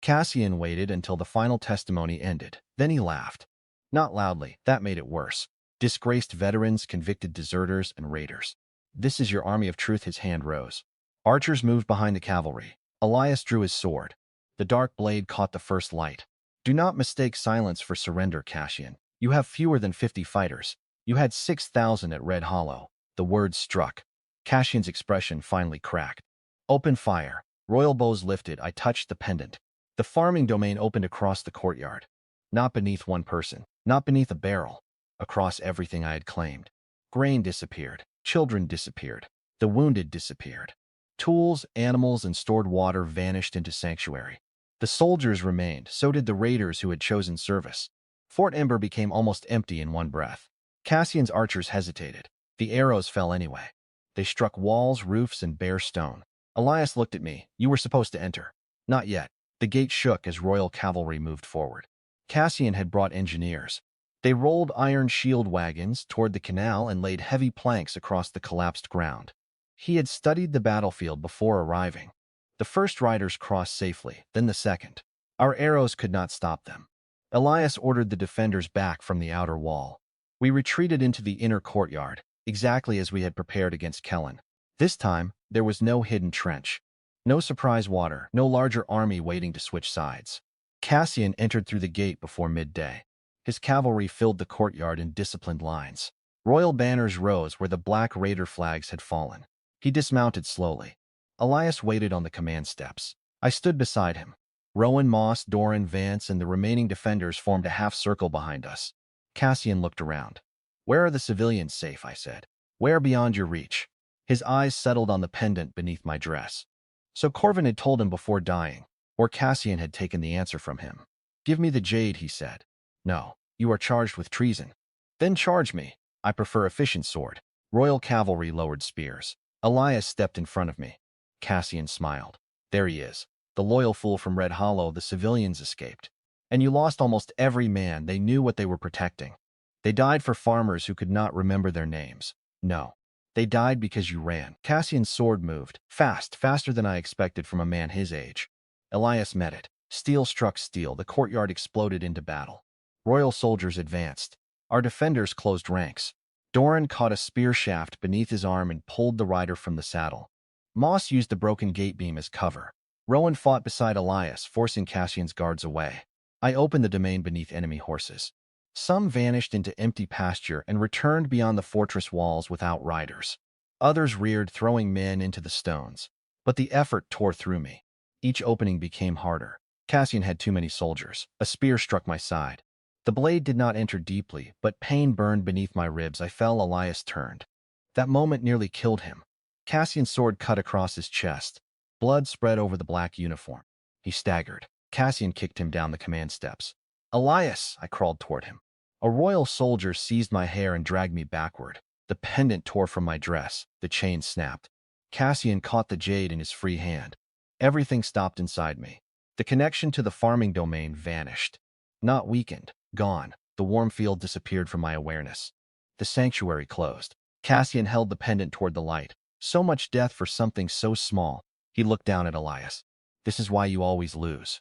Cassian waited until the final testimony ended. Then he laughed. Not loudly. That made it worse. "Disgraced veterans, convicted deserters, and raiders. This is your army of truth." His hand rose. Archers moved behind the cavalry. Elias drew his sword. The dark blade caught the first light. "Do not mistake silence for surrender, Cassian. You have fewer than 50 fighters. You had 6,000 at Red Hollow." The words struck. Cassian's expression finally cracked. "Open fire." Royal bows lifted. I touched the pendant. The farming domain opened across the courtyard. Not beneath one person. Not beneath a barrel. Across everything I had claimed. Grain disappeared. Children disappeared. The wounded disappeared. Tools, animals, and stored water vanished into sanctuary. The soldiers remained. So did the raiders who had chosen service. Fort Ember became almost empty in one breath. Cassian's archers hesitated. The arrows fell anyway. They struck walls, roofs, and bare stone. Elias looked at me. "You were supposed to enter." "Not yet." The gate shook as royal cavalry moved forward. Cassian had brought engineers. They rolled iron shield wagons toward the canal and laid heavy planks across the collapsed ground. He had studied the battlefield before arriving. The first riders crossed safely, then the second. Our arrows could not stop them. Elias ordered the defenders back from the outer wall. We retreated into the inner courtyard, exactly as we had prepared against Kellen. This time, there was no hidden trench. No surprise water, no larger army waiting to switch sides. Cassian entered through the gate before midday. His cavalry filled the courtyard in disciplined lines. Royal banners rose where the black raider flags had fallen. He dismounted slowly. Elias waited on the command steps. I stood beside him. Rowan, Moss, Doran, Vance, and the remaining defenders formed a half-circle behind us. Cassian looked around. "Where are the civilians safe?" I said. "Where beyond your reach?" His eyes settled on the pendant beneath my dress. So Corvin had told him before dying, or Cassian had taken the answer from him. "Give me the jade," he said. "No, you are charged with treason." "Then charge me. I prefer efficient sword." Royal cavalry lowered spears. Elias stepped in front of me. Cassian smiled. "There he is. The loyal fool from Red Hollow. The civilians escaped. And you lost almost every man. They knew what they were protecting. They died for farmers who could not remember their names. No. They died because you ran." Cassian's sword moved, fast, faster than I expected from a man his age. Elias met it. Steel struck steel. The courtyard exploded into battle. Royal soldiers advanced. Our defenders closed ranks. Doran caught a spear shaft beneath his arm and pulled the rider from the saddle. Moss used the broken gate beam as cover. Rowan fought beside Elias, forcing Cassian's guards away. I opened the domain beneath enemy horses. Some vanished into empty pasture and returned beyond the fortress walls without riders. Others reared, throwing men into the stones. But the effort tore through me. Each opening became harder. Cassian had too many soldiers. A spear struck my side. The blade did not enter deeply, but pain burned beneath my ribs. I fell. Elias turned. That moment nearly killed him. Cassian's sword cut across his chest. Blood spread over the black uniform. He staggered. Cassian kicked him down the command steps. "Elias!" I crawled toward him. A royal soldier seized my hair and dragged me backward. The pendant tore from my dress. The chain snapped. Cassian caught the jade in his free hand. Everything stopped inside me. The connection to the farming domain vanished. Not weakened. Gone. The warm field disappeared from my awareness. The sanctuary closed. Cassian held the pendant toward the light. So much death for something so small. He looked down at Elias. "This is why you always lose."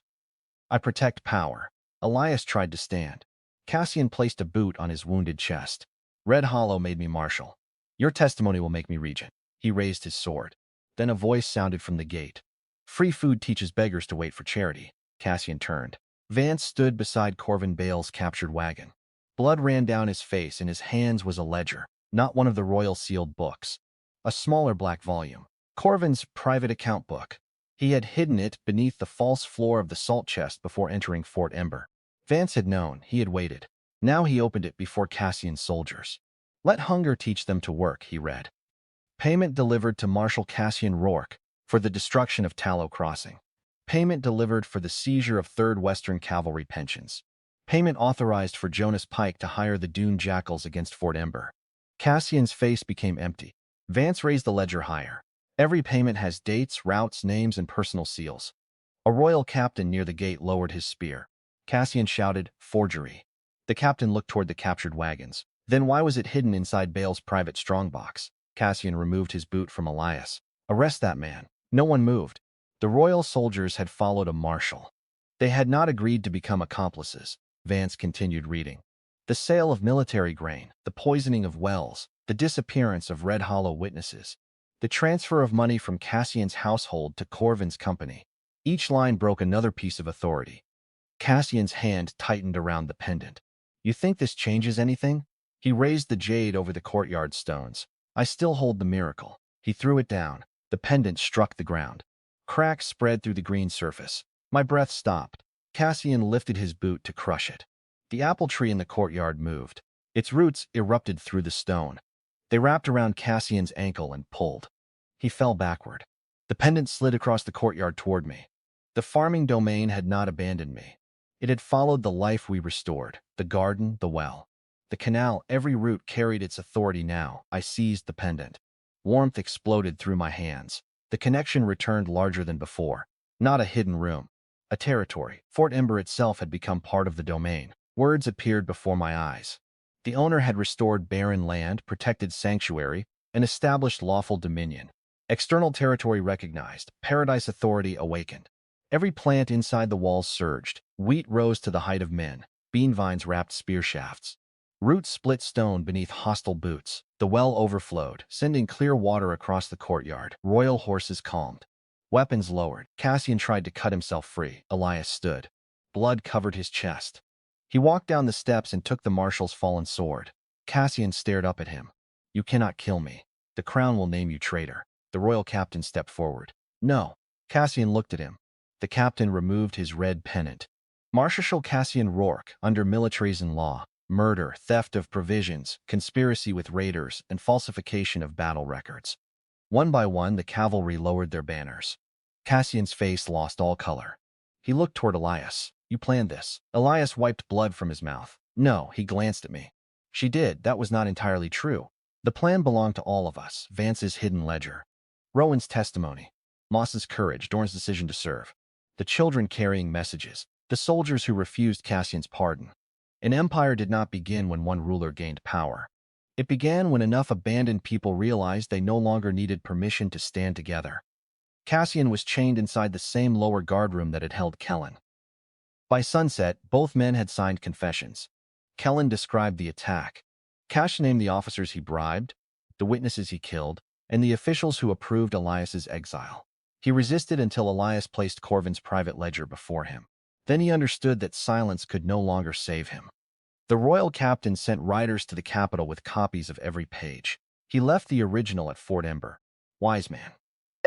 "I protect power." Elias tried to stand. Cassian placed a boot on his wounded chest. "Red Hollow made me marshal. Your testimony will make me regent." He raised his sword. Then a voice sounded from the gate. "Free food teaches beggars to wait for charity." Cassian turned. Vance stood beside Corvin Bale's captured wagon. Blood ran down his face. In his hands was a ledger, not one of the royal sealed books. A smaller black volume. Corvin's private account book. He had hidden it beneath the false floor of the salt chest before entering Fort Ember. Vance had known. He had waited. Now he opened it before Cassian's soldiers. "Let hunger teach them to work," he read. "Payment delivered to Marshal Cassian Rourke for the destruction of Tallow Crossing. Payment delivered for the seizure of 3rd Western Cavalry pensions. Payment authorized for Jonas Pike to hire the Dune Jackals against Fort Ember." Cassian's face became empty. Vance raised the ledger higher. "Every payment has dates, routes, names, and personal seals." A royal captain near the gate lowered his spear. Cassian shouted, "Forgery." The captain looked toward the captured wagons. Then why was it hidden inside Bale's private strongbox? Cassian removed his boot from Elias. "Arrest that man." No one moved. The royal soldiers had followed a marshal. They had not agreed to become accomplices. Vance continued reading. "The sale of military grain, the poisoning of wells, the disappearance of Red Hollow witnesses, the transfer of money from Cassian's household to Corvin's company." Each line broke another piece of authority. Cassian's hand tightened around the pendant. "You think this changes anything?" He raised the jade over the courtyard stones. "I still hold the miracle." He threw it down. The pendant struck the ground. Cracks spread through the green surface. My breath stopped. Cassian lifted his boot to crush it. The apple tree in the courtyard moved. Its roots erupted through the stone. They wrapped around Cassian's ankle and pulled. He fell backward. The pendant slid across the courtyard toward me. The farming domain had not abandoned me. It had followed the life we restored, the garden, the well. The canal, every root carried its authority now. I seized the pendant. Warmth exploded through my hands. The connection returned larger than before. Not a hidden room. A territory. Fort Ember itself had become part of the domain. Words appeared before my eyes. The owner had restored barren land, protected sanctuary, and established lawful dominion. External territory recognized. Paradise authority awakened. Every plant inside the walls surged. Wheat rose to the height of men. Bean vines wrapped spear shafts. Roots split stone beneath hostile boots. The well overflowed, sending clear water across the courtyard. Royal horses calmed. Weapons lowered. Cassian tried to cut himself free. Elias stood. Blood covered his chest. He walked down the steps and took the marshal's fallen sword. Cassian stared up at him. "You cannot kill me. The crown will name you traitor." The royal captain stepped forward. No. Cassian looked at him. The captain removed his red pennant. Marshal Cassian Rourke, under militarism law, murder, theft of provisions, conspiracy with raiders, and falsification of battle records. One by one, the cavalry lowered their banners. Cassian's face lost all color. He looked toward Elias. You planned this. Elias wiped blood from his mouth. No, he glanced at me. She did. That was not entirely true. The plan belonged to all of us. Vance's hidden ledger. Rowan's testimony. Moss's courage. Dorn's decision to serve. The children carrying messages. The soldiers who refused Cassian's pardon. An empire did not begin when one ruler gained power. It began when enough abandoned people realized they no longer needed permission to stand together. Cassian was chained inside the same lower guardroom that had held Kellen. By sunset, both men had signed confessions. Kellen described the attack. Cash named the officers he bribed, the witnesses he killed, and the officials who approved Elias's exile. He resisted until Elias placed Corvin's private ledger before him. Then he understood that silence could no longer save him. The royal captain sent riders to the capital with copies of every page. He left the original at Fort Ember. Wise man.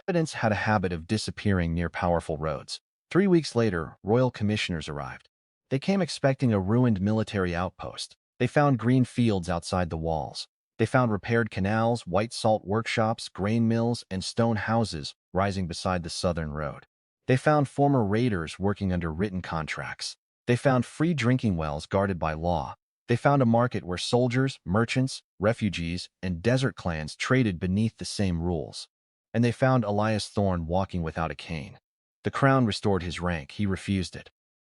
Evidence had a habit of disappearing near powerful roads. 3 weeks later, royal commissioners arrived. They came expecting a ruined military outpost. They found green fields outside the walls. They found repaired canals, white salt workshops, grain mills, and stone houses rising beside the southern road. They found former raiders working under written contracts. They found free drinking wells guarded by law. They found a market where soldiers, merchants, refugees, and desert clans traded beneath the same rules. And they found Elias Thorne walking without a cane. The crown restored his rank. He refused it.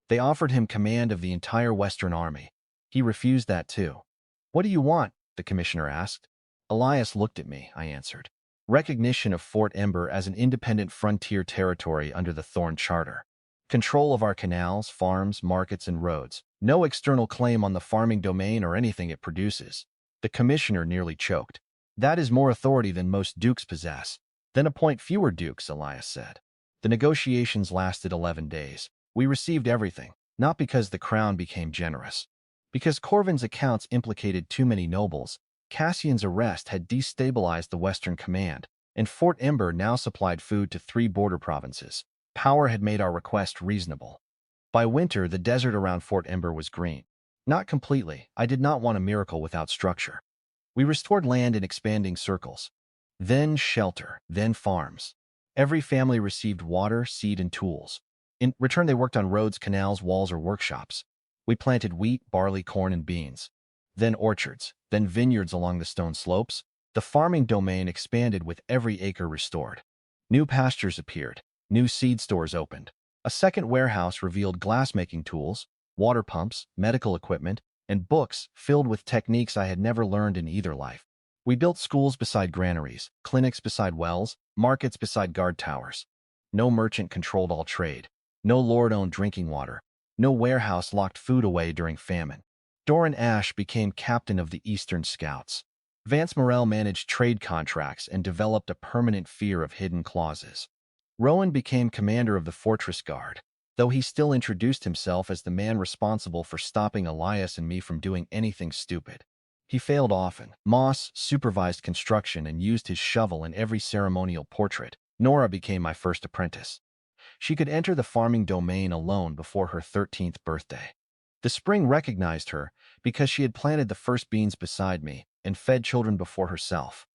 They offered him command of the entire Western Army. He refused that too. What do you want? The commissioner asked. Elias looked at me, I answered. Recognition of Fort Ember as an independent frontier territory under the Thorne Charter. Control of our canals, farms, markets, and roads. No external claim on the farming domain or anything it produces. The commissioner nearly choked. That is more authority than most dukes possess. Then appoint fewer dukes, Elias said. The negotiations lasted 11 days. We received everything, not because the crown became generous. Because Corvin's accounts implicated too many nobles, Cassian's arrest had destabilized the Western Command, and Fort Ember now supplied food to 3 border provinces. Power had made our request reasonable. By winter, the desert around Fort Ember was green. Not completely. I did not want a miracle without structure. We restored land in expanding circles. Then shelter, then farms. Every family received water, seed, and tools. In return, they worked on roads, canals, walls, or workshops. We planted wheat, barley, corn, and beans. Then orchards, then vineyards along the stone slopes. The farming domain expanded with every acre restored. New pastures appeared. New seed stores opened. A second warehouse revealed glass-making tools, water pumps, medical equipment, and books filled with techniques I had never learned in either life. We built schools beside granaries, clinics beside wells, markets beside guard towers. No merchant controlled all trade. No lord owned drinking water. No warehouse locked food away during famine. Doran Ash became captain of the Eastern Scouts. Vance Morrell managed trade contracts and developed a permanent fear of hidden clauses. Rowan became commander of the Fortress Guard, though he still introduced himself as the man responsible for stopping Elias and me from doing anything stupid. He failed often. Moss supervised construction and used his shovel in every ceremonial portrait. Nora became my first apprentice. She could enter the farming domain alone before her 13th birthday. The spring recognized her because she had planted the first beans beside me and fed children before herself.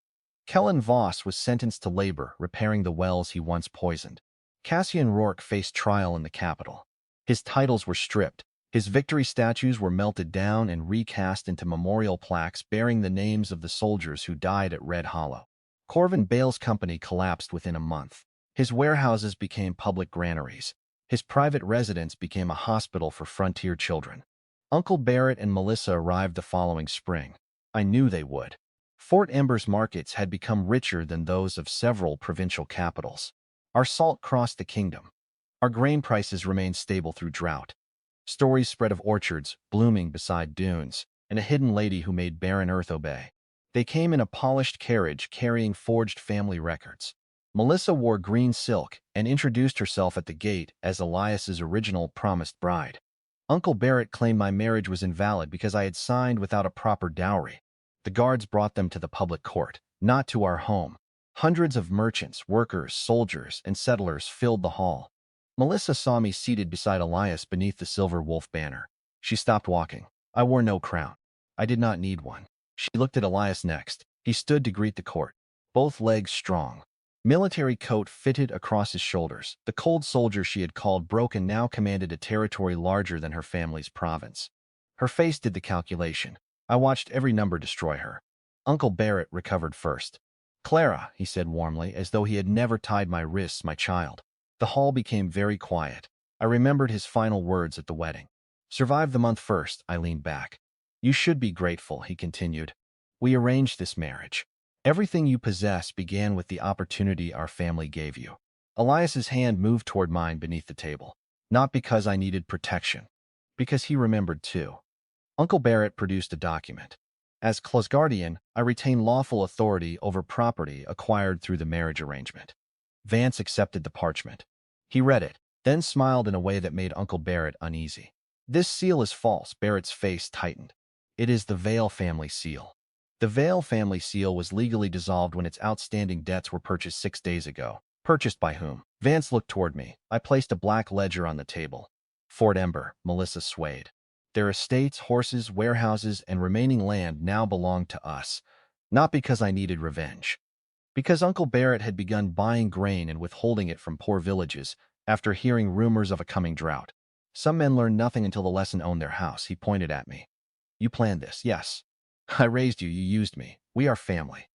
Kellen Voss was sentenced to labor repairing the wells he once poisoned. Cassian Rourke faced trial in the capital. His titles were stripped. His victory statues were melted down and recast into memorial plaques bearing the names of the soldiers who died at Red Hollow. Corvin Bale's company collapsed within a month. His warehouses became public granaries. His private residence became a hospital for frontier children. Uncle Barrett and Melissa arrived the following spring. I knew they would. Fort Ember's markets had become richer than those of several provincial capitals. Our salt crossed the kingdom. Our grain prices remained stable through drought. Stories spread of orchards blooming beside dunes, and a hidden lady who made barren earth obey. They came in a polished carriage carrying forged family records. Melissa wore green silk and introduced herself at the gate as Elias's original promised bride. Uncle Barrett claimed my marriage was invalid because I had signed without a proper dowry. The guards brought them to the public court, not to our home. Hundreds of merchants, workers, soldiers, and settlers filled the hall. Melissa saw me seated beside Elias beneath the silver wolf banner. She stopped walking. I wore no crown. I did not need one. She looked at Elias next. He stood to greet the court, both legs strong. Military coat fitted across his shoulders. The cold soldier she had called broken now commanded a territory larger than her family's province. Her face did the calculation. I watched every number destroy her. Uncle Barrett recovered first. "Clara," he said warmly, as though he had never tied my wrists, "my child." The hall became very quiet. I remembered his final words at the wedding. "Survive the month first," I leaned back. "You should be grateful," he continued. "We arranged this marriage. Everything you possess began with the opportunity our family gave you." Elias's hand moved toward mine beneath the table. Not because I needed protection. Because he remembered too. Uncle Barrett produced a document. "As close guardian, I retain lawful authority over property acquired through the marriage arrangement." Vance accepted the parchment. He read it, then smiled in a way that made Uncle Barrett uneasy. "This seal is false." Barrett's face tightened. "It is the Vale family seal." The Vale family seal was legally dissolved when its outstanding debts were purchased 6 days ago. Purchased by whom? Vance looked toward me. I placed a black ledger on the table. Fort Ember. Melissa swayed. "Their estates, horses, warehouses, and remaining land now belong to us. Not because I needed revenge. Because Uncle Barrett had begun buying grain and withholding it from poor villages after hearing rumors of a coming drought. Some men learn nothing until the lesson owned their house." He pointed at me. "You planned this, yes. I raised you, you used me. We are family."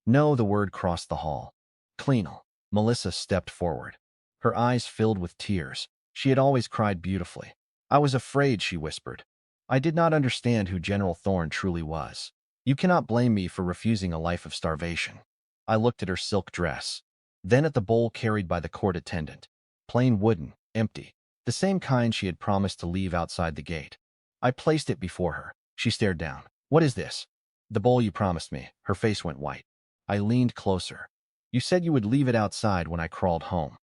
"No," the word crossed the hall. "Cleanal." Melissa stepped forward. Her eyes filled with tears. She had always cried beautifully. "I was afraid," she whispered. "I did not understand who General Thorne truly was. You cannot blame me for refusing a life of starvation." I looked at her silk dress, then at the bowl carried by the court attendant. Plain wooden, empty, the same kind she had promised to leave outside the gate. I placed it before her. She stared down. "What is this?" "The bowl you promised me." Her face went white. I leaned closer. "You said you would leave it outside when I crawled home."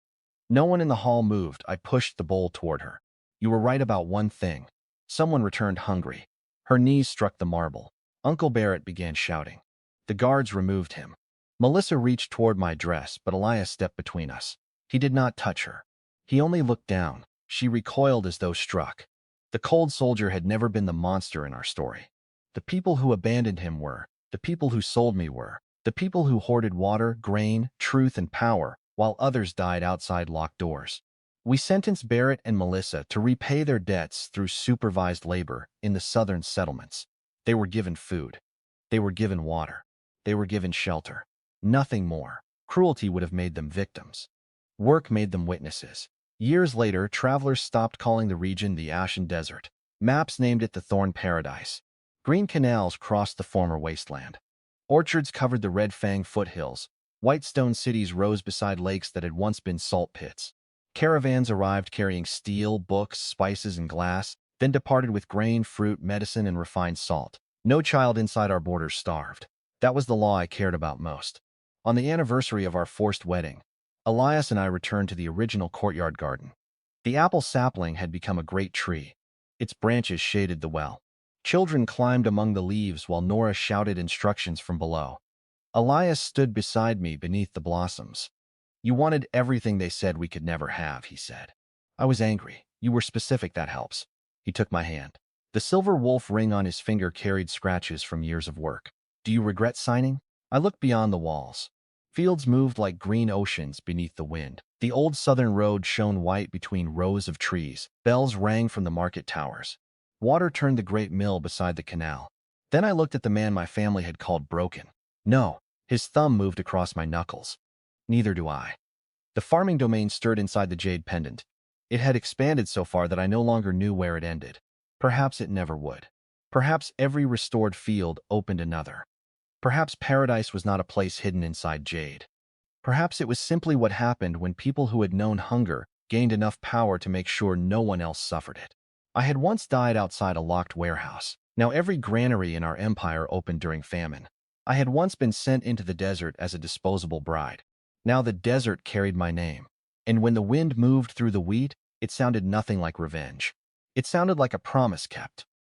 No one in the hall moved. I pushed the bowl toward her. "You were right about one thing. Someone returned hungry." Her knees struck the marble. Uncle Barrett began shouting. The guards removed him. Melissa reached toward my dress, but Elias stepped between us. He did not touch her. He only looked down. She recoiled as though struck. The cold soldier had never been the monster in our story. The people who abandoned him were. The people who sold me were. The people who hoarded water, grain, truth, and power, while others died outside locked doors. We sentenced Barrett and Melissa to repay their debts through supervised labor in the southern settlements. They were given food. They were given water. They were given shelter. Nothing more. Cruelty would have made them victims. Work made them witnesses. Years later, travelers stopped calling the region the Ashen Desert. Maps named it the Thorn Paradise. Green canals crossed the former wasteland. Orchards covered the Red Fang foothills. White stone cities rose beside lakes that had once been salt pits. Caravans arrived carrying steel, books, spices, and glass, then departed with grain, fruit, medicine, and refined salt. No child inside our borders starved. That was the law I cared about most. On the anniversary of our forced wedding, Elias and I returned to the original courtyard garden. The apple sapling had become a great tree. Its branches shaded the well. Children climbed among the leaves while Nora shouted instructions from below. Elias stood beside me beneath the blossoms. "You wanted everything they said we could never have," he said. I was angry. "You were specific, that helps." He took my hand. The silver wolf ring on his finger carried scratches from years of work. "Do you regret signing?" I looked beyond the walls. Fields moved like green oceans beneath the wind. The old southern road shone white between rows of trees. Bells rang from the market towers. Water turned the great mill beside the canal. Then I looked at the man my family had called broken. "No." His thumb moved across my knuckles. "Neither do I." The farming domain stirred inside the jade pendant. It had expanded so far that I no longer knew where it ended. Perhaps it never would. Perhaps every restored field opened another. Perhaps paradise was not a place hidden inside jade. Perhaps it was simply what happened when people who had known hunger gained enough power to make sure no one else suffered it. I had once died outside a locked warehouse. Now every granary in our empire opened during famine. I had once been sent into the desert as a disposable bride. Now the desert carried my name. And when the wind moved through the wheat, it sounded nothing like revenge. It sounded like a promise kept.